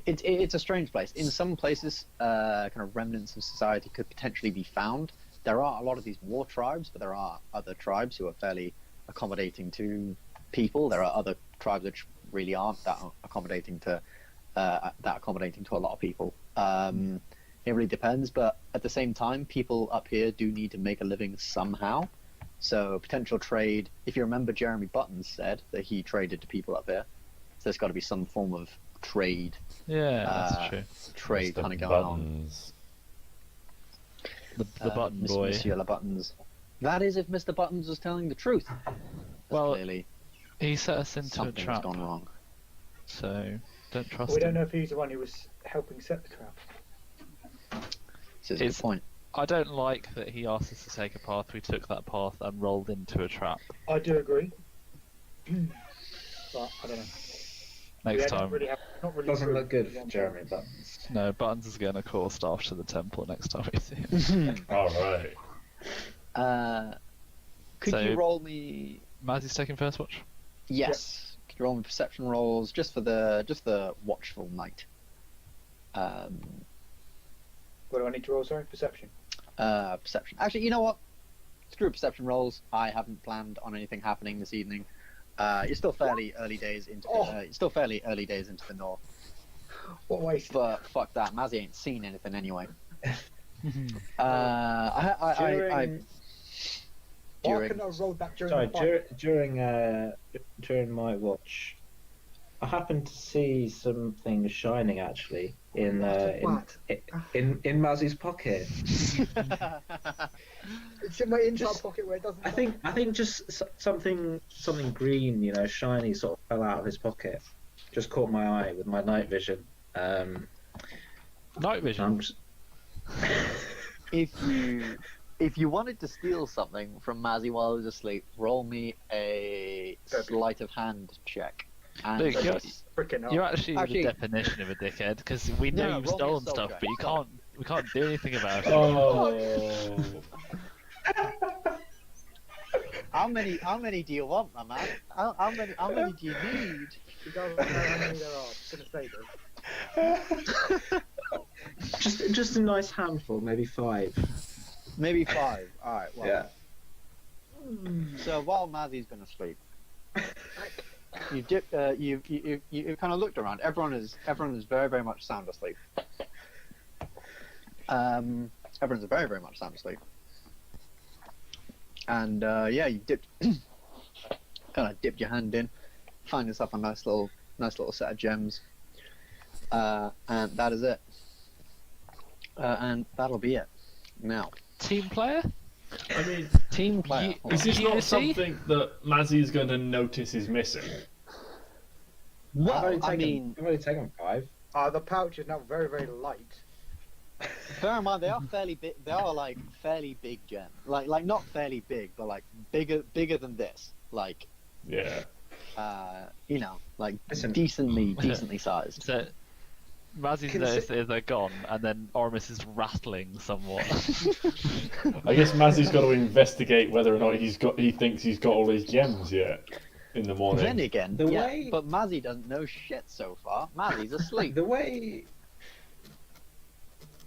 strange place. In some places, kind of remnants of society could potentially be found. There are a lot of these war tribes, but there are other tribes who are fairly accommodating to people. There are other tribes which really aren't that accommodating to a lot of people. It really depends, but at the same time, people up here do need to make a living somehow. So potential trade. If you remember, Jeremy Buttons said that he traded to people up here. So there's got to be some form of trade. Yeah, that's true. Trade Mr. kind of going Buttons. The button boy. Monsieur Le Buttons. That is, if Mr. Buttons was telling the truth. Well, Clearly, he set us into a something has trap, gone wrong. so don't trust We don't him. know if he's the one who was helping set the trap. This is a It's- good point. I don't like that he asked us to take a path. We took that path and rolled into a trap. I do agree. But I don't know. Next time, Not really Doesn't true. look good for Jeremy Buttons. no, Buttons is going to call staff to the temple next time we see him. All right. Could So- you roll me? Mazzy's taking first watch. Yes. Could you roll me perception rolls just for the watchful night? What do I need to roll? Sorry, perception. Perception. Actually, you know what? Screw perception rolls. I haven't planned on anything happening this evening. You're still fairly early days into the north. What waste? But fuck that, Mazzy ain't seen anything anyway. During... During Why couldn't I have rolled that during Sorry, the fight? during my watch, I happened to see something shining actually in Mazzy's pocket. It's in my inside Just- pocket where it doesn't. I think just something green, shiny, sort of fell out of his pocket. Just caught my eye with my night vision. Night vision. I'm just... If you wanted to steal something from Mazzy while he was asleep, roll me a sleight of hand check. And Luke, you're- freaking You're hell. actually the definition of a dickhead because we know No, you've roll me a stolen soul stuff, check. but we can't do anything about it. Oh. How many do you want, my man? How many do you need? He doesn't know how many there are. I'm gonna say this. just a nice handful, maybe 5. Maybe 5. All right. Well, Yeah. So while Mazzy's been asleep, you kind of looked around. Everyone is very, very much sound asleep. Everyone's very, very much sound asleep. And you kind of dipped your hand in, find yourself a nice little set of gems, and that is it. And that'll be it. Now, Team player? I mean, team player. is this not Unity? something that Mazzy's going to notice is missing? Well, I mean, I've only taken 5. The pouch is now very, very light. Bear in mind, they are fairly big. They are like fairly big gems. Like not fairly big, but like bigger than this. Like, Yeah. Like Listen. decently sized. So Mazzy's noticed that they're gone, and then Oramis is rattling somewhat. I guess Mazzy's got to investigate whether or not he thinks he's got all his gems yet in the morning. Then again, The yeah, way- but Mazzy doesn't know shit so far. Mazzy's asleep. The way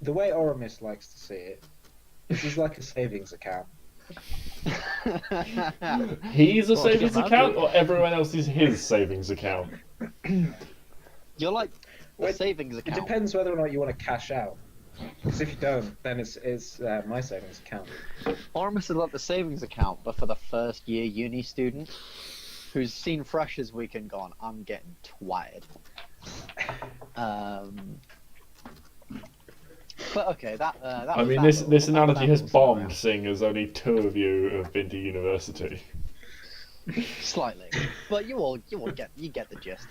Oramis likes to see it, this is like a savings account. He's a Well, savings Mazzy- account, or everyone else is his savings account? You're like a Well, savings It account. depends whether or not you want to cash out. Because if you don't, then it's my savings account. Oramis is like the savings account, but for the first year uni student who's seen Freshers Week and gone, I'm getting twired. But okay, I mean, this analogy has bombed, seeing as only 2 of you have been to university. Slightly, but you all get the gist.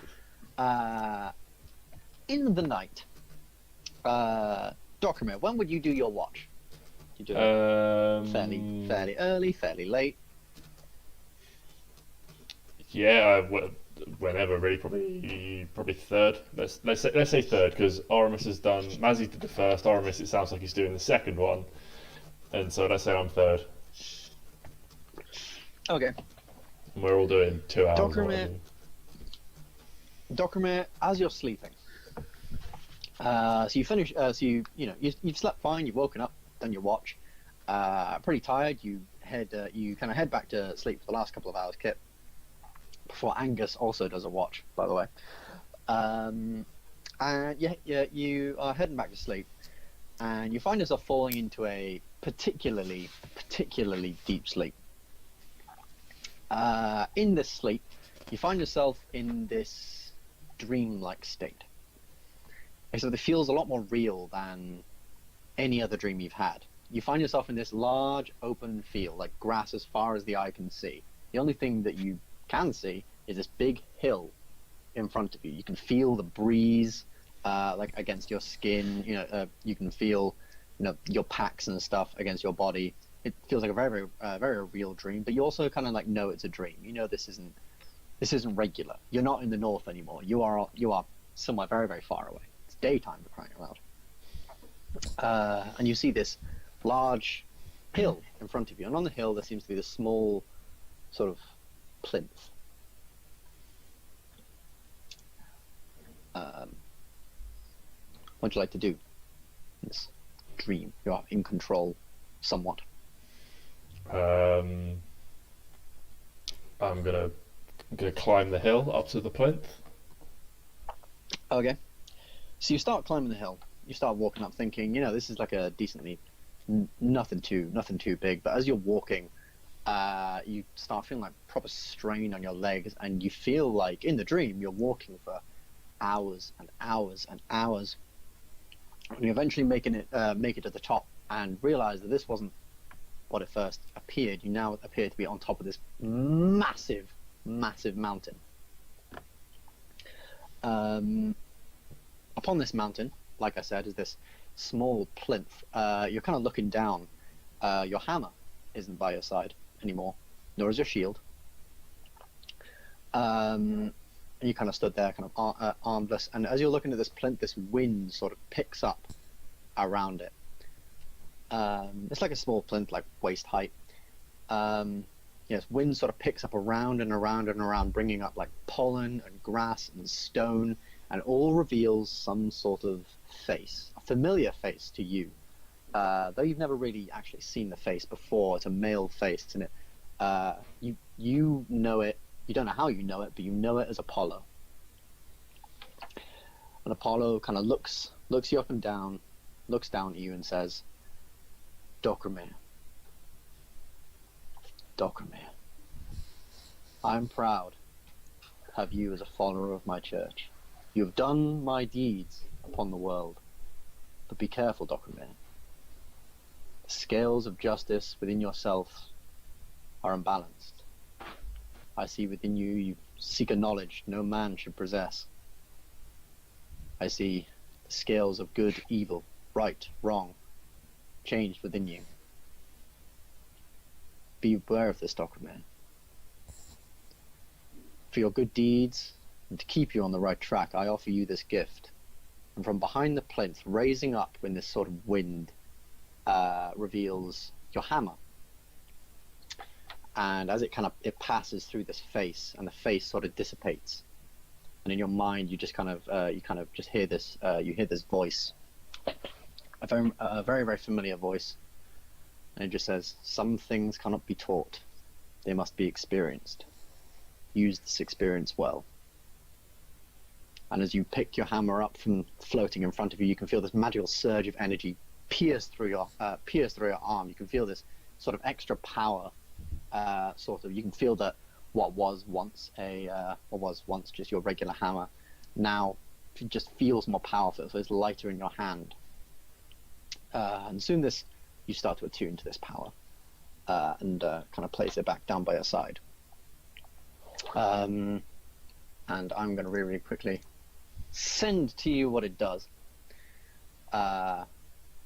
In the night, Dokrumir, when would you do your watch? You do it fairly early, fairly late. Yeah, whenever really, probably third. Let's say third, because Oramis has done. Mazzy did the first. Oramis, it sounds like he's doing the second one, and so let's say I'm third. Okay. And we're all doing 2 hours. Dokrumir, as you're sleeping, so you finish. So you've slept fine. You've woken up, done your watch. Pretty tired. You kind of head back to sleep for the last couple of hours, Kit. Before Angus also does a watch, by the way. And you are heading back to sleep, and you find yourself falling into a particularly deep sleep. In this sleep, you find yourself in this dream-like state. Except it feels a lot more real than any other dream you've had. You find yourself in this large open field, like grass as far as the eye can see. The only thing that you can see is this big hill in front of you. You can feel the breeze like against your skin. You can feel your packs and stuff against your body. It feels like a very very real dream, but you also kind of like know it's a dream. This isn't regular. You're not in the north anymore. You are somewhere very very far away. It's daytime, for crying out loud. And you see this large hill in front of you, and on the hill there seems to be this small sort of plinth. What would you like to do? This dream. You are in control, somewhat. I'm gonna climb the hill up to the plinth. Okay. So you start climbing the hill. You start walking up, thinking, this is like a decently nothing too big. But as you're walking, you start feeling like proper strain on your legs, and you feel like in the dream you're walking for hours and hours and hours. And you eventually make it to the top and realize that this wasn't what it first appeared. You now appear to be on top of this massive mountain. Upon this mountain, like I said, is this small plinth. You're kind of looking down. Your hammer isn't by your side anymore, nor is your shield. And you kind of stood there, kind of armless. And as you're looking at this plinth, this wind sort of picks up around it. It's like a small plinth, like waist height. Yes, wind sort of picks up around and around and around, bringing up like pollen and grass and stone, and all reveals some sort of face, a familiar face to you. Though you've never really actually seen the face before. It's a male face, and you know it. You don't know how you know it, but you know it as Apollo. And Apollo kind of looks you up and down, looks down at you and says, Dokrumir, I'm proud to have you as a follower of my church. You have done my deeds upon the world, but be careful, Dokrumir. The scales of justice within yourself are unbalanced. I see within you, you seek a knowledge no man should possess. I see the scales of good, evil right, wrong, changed within you. Be aware of this, Dokrumir. For your good deeds, and to keep you on the right track, I offer you this gift. And from behind the plinth, raising up when this sort of wind reveals your hammer. And as it passes through this face, and the face sort of dissipates, and in your mind you just just hear this voice, a very very familiar voice, and it just says, "Some things cannot be taught; they must be experienced. Use this experience well." And as you pick your hammer up from floating in front of you, you can feel this magical surge of energy pierce through your arm. You can feel this sort of extra power. You can feel that what was once just your regular hammer, now it just feels more powerful. So it's lighter in your hand, and soon you start to attune to this power, and kind of place it back down by your side. And I'm going to really quickly send to you what it does.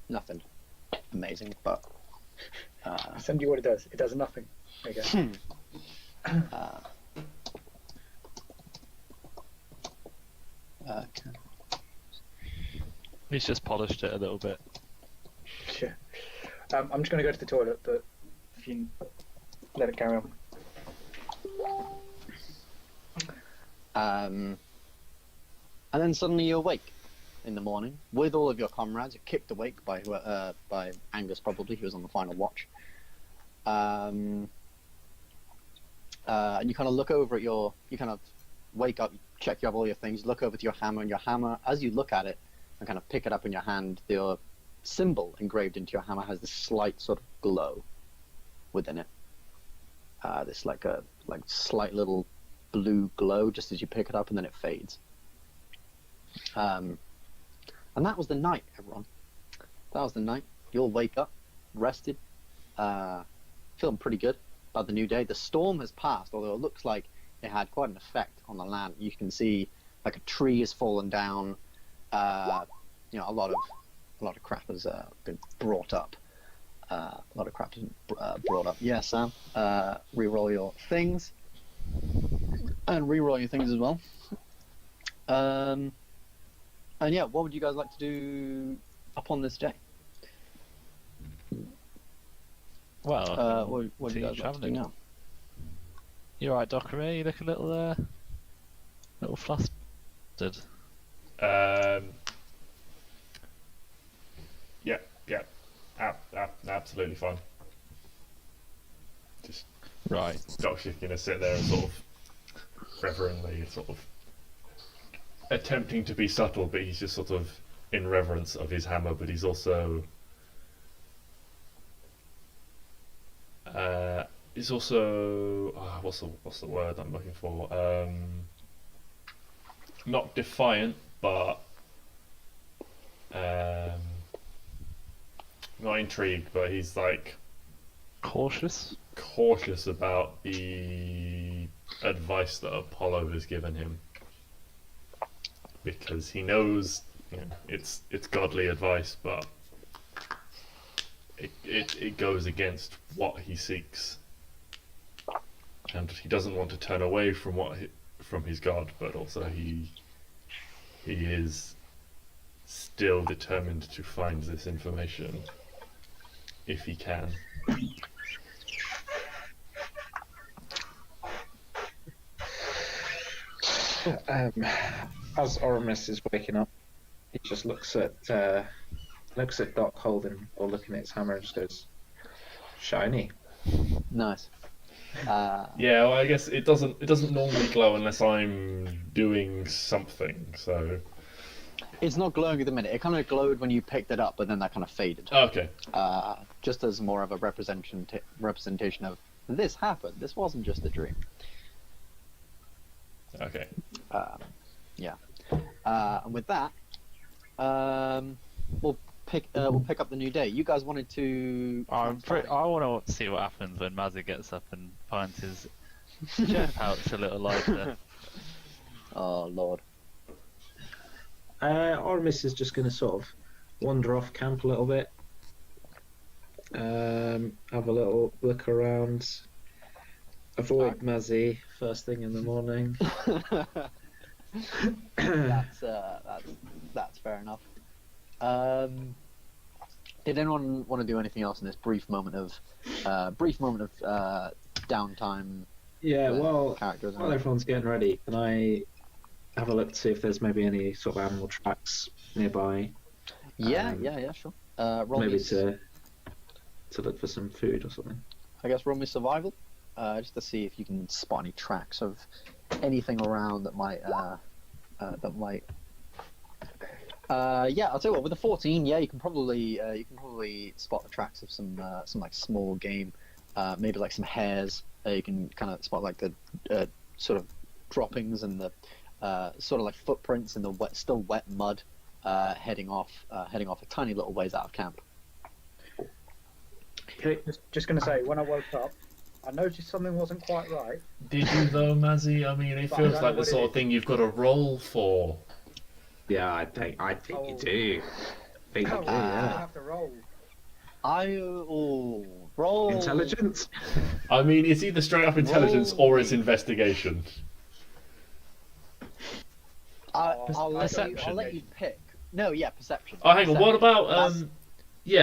Nothing amazing, but I'll send you what it does. It does nothing. There you go. Okay. He's just polished it a little bit. Sure. I'm just going to go to the toilet, but if you let it carry on. And then suddenly you awake in the morning with all of your comrades. You're kicked awake by Angus, probably, who was on the final watch. And you kind of look over at you kind of wake up, check you have all your things, look over to your hammer, and your hammer, as you look at it and kind of pick it up in your hand, the symbol engraved into your hammer has this slight sort of glow within it. This slight little blue glow just as you pick it up, and then it fades. And that was the night, everyone. That was the night. You'll wake up, rested, feeling pretty good about the new day. The storm has passed, although it looks like it had quite an effect on the land. You can see like a tree has fallen down. A lot of crap has been brought up. Yeah, Sam. Reroll your things, and reroll your things as well. And yeah, what would you guys like to do upon this day? Well, what do you guys like to do now? You alright, Dokrumir? You look a little flustered. Absolutely fine. Just Right. Dokshi's gonna sit there and sort of reverently sort of attempting to be subtle, but he's just sort of in reverence of his hammer, but he's also what's the word I'm looking for? Not defiant, but not intrigued, but he's like Cautious about the advice that Apollo has given him, because he knows, it's godly advice, but it goes against what he seeks, and he doesn't want to turn away from his god, but also he is still determined to find this information if he can. As Oramis is waking up, he just looks at Doc holding or looking at his hammer and just goes, "Shiny." Nice. Yeah, well, I guess it doesn't normally glow unless I'm doing something. So It's not glowing at the minute. It kind of glowed when you picked it up, but then that kind of faded. okay. Just as more of a representation of this happened. This wasn't just a dream. Okay. Yeah. And with that, we'll pick up the new day. You guys wanted to. I want to see what happens when Mazzy gets up and finds his jet pouch a little lighter. Oh Lord. Oramis is just going to sort of wander off camp a little bit. Have a little look around. Avoid Mazzy first thing in the morning. That's fair enough. Did anyone want to do anything else in this brief moment of downtime? Yeah, with well, characters. while everyone's getting ready, can I have a look to see if there's maybe any sort of animal tracks nearby? Yeah, sure. Roll Maybe me, to look for some food or something. I guess roll me survival, just to see if you can spot any tracks of anything around that might. Yeah, I'll tell you what. With a 14, yeah, you can probably spot the tracks of some like small game, maybe like some hares. You can kind of spot like the sort of droppings and the sort of like footprints in the still wet mud, heading off a tiny little ways out of camp. Okay, just going to say, when I woke up, I noticed something wasn't quite right. Did you though, Mazzy? I mean, it But I feels don't know like the what it sort of is. thing you've got to roll for. Yeah, I think Oh. you do. I think you do, I yeah. have to roll. Roll Intelligence? I mean, it's either straight up intelligence Roll or it's me. investigation. I'll let Perception. you pick. No, yeah, perception. Oh, hang on. What about That's-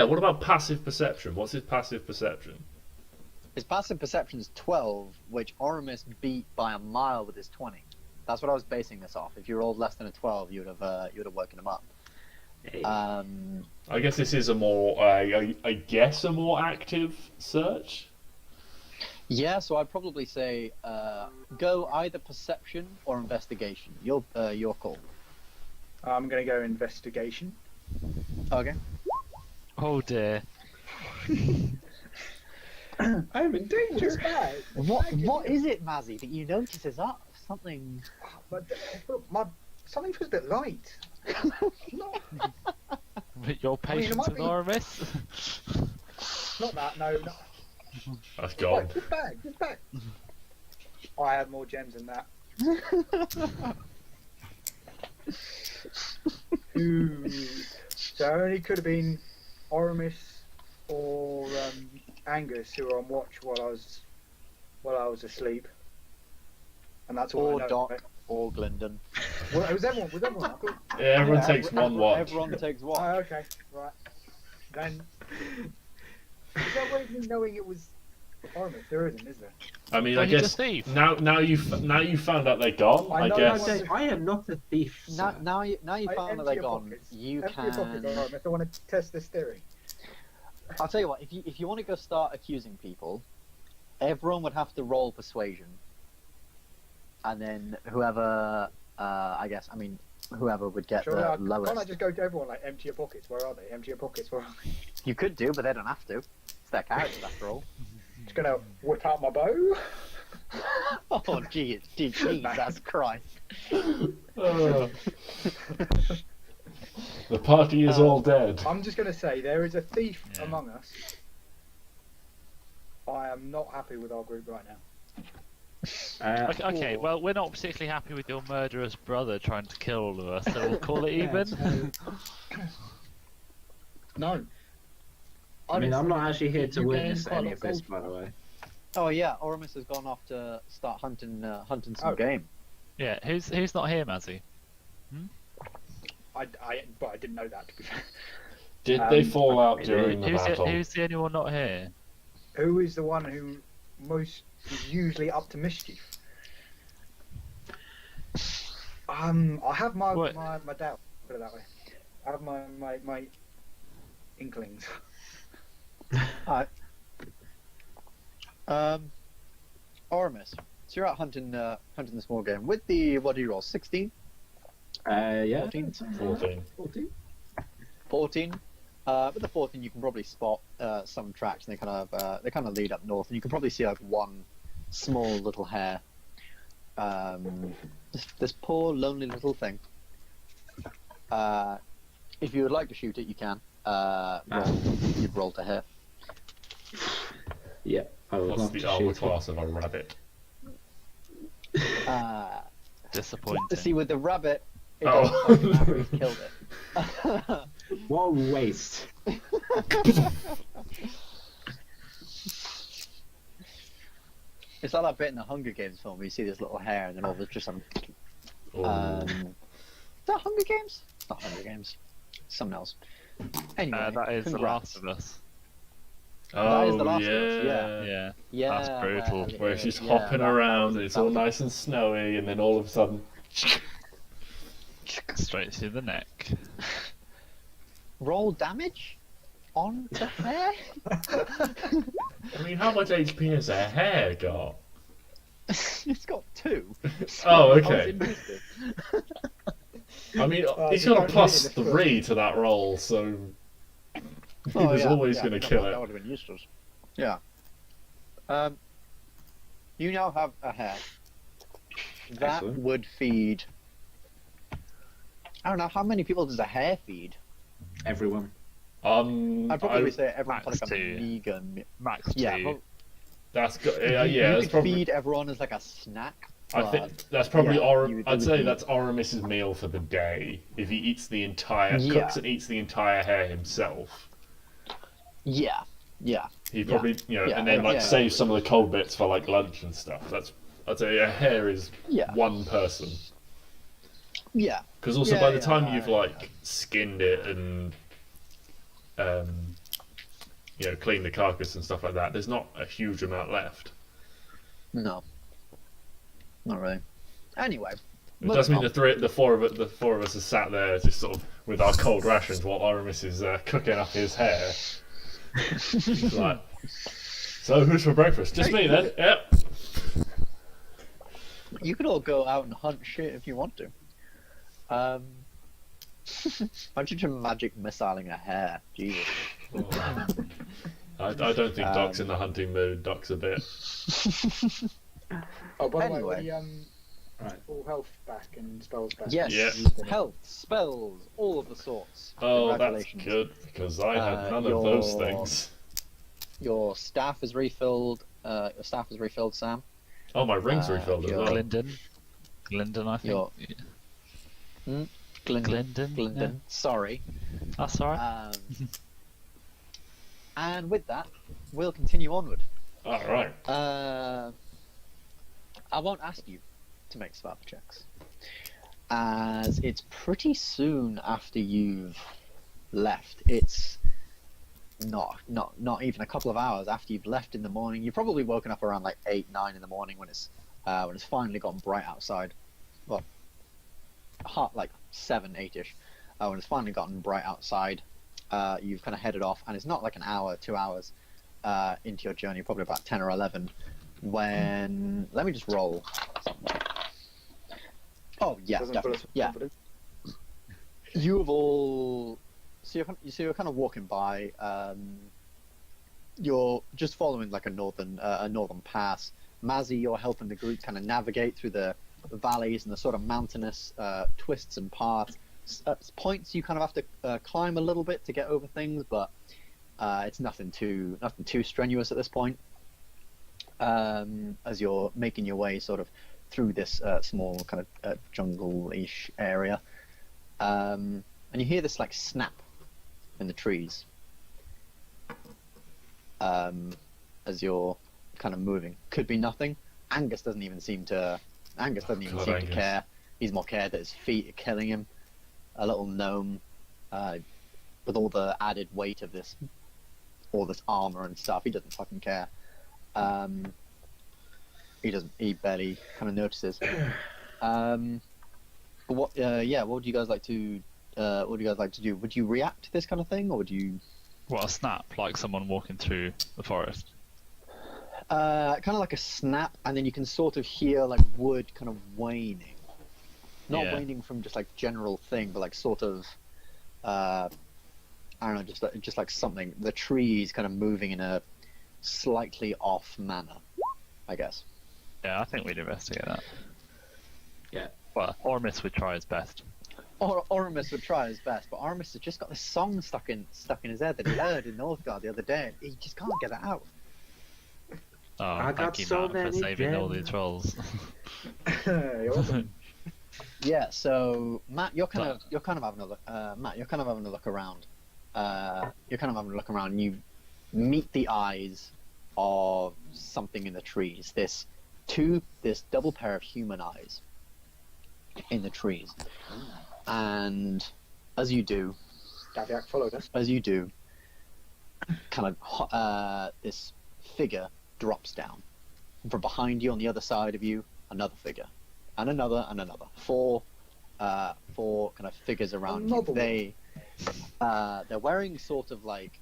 what about passive perception? What's his passive perception? His passive perception is 12, which Oramis beat by a mile with his 20. That's what I was basing this off. If you rolled less than a 12, you would have woken him up. Hey. I guess this is a more, I guess, a more active search. Yeah, so I'd probably say go either perception or investigation. Your call. I'm going to go investigation. Okay. Oh dear. I'm in danger! What is it, Mazzy, that you notice is up? Something. But something feels a bit light. No, Your I mean, it patience might with be- Oramis? not that. No. That's gone. Right, just back. I have more gems than that. Ooh. So it only could have been Oramis or Angus who were on watch while I was asleep. And that's all I Or know. Doc, Right? or Glyndon. Well, it was everyone. I thought- Yeah, everyone Yeah, takes one watch. Everyone takes one. Oh, okay, right. Then is there a way of me knowing it was Oramis? There isn't, is there? I mean, Well, I you're guess just thief. now you found out they're gone. I I know guess. that I am not a thief. Now, Sir. now you I found that empty they're your gone. pockets. You Empty your pockets, can. Oramis. I want to test this theory. I'll tell you what. If you want to go start accusing people, everyone would have to roll persuasion, and then whoever, whoever would get Surely the can't lowest. I just go to everyone like, empty your pockets? Where are they? Empty your pockets? Where are they? You could do, but they don't have to. It's their characters after all. Just gonna whip out my bow. Oh, Jesus Christ! Uh, the party is all dead. I'm just gonna say there is a thief Yeah. among us. I am not happy with our group right now. Okay, well, we're not particularly happy with your murderous brother trying to kill all of us, so we'll call it Yeah, even. so- No. I mean, I'm not actually here to You witness gained quite a any lot of this, gold. by the way. Oh yeah, Oramis has gone off to start hunting some Oh. game. Yeah, who's not here, Mazzy? But I didn't know that, to be fair. Did they fall out maybe. during the battle? Who's the only one not here? Who is the one who most is usually up to mischief? I have my What? my doubt. Put it that way. I have my inklings. Alright. Oramis, so you're out hunting the small game with the what do you roll? 16, Yeah. 14, 14. 14. With the 14, you can probably spot some tracks, and they kind of lead up north, and you can probably see like one small little hare. This poor lonely little thing. If you would like to shoot it, you can. You'd roll to hit. Yeah. I would What's love the to armor shoot it. class of a rabbit? Disappointing. See, with the rabbit, it Oh. doesn't fucking matter, he's killed it. What a waste. It's like that bit in the Hunger Games film where you see this little hair and then all of it's just some. Oh. Is that Hunger Games? It's not Hunger Games. It's something else. Anyway, that is The congrats. Last of Us. That is Oh, The Last of yeah. Us, yeah. Yeah. Yeah, That's brutal. Where she's yeah, hopping that around was- and it's that all was- nice and snowy, and then all of a sudden, Straight through the neck. Roll damage on the hair. I mean, how much HP has a hair got? It's got 2. Oh, I was okay. interested. I mean, he's you got a can't plus read it in the 3 to that roll, so he Oh, was yeah, always yeah, going to that kill would- it. That would have been useless. Yeah. You now have a hair. That Excellent. would feed. I don't know, how many people does a hair feed? Everyone. I'd probably I- say everyone for Max like a 2. meager. Max 2. Yeah, prob- that's yeah, you that's could probably. feed everyone as like a snack. I but- think that's probably yeah, you would- I'd you say would that's Oramis's meal for the day. If he eats the entire, Yeah. cooks and eats the entire hair himself, Yeah, yeah. he probably Yeah, and then like yeah. save some of the cold bits for like lunch and stuff. That's I'd say a hair is Yeah. one person. Yeah. Because also Yeah, by the yeah, time yeah, you've yeah. like skinned it and cleaned the carcass and stuff like that, there's not a huge amount left. No. Not really. Anyway. It does mean moving the four of us are sat there just sort of with our cold rations while Oramis is cooking up his hair. It's like, so who's for breakfast? Just me then. Yep. on. You could all go out and hunt shit if you want to. Imagine just magic missiling a hair. Jesus. I don't think Doc's in the hunting mood. Doc's a bit. Oh, by the Anyway. way, Right. all health back and spells back. Yes. Yeah. Health, spells, all of the sorts. Oh, that's Congratulations. good because I had none of your- those things. Your staff is refilled. Sam. Oh, my ring's refilled as your- well. Gylndan, I think. Your Glyndon. Gylndan. Yeah. Sorry. That's alright. And with that, we'll continue onward. All right. I won't ask you to make survival checks, as it's pretty soon after you've left. It's not even a couple of hours after you've left in the morning. You've probably woken up around like 8, 9 in the morning when it's finally gotten bright outside. Well, like 7, 8ish. When it's finally gotten bright outside, you've kind of headed off, and it's not like an hour, 2 hours into your journey, probably about 10 or 11. When let me just roll. Oh yeah, Doesn't definitely. put us Yeah, confident. you have all. So you're kind of walking by. You're just following like a northern pass. Mazzy, you're helping the group kind of navigate through the valleys and the sort of mountainous twists and paths. At points you kind of have to climb a little bit to get over things, but it's nothing too strenuous at this point. As you're making your way sort of through this small kind of jungle-ish area, and you hear this like snap in the trees as you're kind of moving. Could be nothing. Angus doesn't even seem to Angus. care. He's more cared that his feet are killing him. A little gnome, with all the added weight of all this armor and stuff, he doesn't fucking care. He barely kind of notices. But what would you guys like to do? Would you react to this kind of thing, or would you What, a snap? Like someone walking through the forest? kind of like a snap, and then you can sort of hear like wood kind of waning, not Yeah. waning from just like general thing, but like sort of I don't know, just like something, the trees kind of moving in a slightly off manner, I guess. Yeah, I think we'd investigate that. Yeah. Well, Oramis would try his best. Oramis would try his best, but Oramis has just got this song stuck in his head that he heard in Northgard the other day. He just can't get it out. Oh, I got thank you, so Matt, for many saving all gems. these trolls. You're welcome. Yeah. So Matt, you're kind of having a look. Matt, you're kind of having a look around. And you meet the eyes of something in the trees. This double pair of human eyes in the trees, and as you do, Daviak followed us. kind of this figure drops down. And from behind you, on the other side of you, another figure, and another, and another. Four kind of figures around Another you. They're wearing sort of like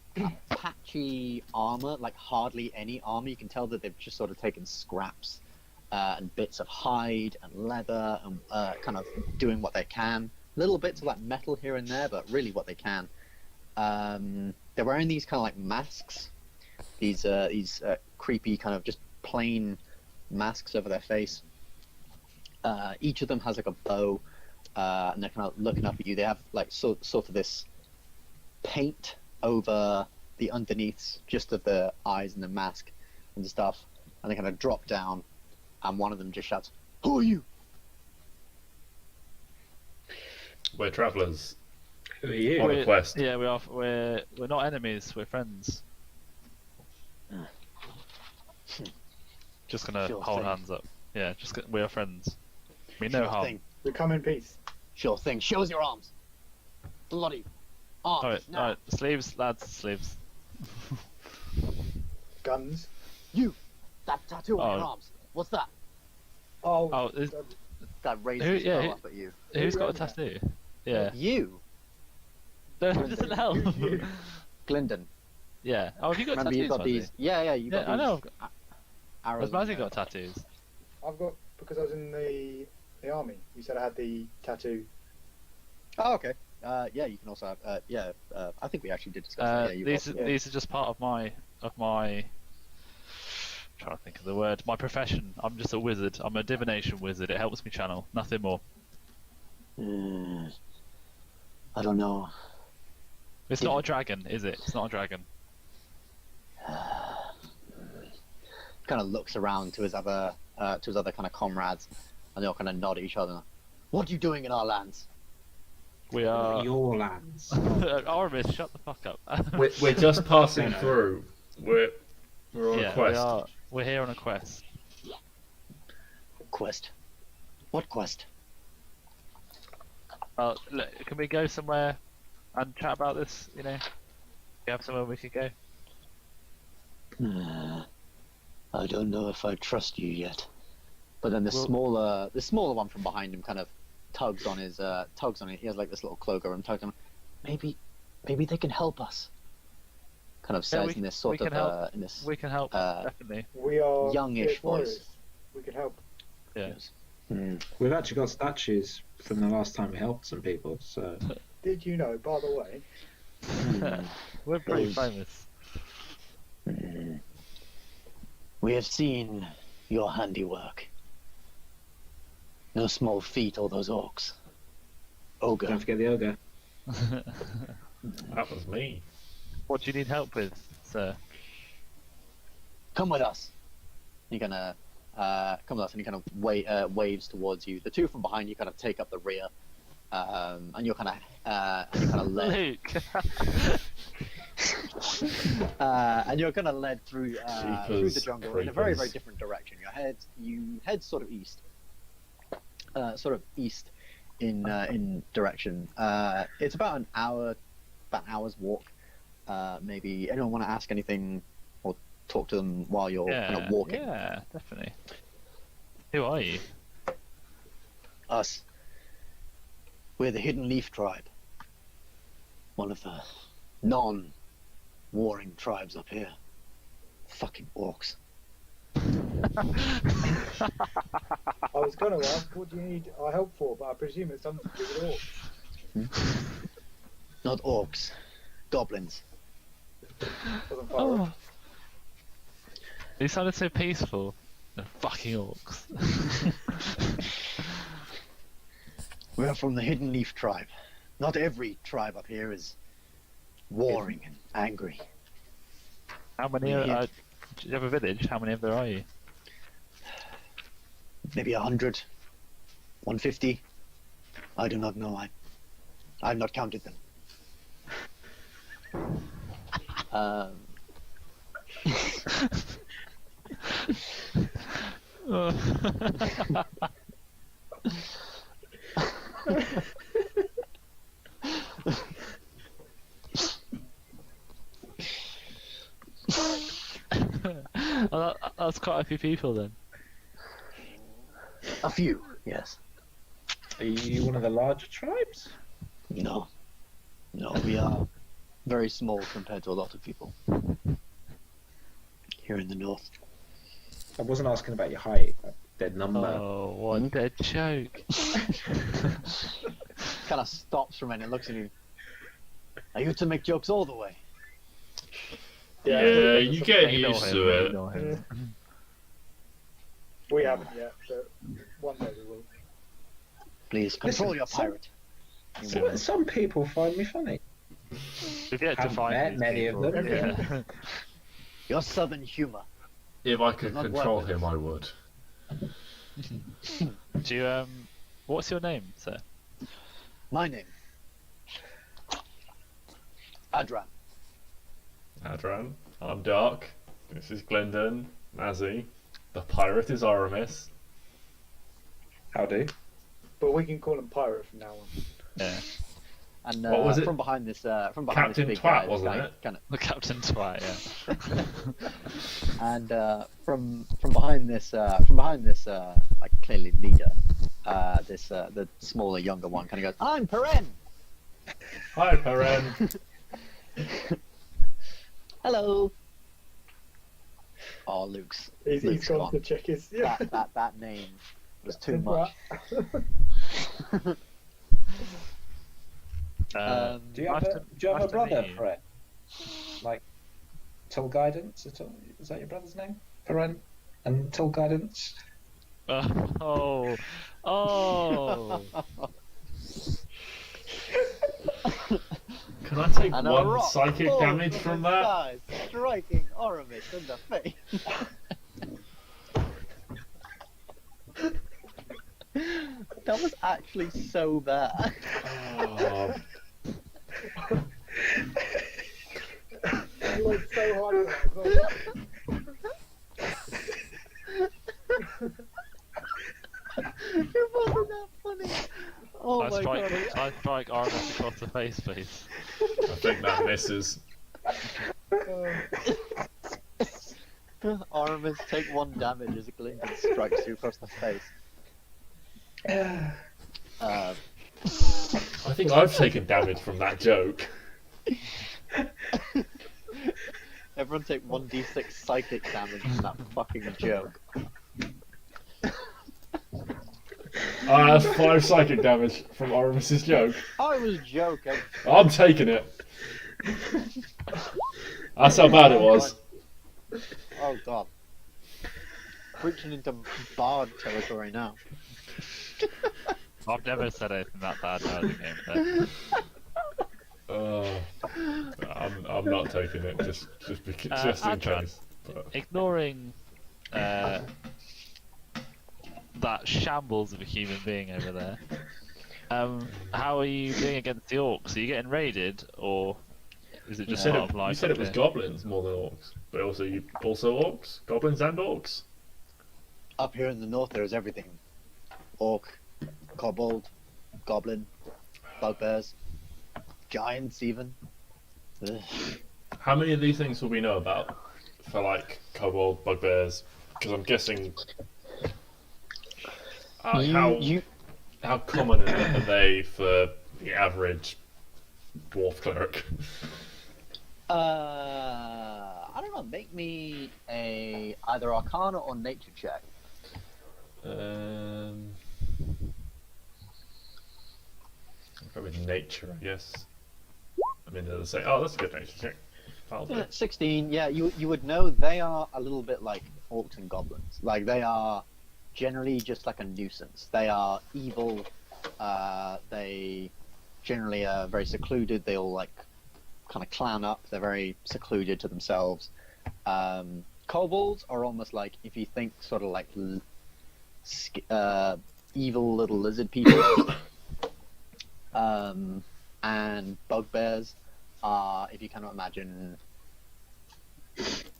patchy armor, like hardly any armor. You can tell that they've just sort of taken scraps and bits of hide and leather and kind of doing what they can. Little bits of like metal here and there, but really what they can. They're wearing these kind of like masks, these creepy kind of just plain masks over their face. Each of them has like a bow, and they're kind of looking up at you. They have like sort of this paint over the underneaths, just of the eyes and the mask and stuff, and they kind of drop down, and one of them just shouts, "Who are you?" We're travellers Who are you? on a quest. Yeah, we are. We're not enemies. We're friends. Just gonna Sure hold thing. hands up. Yeah, we are friends. We no Sure harm. thing. We come in peace. Sure thing. Show us your arms. Bloody arms. Alright, now. alright. Sleeves, lads, sleeves. Guns. You. That tattoo on your Oh. arms. What's that? Oh, Oh, is, That raises Who- his yeah, bow who- up at you. who's got a Who ran that? tattoo? Yeah. You. No, it doesn't help. You. Glyndon. Yeah. Oh, have you got Remember, tattoos, you've got Mazzy? these. Yeah, you've got Yeah, I these. know. Arrows. Has Mazzy got tattoos? I've got, because I was in the army. You said I had the tattoo. Oh, okay. Yeah, you can also have. I think we actually did discuss that. Yeah, you've These got- these are just part of my trying to think of the word. My profession. I'm just a wizard. I'm a divination wizard. It helps me channel. Nothing more. I don't know. It's not a dragon, is it? It's not a dragon. Kind of looks around to his other kind of comrades, and they all kind of nod at each other. What are you doing in our lands? We are. Your lands. Oramis, shut the fuck up. We're just passing through. We're on yeah, a quest. we are. We're here on a quest. Quest. What quest? Look, can we go somewhere and chat about this? You know, we have somewhere we could go. I don't know if I trust you yet. But then the smaller one from behind him kind of tugs on it. He has like this little cloak over him, tugs on. Maybe they can help us. Kind of says in this sort of in this We can help, definitely. We are Youngish fierce warriors. voice. We could help. Yeah. We've actually got statues from the last time we helped some people, so Did you know, by the way? We're pretty Those- famous. We have seen your handiwork. No small feat, all those orcs. Ogre. don't forget the ogre. That was me. What do you need help with, sir? Come with us. You're gonna come with us, and he kind of waves towards you. The two from behind you kind of take up the rear, and you're kind of led. Luke! And you're kind of led through the Jeepers jungle in a very, very creepers. different direction. You head sort of east, in direction. It's about an hour's walk. Maybe anyone want to ask anything or talk to them while you're kind of walking? Yeah, definitely. Who are you? Us. We're the Hidden Leaf tribe. One of the non-warring tribes up here. Fucking orcs. I was going to ask, what do you need our help for? But I presume it's something to do with orcs. Not orcs. Goblins. Doesn't fire Oh. off. You sounded so peaceful. The fucking orcs. We're from the Hidden Leaf tribe. Not every tribe up here is warring and angry. How many Yeah. do you have a village? How many of there are you? Maybe 100, 150. I do not know. I've not counted them. Oh, that's quite a few people then. A few, yes. Are you one of the larger tribes? No, we are very small compared to a lot of people here in the north. I wasn't asking about your height, their number. Oh, what a joke! Kind of stops for a minute and looks at you. Are you to make jokes all the way? Yeah, you get Ignore used him, to it. ignore him. We haven't yet, but one day we will. Please control your some- pirate. Some people find me funny. We've yet to Haven't find met these many of people. them. Yeah. Your southern humor. If I could Not control weapons. him, I would. Do you what's your name, sir? My name. Adran. Adran, I'm Dark. This is Gylndan, Mazzy. The pirate is Oramis. How do? But we can call him pirate from now on. Yeah. And What was it? from behind this, Captain big Twat, guy, this wasn't guy it? The Captain Twat, yeah. And from behind this, like clearly leader, the smaller, younger one kind of goes, "I'm Paren. Hi, Paren. Hello." Oh, Luke's He's gone gone. to check his. Yeah. That name was too much. Do you have a brother, Fred? Like, Till Guidance at all? Is that your brother's name? Peren? And Till Guidance? Oh. Can I take And a one rock psychic falls damage from that? skies, striking Oramis in the face. That was actually so bad. Oh, He went so hard for that as well. It wasn't that funny. Oh I my strike, god. I strike Aramis across the face, please. I think that misses. Aramis, take 1 damage as Gylndan strikes you across the face. I think I've taken damage from that joke. Everyone take 1d6 psychic damage from that fucking joke. I have 5 psychic damage from Oramis's joke. I was joking. I'm taking it. That's how bad it was. Oh god. Reaching into bard territory now. I've never said anything that bad now in the game. I'm not taking it just just in Adran, case. But Ignoring that shambles of a human being over there, how are you doing against the orcs? Are you getting raided, or is it you just said part of life? you said up it was here? goblins more than orcs, but also orcs, goblins and orcs. Up here in the north there is everything. Orc, kobold, goblin, bugbears, giants even. Ugh. How many of these things will we know about for like kobold, bugbears? Because I'm guessing how common are they for the average dwarf cleric? I don't know, make me a either Arcana or Nature check. Probably nature, I guess. I mean, they'll say, "Oh, that's a good nature check." I'll do. 16, yeah, you would know they are a little bit like orcs and goblins. Like, they are generally just like a nuisance. They are evil, they generally are very secluded, they all like kind of clan up, they're very secluded to themselves. Kobolds are almost like, if you think sort of like evil little lizard people, And bugbears are, if you kind of imagine,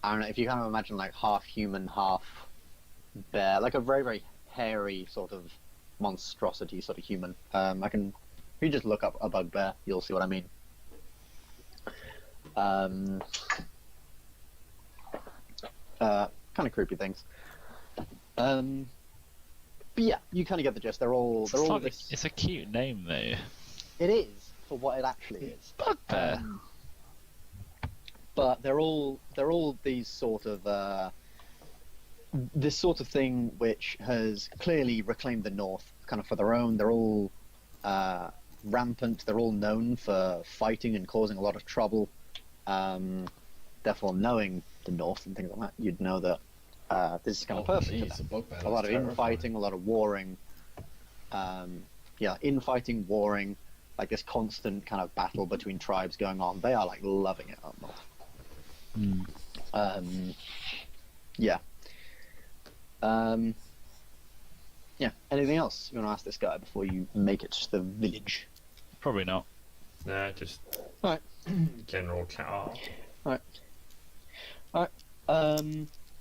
I don't know, if you kind of imagine like half human, half bear, like a very, very hairy sort of monstrosity sort of human. If you just look up a bugbear, you'll see what I mean. Kind of creepy things. But yeah, you kind of get the gist. They're all It's a cute name though. It is for what it actually is. Bugbear. But they're all these sort of this sort of thing which has clearly reclaimed the North kind of for their own. They're all rampant. They're all known for fighting and causing a lot of trouble. Therefore, knowing the North and things like that, you'd know that this is kind of perfect for them. A lot of infighting, a lot of warring. Infighting, warring, like this constant kind of battle between tribes going on. They are like loving it up north. Anything else you want to ask this guy before you make it to the village? Probably not. Nah, just Alright. general chat. Alright.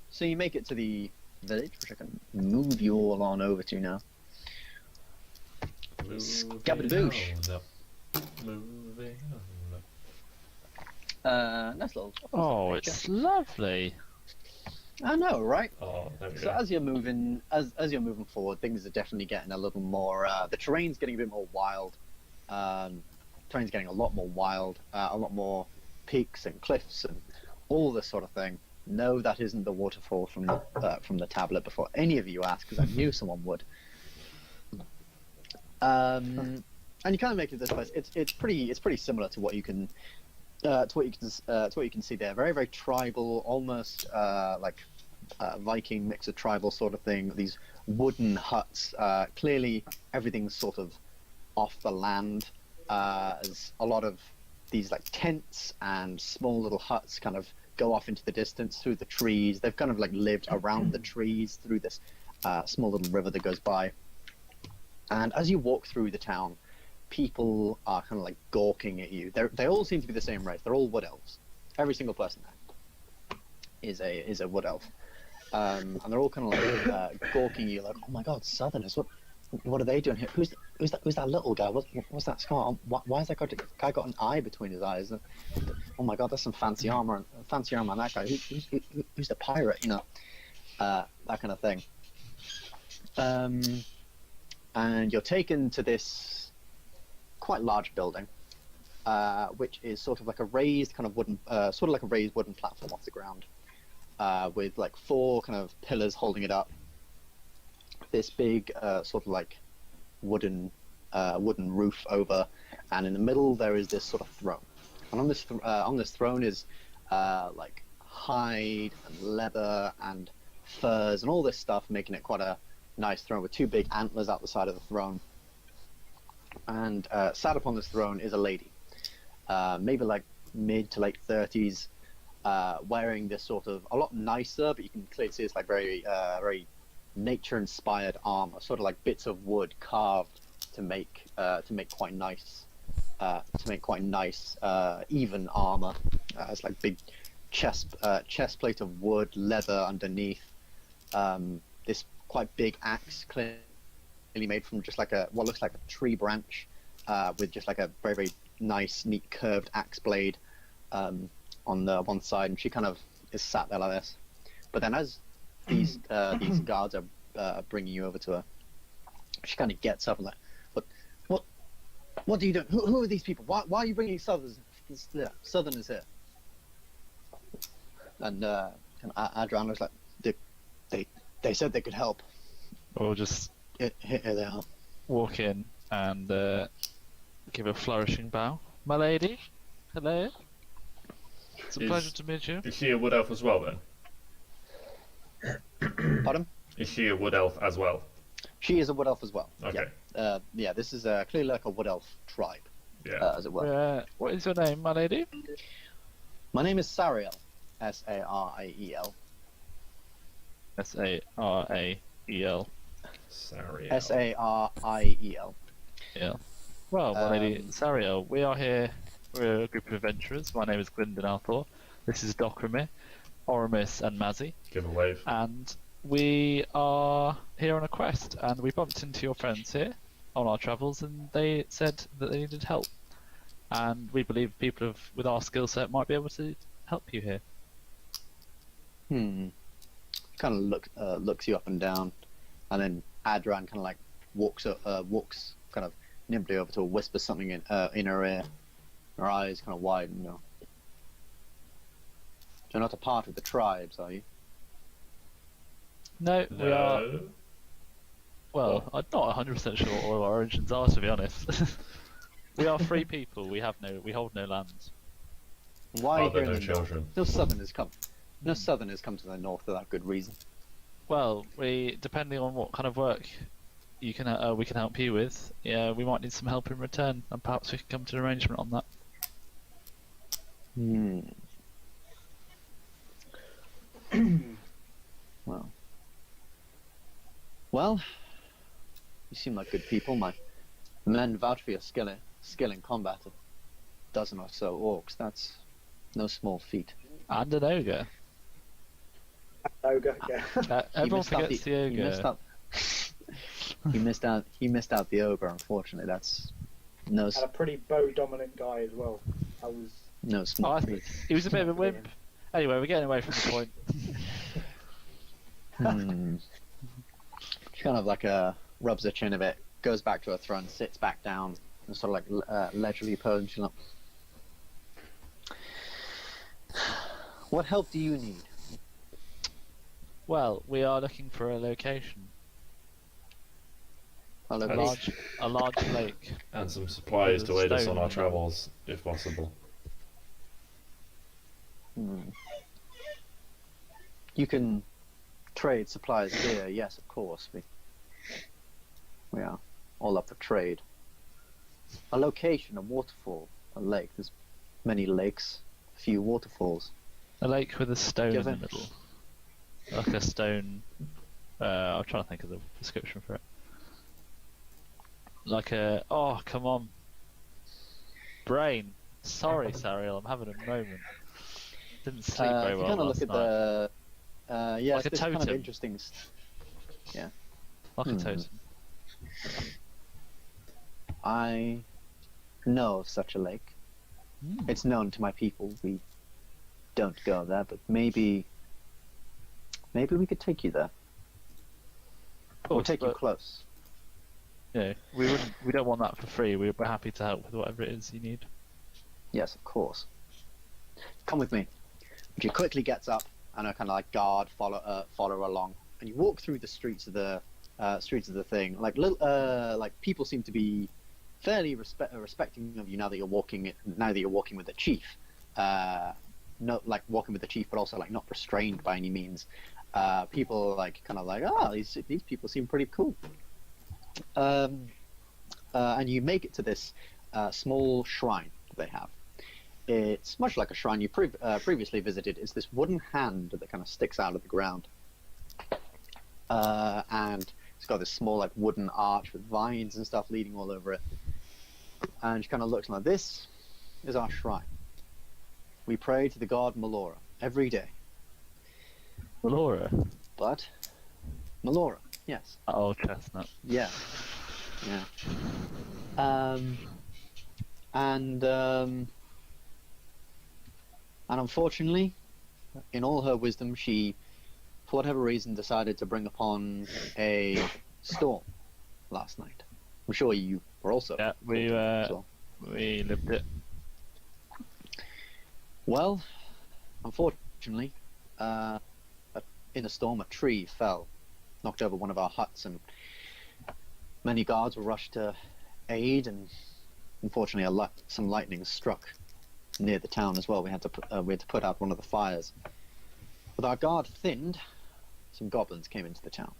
So you make it to the village, which I can move you all on over to now. Scabadoosh. Moving Nice little. Oh, it's lovely. I know, right? Oh, there we So go. as you're moving forward, things are definitely getting a little more. The terrain's getting a bit more wild. Terrain's getting a lot more wild. A lot more peaks and cliffs and all this sort of thing. No, that isn't the waterfall from the tablet. Before any of you asked, because I knew someone would. And you kind of make it this place. It's pretty similar to what you can. To what you can see there. Very, very tribal, almost Viking mix of tribal sort of thing. These wooden huts. Clearly, everything's sort of off the land. There's a lot of these like tents and small little huts kind of go off into the distance through the trees. They've kind of like lived around the trees through this small little river that goes by. And as you walk through the town, people are kind of like gawking at you. They all seem to be the same race. They're all wood elves. Every single person there is a wood elf, and they're all kind of like gawking at you, like, "Oh my God, Southerners! What are they doing here? Who's that little guy? What's that scar? Why has that guy got an eye between his eyes? Oh my God, that's some fancy armor on that guy. Who's the pirate? You know, that kind of thing." And you're taken to this quite large building, which is sort of like a raised kind of wooden platform off the ground, with like 4 kind of pillars holding it up. This big sort of like wooden roof over, and in the middle there is this sort of throne. And on this throne is like hide and leather and furs and all this stuff, making it quite a nice throne with 2 big antlers out the side of the throne. And sat upon this throne is a lady, maybe like mid to late 30s, wearing this sort of a lot nicer, but you can clearly see it's like very nature-inspired armor, sort of like bits of wood carved to make quite nice even armor. It's like big chest plate of wood, leather underneath. This quite big axe, clearly made from just like what looks like a tree branch, with just like a very, very nice, neat curved axe blade on the one side, and she kind of is sat there like this. But then as these guards are bringing you over to her, she kind of gets up and like, what are you doing? Who are these people? Why are you bringing Southerners here? And Adriana's like, they said they could help. We'll just Here they are. walk in and give a flourishing bow. My lady, hello. It's a pleasure to meet you. Is she a wood elf as well then? Pardon? Is she a wood elf as well? She is a wood elf as well. Okay. Yeah, this is clearly like a wood elf tribe, Yeah. as it were. What is your name, my lady? My name is Sariel. Sariel. Sarael. Sorry. Sariel. Yeah. Well, my lady Sariel, we are here. We're a group of adventurers. My name is Gylndan Althor. This is Dokrumir, Oramis, and Mazzy. Give a wave. And we are here on a quest. And we bumped into your friends here on our travels, and they said that they needed help. And we believe people with our skill set might be able to help you here. Kind of looks you up and down, and then Adran kind of like walks kind of nimbly over to whisper something in her ear. Her eyes kind of widen. You're not a part of the tribes, are you? No, we are. Well, I'm not 100% sure what all our origins are, to be honest. We are free people. We hold no lands. Why are you here in no the children. north? No southerners come. No southerners come to the north without good reason. Well, depending on what kind of work we can help you with, yeah, we might need some help in return, and perhaps we can come to an arrangement on that. Well, you seem like good people. My men vouch for your skill in combat. A dozen or so orcs. That's no small feat. And an ogre. Ogre, yeah. Everyone forgets the ogre. He missed out the ogre. Unfortunately, that's no And a pretty bow dominant guy as well. That was no small feat. He was a bit of a wimp. Anyway, we're getting away from the point. Kind of like rubs her chin a bit, goes back to her throne, sits back down, and sort of like leisurely pose. She's like, "What help do you need?" Well, we are looking for a location. A large lake. And some supplies to aid us on our travels, if possible. You can trade supplies here, yes, of course. We are all up for trade. A location, a waterfall, a lake. There's many lakes, a few waterfalls. A lake with a stone in the middle. Like a stone. I'm trying to think of the description for it. Like a. Oh, come on. Brain. Sorry, Sariel, I'm having a moment. Didn't sleep very well. Kind of look at the. Yeah, like a this totem. kind of interesting. Yeah. Like a totem. I know of such a lake. It's known to my people. We don't go there, but maybe we could take you there. Or take you close. Yeah, we don't want that for free. We're happy to help with whatever it is you need. Yes, of course. Come with me. She quickly gets up, and a kind of like guard follow along, and you walk through the streets of the thing. Like people seem to be fairly respecting of you now that you're walking with the chief. Not like walking with the chief, but also like not restrained by any means. People like kind of like, these people seem pretty cool. And you make it to this small shrine that they have. It's much like a shrine you previously visited. It's this wooden hand that kind of sticks out of the ground. And it's got this small like wooden arch with vines and stuff leading all over it. And she kind of looks like, this is our shrine. We pray to the god Melora every day. Melora? But Melora, yes. Oh, chestnut. Yeah. And unfortunately, in all her wisdom, she, for whatever reason, decided to bring upon a storm last night. I'm sure you were also. Yeah, we lived it. Well, unfortunately, in a storm, a tree fell, knocked over one of our huts, and many guards were rushed to aid, and unfortunately, some lightning struck near the town as well. We had to put out one of the fires. With our guard thinned, some goblins came into the town,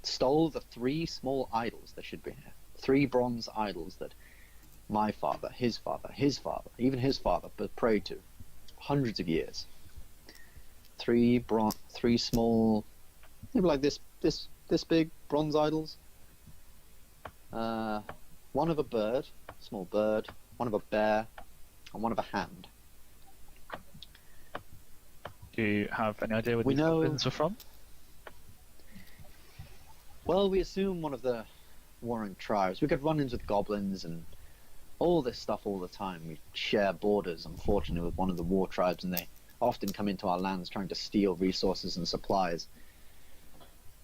stole the 3 small idols that should be here. 3 bronze idols that my father, his father, even his father, but prayed to hundreds of years. 3 small, maybe like this big bronze idols. one of a bird, small bird, one of a bear, and one of a hand. Do you have any idea where We these know- goblins were from? Well, we assume one of the warring tribes. We get run-ins with goblins and all this stuff all the time. We share borders, unfortunately, with one of the war tribes, and they often come into our lands trying to steal resources and supplies.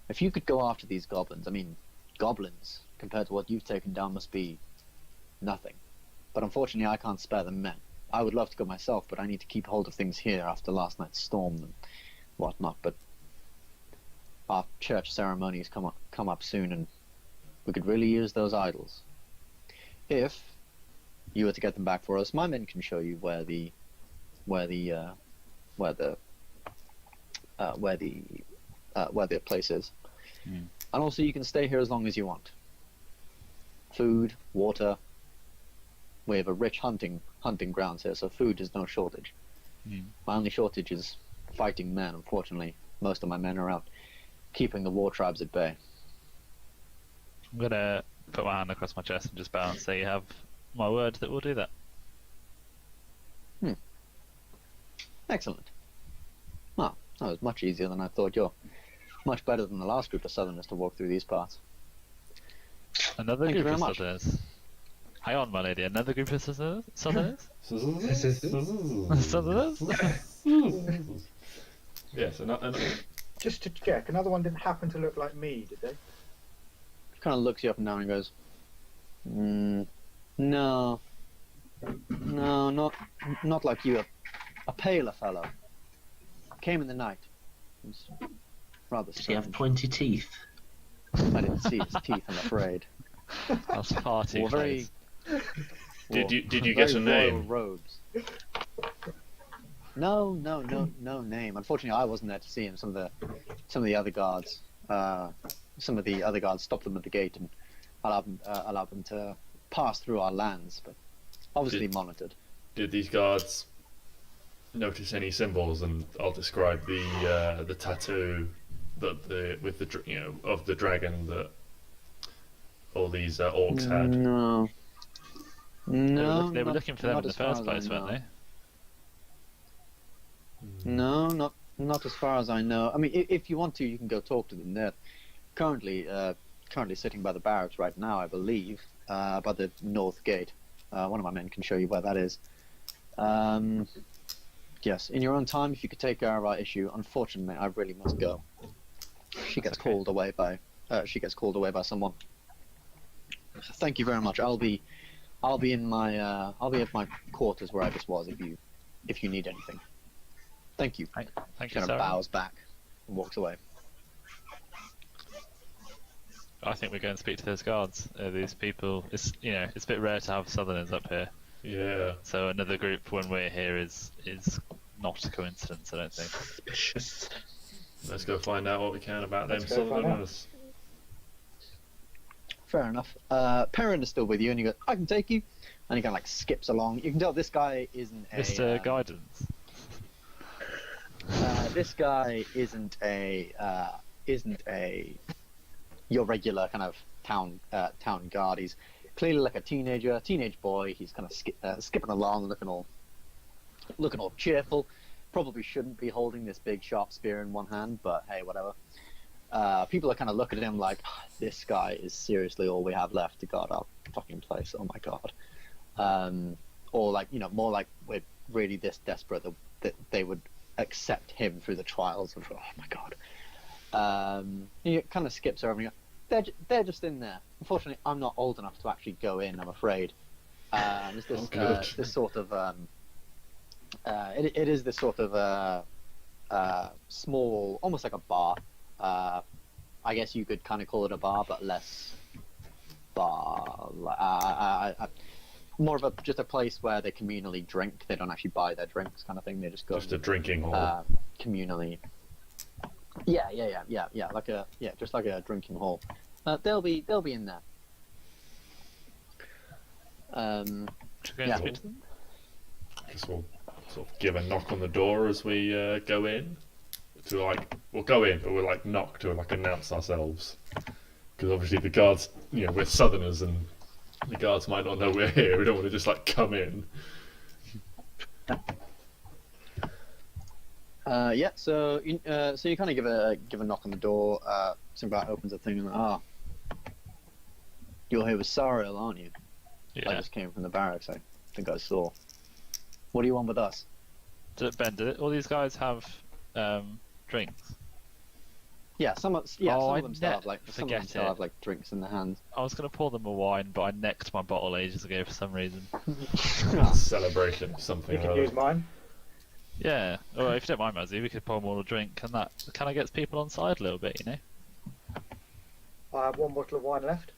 If you could go after these goblins, I mean, goblins, compared to what you've taken down, must be nothing. But unfortunately, I can't spare the men. I would love to go myself, but I need to keep hold of things here after last night's storm and whatnot. But our church ceremonies come up soon, and we could really use those idols. If you were to get them back for us, my men can show you where the place is. Mm. And also, you can stay here as long as you want. Food, water. We have a rich hunting grounds here, so food is no shortage. Mm. My only shortage is fighting men. Unfortunately, most of my men are out keeping the war tribes at bay. I'm gonna put my hand across my chest and just bow and say you have my word that we'll do that. Excellent. Well, that was much easier than I thought. You're much better than the last group of Southerners to walk through these parts. Another Thank you group of very much. Southerners. Hang on, my lady. Another group of Southerners? Southerners? Yes, and Just to check, another one didn't happen to look like me, did they? Kind of looks you up and down and goes, no, not like you. A paler fellow. Came in the night. It was rather Does he have strange. pointy teeth? I didn't see his teeth, I'm afraid. That's far too Wore very. close. Did you very get a royal name? Robes. No name. Unfortunately, I wasn't there to see him. Some of the other guards, stopped them at the gate and allowed them to pass through our lands, but obviously monitored. Did these guards notice any symbols? And I'll describe the tattoo of the dragon that all these orcs had. No. They were not- looking for them not in the as far first as I place, weren't know. they? No, not as far as I know. I mean, if you want to, you can go talk to them. They're currently sitting by the barracks right now, I believe, by the north gate. One of my men can show you where that is. Yes, in your own time, if you could take care of our issue. Unfortunately, I really must go. She gets okay. called away by someone. Thank you very much. I'll be at my quarters where I just was. If you need anything. Thank you. Thank you, Kind of Sarah. bows back and walks away. I think we're going to speak to those guards. These people. It's a bit rare to have Southerners up here. Yeah. So another group when we're here is not a coincidence, I don't think. Suspicious. Let's go find out what we can about them Let's go find out. Southerners. Fair enough. Perrin is still with you, and you go, I can take you. And he kind of like skips along. You can tell this guy isn't a... Mr. Guidance. This guy isn't a your regular kind of town guard. He's clearly like a teenage boy. He's kind of skipping along, looking all cheerful. Probably shouldn't be holding this big sharp spear in one hand, but hey, whatever. People are kind of looking at him like, this guy is seriously all we have left to guard our fucking place. Oh my god. Or like, more like we're really this desperate that they would accept him through the trials of, oh my god. He kind of skips over and you go, they're just in there. Unfortunately, I'm not old enough to actually go in, I'm afraid. It's this, good. this sort of it is this sort of small, almost like a bar. I guess you could kind of call it a bar, but less bar. More of just a place where they communally drink. They don't actually buy their drinks, kind of thing. They just go Just a drinking hall. communally. Yeah. Just like a drinking hall. They'll be in there. Should we go and Yeah. speak to them? I guess we'll sort of give a knock on the door as we go in. We'll go in, but we'll knock to announce ourselves. Because obviously the guards, we're Southerners and The guards might not know we're here. We don't want to just like come in. Yeah. So you kind of give a knock on the door. Some guy opens the thing and you're here with Sariel, aren't you? Yeah. I just came from the barracks. I think I saw. What do you want with us? Ben, do all these guys have drinks? Yeah, some of them still have like drinks in their hands. I was going to pour them a wine, but I necked my bottle ages ago for some reason. Celebration of something. You can use mine. Yeah, well, if you don't mind, Mazzy, we could pour them all a drink, and that kind of gets people on side a little bit, you know? I have one bottle of wine left.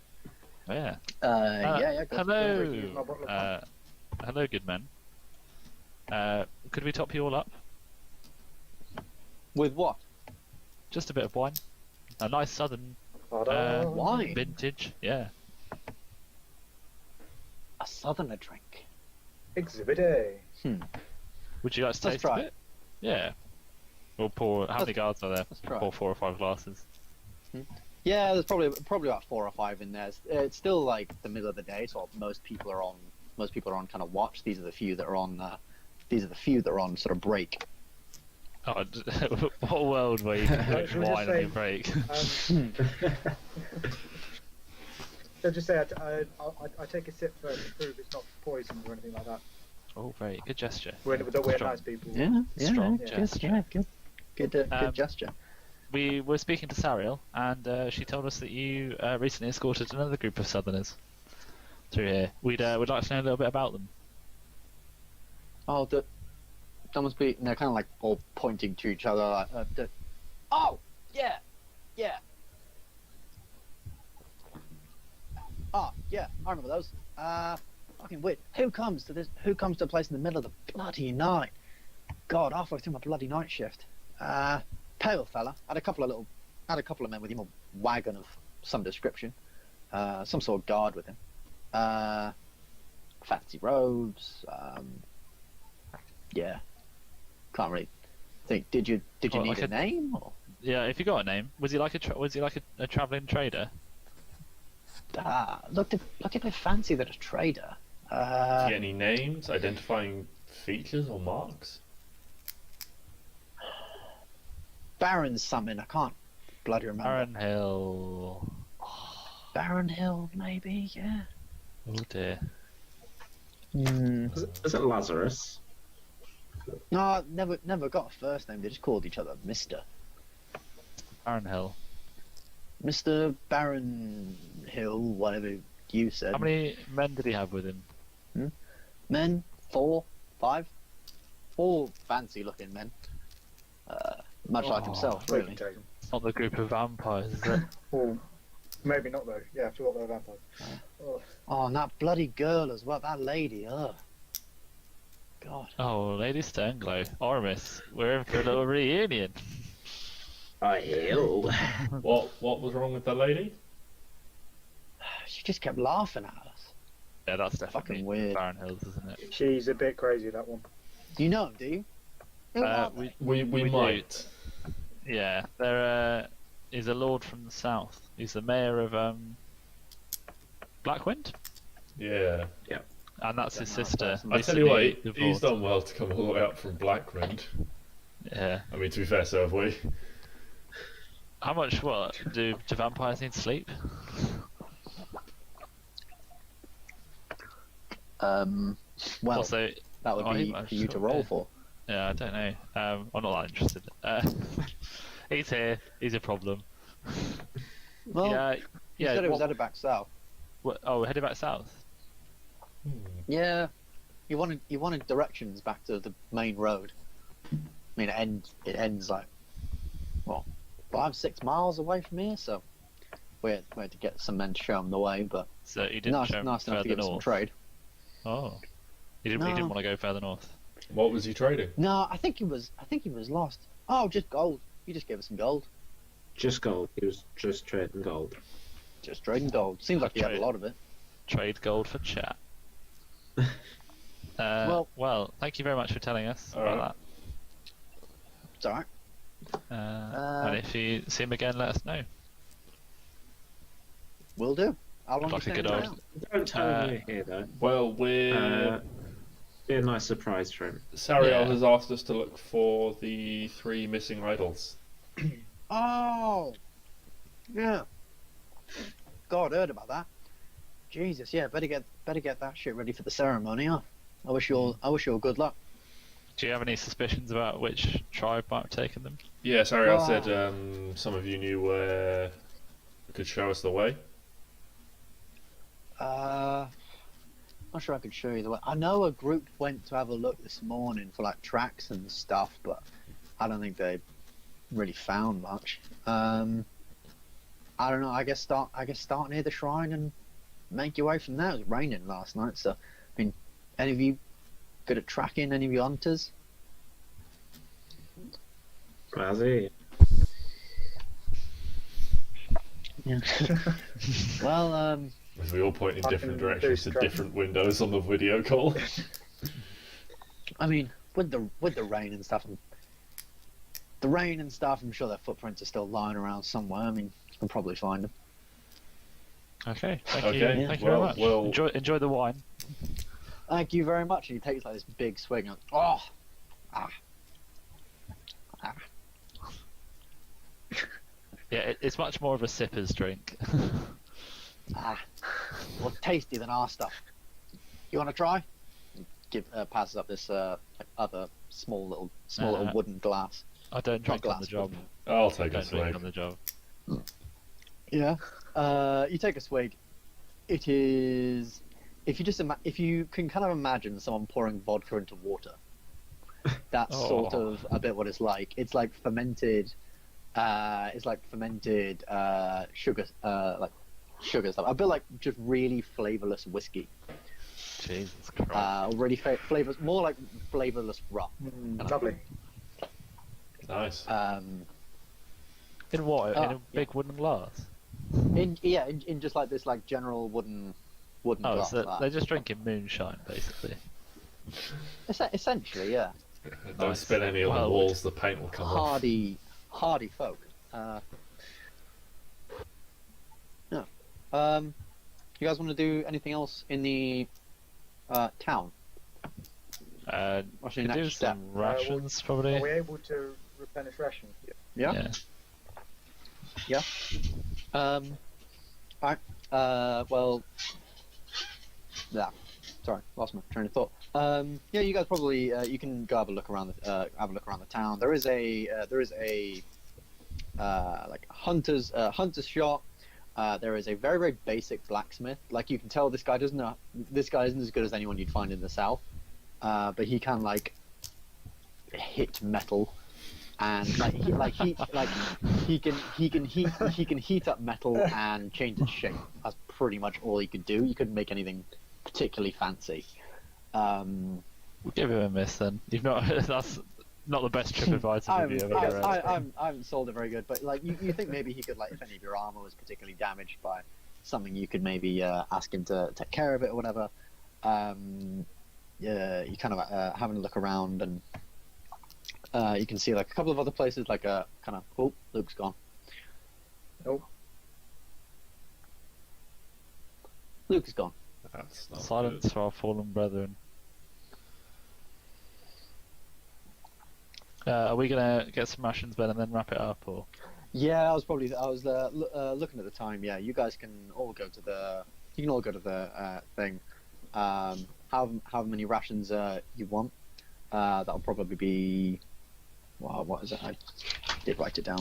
Oh, yeah. Yeah. Hello! Hello, good men. Could we top you all up? With what? Just a bit of wine. A nice southern Wine? vintage, yeah. A southerner drink. Exhibit A. Would you like to Let's taste try a bit? Yeah. We'll pour. How many guards are there? Let's try. Pour 4 or 5 glasses. Yeah, there's probably about 4 or 5 in there. It's still like the middle of the day, so most people are on kind of watch. These are the few that are on. Sort of break. Oh, what world where you can drink Should we just wine on say, your break? So just say I take a sip first to prove it's not poisoned or anything like that. Oh, very good gesture. We're nice people. Yeah, Strong good, gesture. good gesture. We were speaking to Sariel, and she told us that you recently escorted another group of Southerners through here. We'd like to know a little bit about them. Oh, that must be. They're kind of like all pointing to each other. Like, oh, yeah. Oh, yeah, I remember those. Fucking weird. Who comes to a place in the middle of the bloody night? God, halfway through my bloody night shift. Pale fella. Had a couple of men with him, a wagon of some description. Some sort of guard with him. Fancy robes. Yeah. Can't really think. Did you need a name? Or? Yeah, if you got a name, was he like a travelling trader? Looked a bit fancy that a trader. Do you get any names, identifying features or marks? Baron something, I can't bloody remember. Baron Hill. Baron Hill, maybe, yeah. Oh dear. Is it Lazarus? No, never got a first name, they just called each other Mr. Baron Hill. Mr. Baron Hill, whatever you said. How many men did he have with him? Men? 4? 5? All fancy looking men. Much like himself, We really. can take them. Not the group of vampires, is it? Well, maybe not though. Yeah, I forgot they're vampires. Oh. Oh, and that bloody girl as well, that lady, ugh. God. Oh, Lady Sternglow. Oramis, we're in for a little reunion. I healed. What was wrong with the lady? She just kept laughing at us. Yeah, that's definitely Fucking weird. Baron Hills, isn't it? She's a bit crazy, that one. Do you know him, do you? Who are they? We do. might. Yeah, he's a lord from the south. He's the mayor of Blackwind, Yeah. and that's his sister. I tell you what, recently he's divorced. done well to come all the way up from Blackwind. Yeah. I mean, to be fair, so have we. How much? What do vampires need sleep? Well, Also, that would oh, be he- for you to sure, roll yeah. for. yeah, I don't know. I'm not that interested. He's here. He's a problem. Well, yeah. you Yeah. said it was what- headed back south. oh, we're headed back south. Yeah, you wanted directions back to the main road. I mean, it ends like, well, 5-6 miles away from here, so we had to get some men to show them the way, but So he didn't nice show enough to further give us some north. trade. Oh, he didn't No. want to go further north. What was he trading? No, I think he was lost. Oh, just gold. He just gave us some gold. Just gold. He was just trading gold. Just trading gold. Seems like he had a Trade. lot of it. Trade gold for chat. Well, thank you very much for telling us about It's alright. that. And if you see him again, let us know. Will do. How long Like are a you good staying old- now? Don't tell him we're here though. Well, we're Be a nice surprise for him. Sariel Yeah. has asked us to look for the 3 missing idols. Oh, yeah. God, heard about that. Jesus, yeah. Better get that shit ready for the ceremony. Huh? I wish you all good luck. Do you have any suspicions about which tribe might have taken them? Yeah, Sariel Wow. said some of you knew where could show us the way. Not sure I could show you the way. I know a group went to have a look this morning for like tracks and stuff, but I don't think they really found much. I don't know. I guess start near the shrine and make your way from there. It was raining last night, so I mean, any of you good at tracking? Any of you hunters? Mazzy. Yeah. Well, As we all point in I different can do directions to some tracking. different windows on the video call. I mean, with the rain and stuff, I'm sure their footprints are still lying around somewhere. I mean, you can probably find them. Okay, thank Okay, you. Thank you very well- much. well- Enjoy the wine. Thank you very much. And he takes like this big swig. And, oh, Yeah, it's much more of a sipper's drink. more tasty than our stuff. You want to try? Passes up this other small little wooden glass. I don't drink on the glass, job. I'll take a Don't drink swig. on the job. Yeah. You take a swig. It is, if you can kind of imagine someone pouring vodka into water. That's sort Oh. of a bit what it's like. It's like fermented. Sugar, like sugar stuff. A bit like just really flavorless whiskey. Jesus Christ. Really flavors, more like flavorless rum. Lovely. Nice. In what? In a yeah. big wooden glass? In just like this like general wooden Oh, glass. so like they're just drinking moonshine, basically. Essentially, yeah. Don't nice. spin any on the Well, walls, the paint will come off. Hardy folk. Yeah. You guys want to do anything else in the town? What's your Could do next step? some rations, probably. Are we able to replenish rations? Yeah. Alright. Well. Yeah. Sorry, lost my train of thought. Yeah, you guys probably you can go have a look around the town. There is a like hunter's shop. There is a very very basic blacksmith. Like you can tell this guy isn't as good as anyone you'd find in the south. But he can like hit metal. And he can heat up metal and change its shape. That's pretty much all he could do. He couldn't make anything particularly fancy. We'll give him a miss then. You've not. That's not the best TripAdvisor review I've ever read. I haven't sold it very good, but like you think maybe he could, like, if any of your armor was particularly damaged by something, you could maybe ask him to take care of it or whatever. Yeah, you kind of having a look around, and you can see like a couple of other places, like a kind of Luke's gone. Oh, Luke is gone. That's not Silence good. for our fallen brethren. Are we gonna get some rations, Ben, and then wrap it up, or? Yeah, I was looking at the time. Yeah, you guys can all go to the thing. However many rations you want. That'll probably be, well, what is it? I did write it down.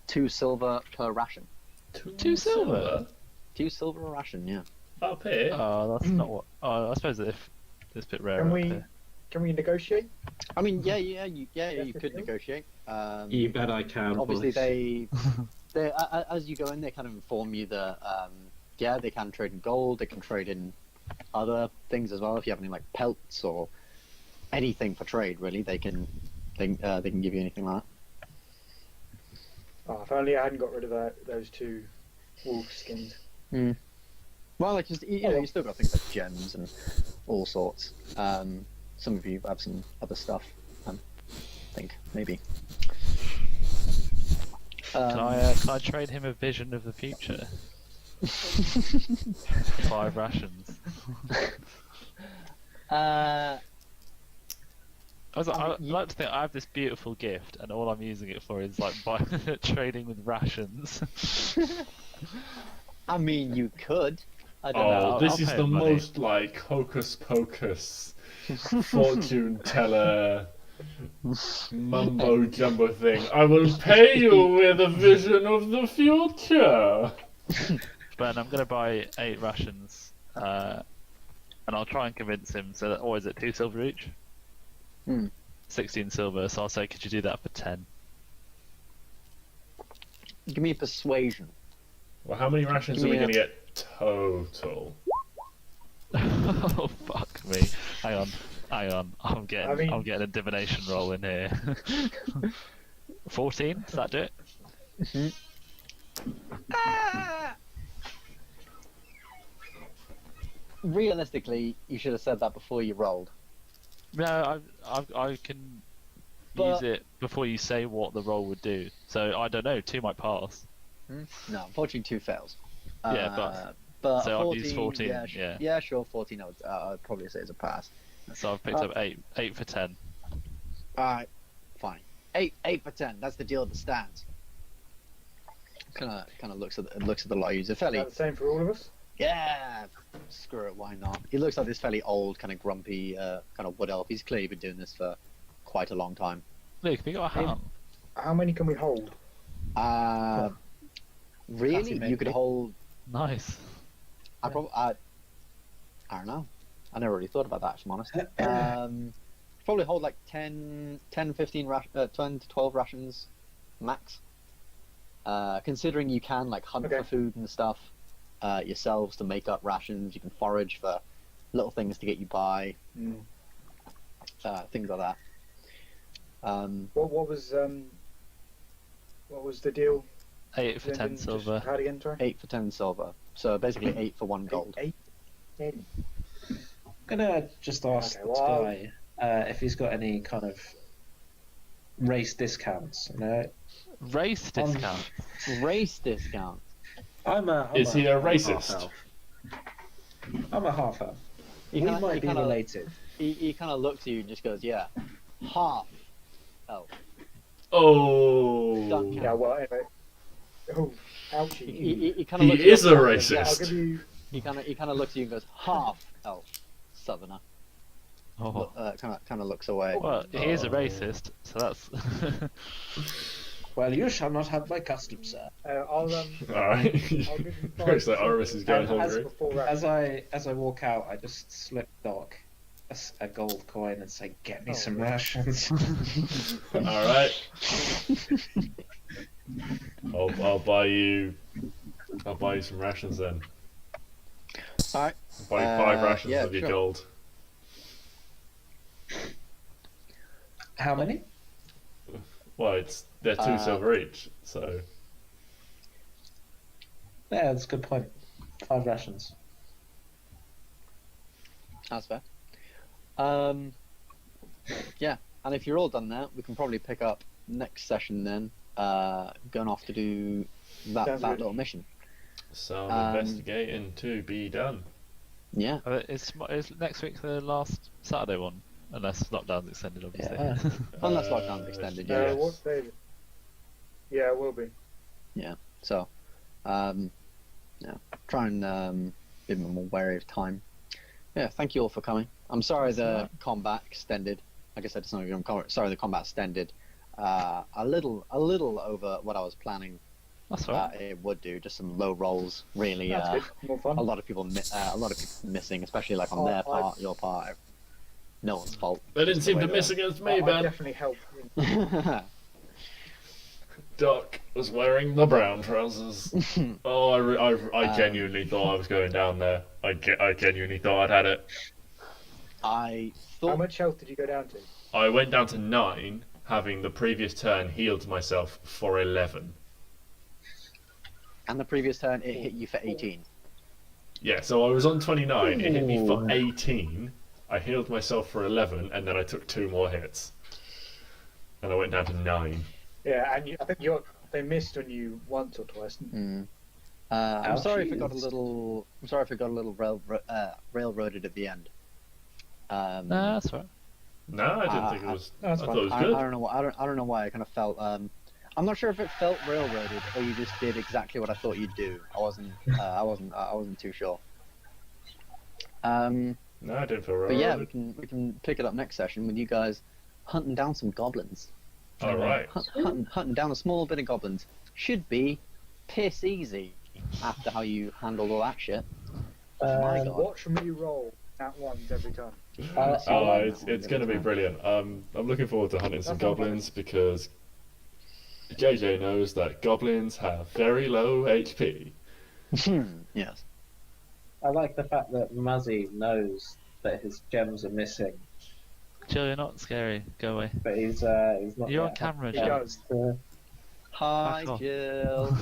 2 silver per ration. Two silver? 2 silver a ration, yeah. Up here? Oh, that's not what. Oh, I suppose if it's a bit rare. Can up we here. can we negotiate? I mean, you could deal. negotiate. You bet I can. Obviously, boys. they as you go in, they kind of inform you that they can trade in gold, they can trade in other things as well. If you have any like pelts or anything for trade, really, they can give you anything like that. Oh, if only I hadn't got rid of those 2 wolf skins. Well, like just, you still got things like gems and all sorts. Some of you have some other stuff. I think maybe Can I trade him a vision of the future? 5 rations. Uh, I'd like to think I have this beautiful gift, and all I'm using it for is like trading with rations. I mean, you could. I don't Oh, know. this I'll is pay the him money. most like hocus pocus, fortune teller, mumbo jumbo thing. I will pay you with a vision of the future. Ben, I'm going to buy 8 rations, and I'll try and convince him. So that, or is it 2 silver each? 16 silver. So I'll say, could you do that for 10? Give me a persuasion. Well, how many rations are we going to get total? Oh fuck me! Hang on. I'm getting a divination roll in here. 14. Does that do it? Realistically, you should have said that before you rolled. No, I can use it before you say what the roll would do. So I don't know. 2 might pass. No, unfortunately, 2 fails. Yeah, but so I'd 14, use 14, yeah, yeah. sure, 14. I'd probably say is a pass. So I've picked up 8 for 10. All right, fine. 8 for 10. That's the deal that stands. Kind of looks at the lot. He's a fairly Is that the same for all of us? yeah. Screw it, why not? He looks like this fairly old, kind of grumpy, kind of wood elf. He's clearly been doing this for quite a long time. Luke, have you got a hat? How many can we hold? Really, you could maybe. hold. Nice. I don't know. I never really thought about that, if I'm honest. Probably hold like 10 to 12 rations max. Considering you can like hunt for food and stuff yourselves to make up rations, you can forage for little things to get you by, things like that. What was the deal? 8 for 10 silver. How again, sorry? 8 for 10 silver. So basically 8 for 1 gold. 8, 10. I'm gonna just ask Okay, this well, guy if he's got any kind of race discounts. You know, Race discount. Race discount. Is he a I'm racist? half-elf. I'm a half elf. He We kinda- might he be kinda- related. He kind of looks at you and just goes, yeah, half elf. Oh, Done. Yeah, well, anyway. Oh, ouchie. He kind of he is a racist. Yeah, I'll give you. He kind of looks at you and goes, half elf, southerner. Oh. Kind of looks away. Well, he is a racist, so that's. Well, you shall not have my custom, sir. I'll alright. I'll give you 5 Looks like Oramis is going And hungry. before that. As I walk out, I just slip Doc a gold coin and say, "Get me Oh, some right. rations." Alright. I'll buy you some rations then. Alright. I'll buy you 5 rations yeah, of your sure. gold. How many? Well, they're 2 silver each, so Yeah, that's a good point. 5 rations. That's fair. Yeah, and if you're all done that, we can probably pick up next session then, going off to do that Sounds good. little mission. some Um, investigating to be done. Yeah. Is next week the last Saturday one? Unless lockdown's extended, obviously. Yeah. Unless lockdown's extended, No, yeah. yes. what day? Yeah, it will be. So, yeah, try and be a bit more wary of time. Yeah, thank you all for coming. I'm sorry the combat extended. Like I said, it's not even sorry the combat extended. A little over what I was planning. That's all right. It would do. Just some low rolls, really. That's good. More fun. A lot of people missing, especially like on their part, your part. No one's fault. They didn't Just the seem to way miss they against I me, Ben. definitely help. are. Doc was wearing the brown trousers. Oh, I genuinely thought I was going down there. I genuinely thought I'd had it. I How thought much health did you go down to? I went down to 9, having the previous turn healed myself for 11. and the previous turn it hit you for 18. Yeah, so I was on 29, it hit me for 18, I healed myself for 11, and then I took 2 more hits. And I went down to 9. Yeah, and I think they missed on you once or twice. I'm sorry if it got a Ouchies. little. I'm sorry if it got a little railroaded at the end. No, that's right. No, I didn't think it was. I that's thought fine. it was I good. don't know why. I don't know why. I kind of felt. I'm not sure if it felt railroaded or you just did exactly what I thought you'd do. I wasn't. I wasn't too sure. No, I didn't feel right. But yeah, we can pick it up next session with you guys hunting down some goblins. All right. Hunting down a small bit of goblins should be piss easy after how you handled all that shit. My God. Watch me roll at ones every time. Oh, it's going to be brilliant. I'm looking forward to hunting some That's not goblins because JJ knows that goblins have very low HP. Yes. I like the fact that Muzzy knows that his gems are missing, Jill, you're not scary. Go away. but he's not. You're on yet. camera, He Jill. does. Hi, Back off. Jill.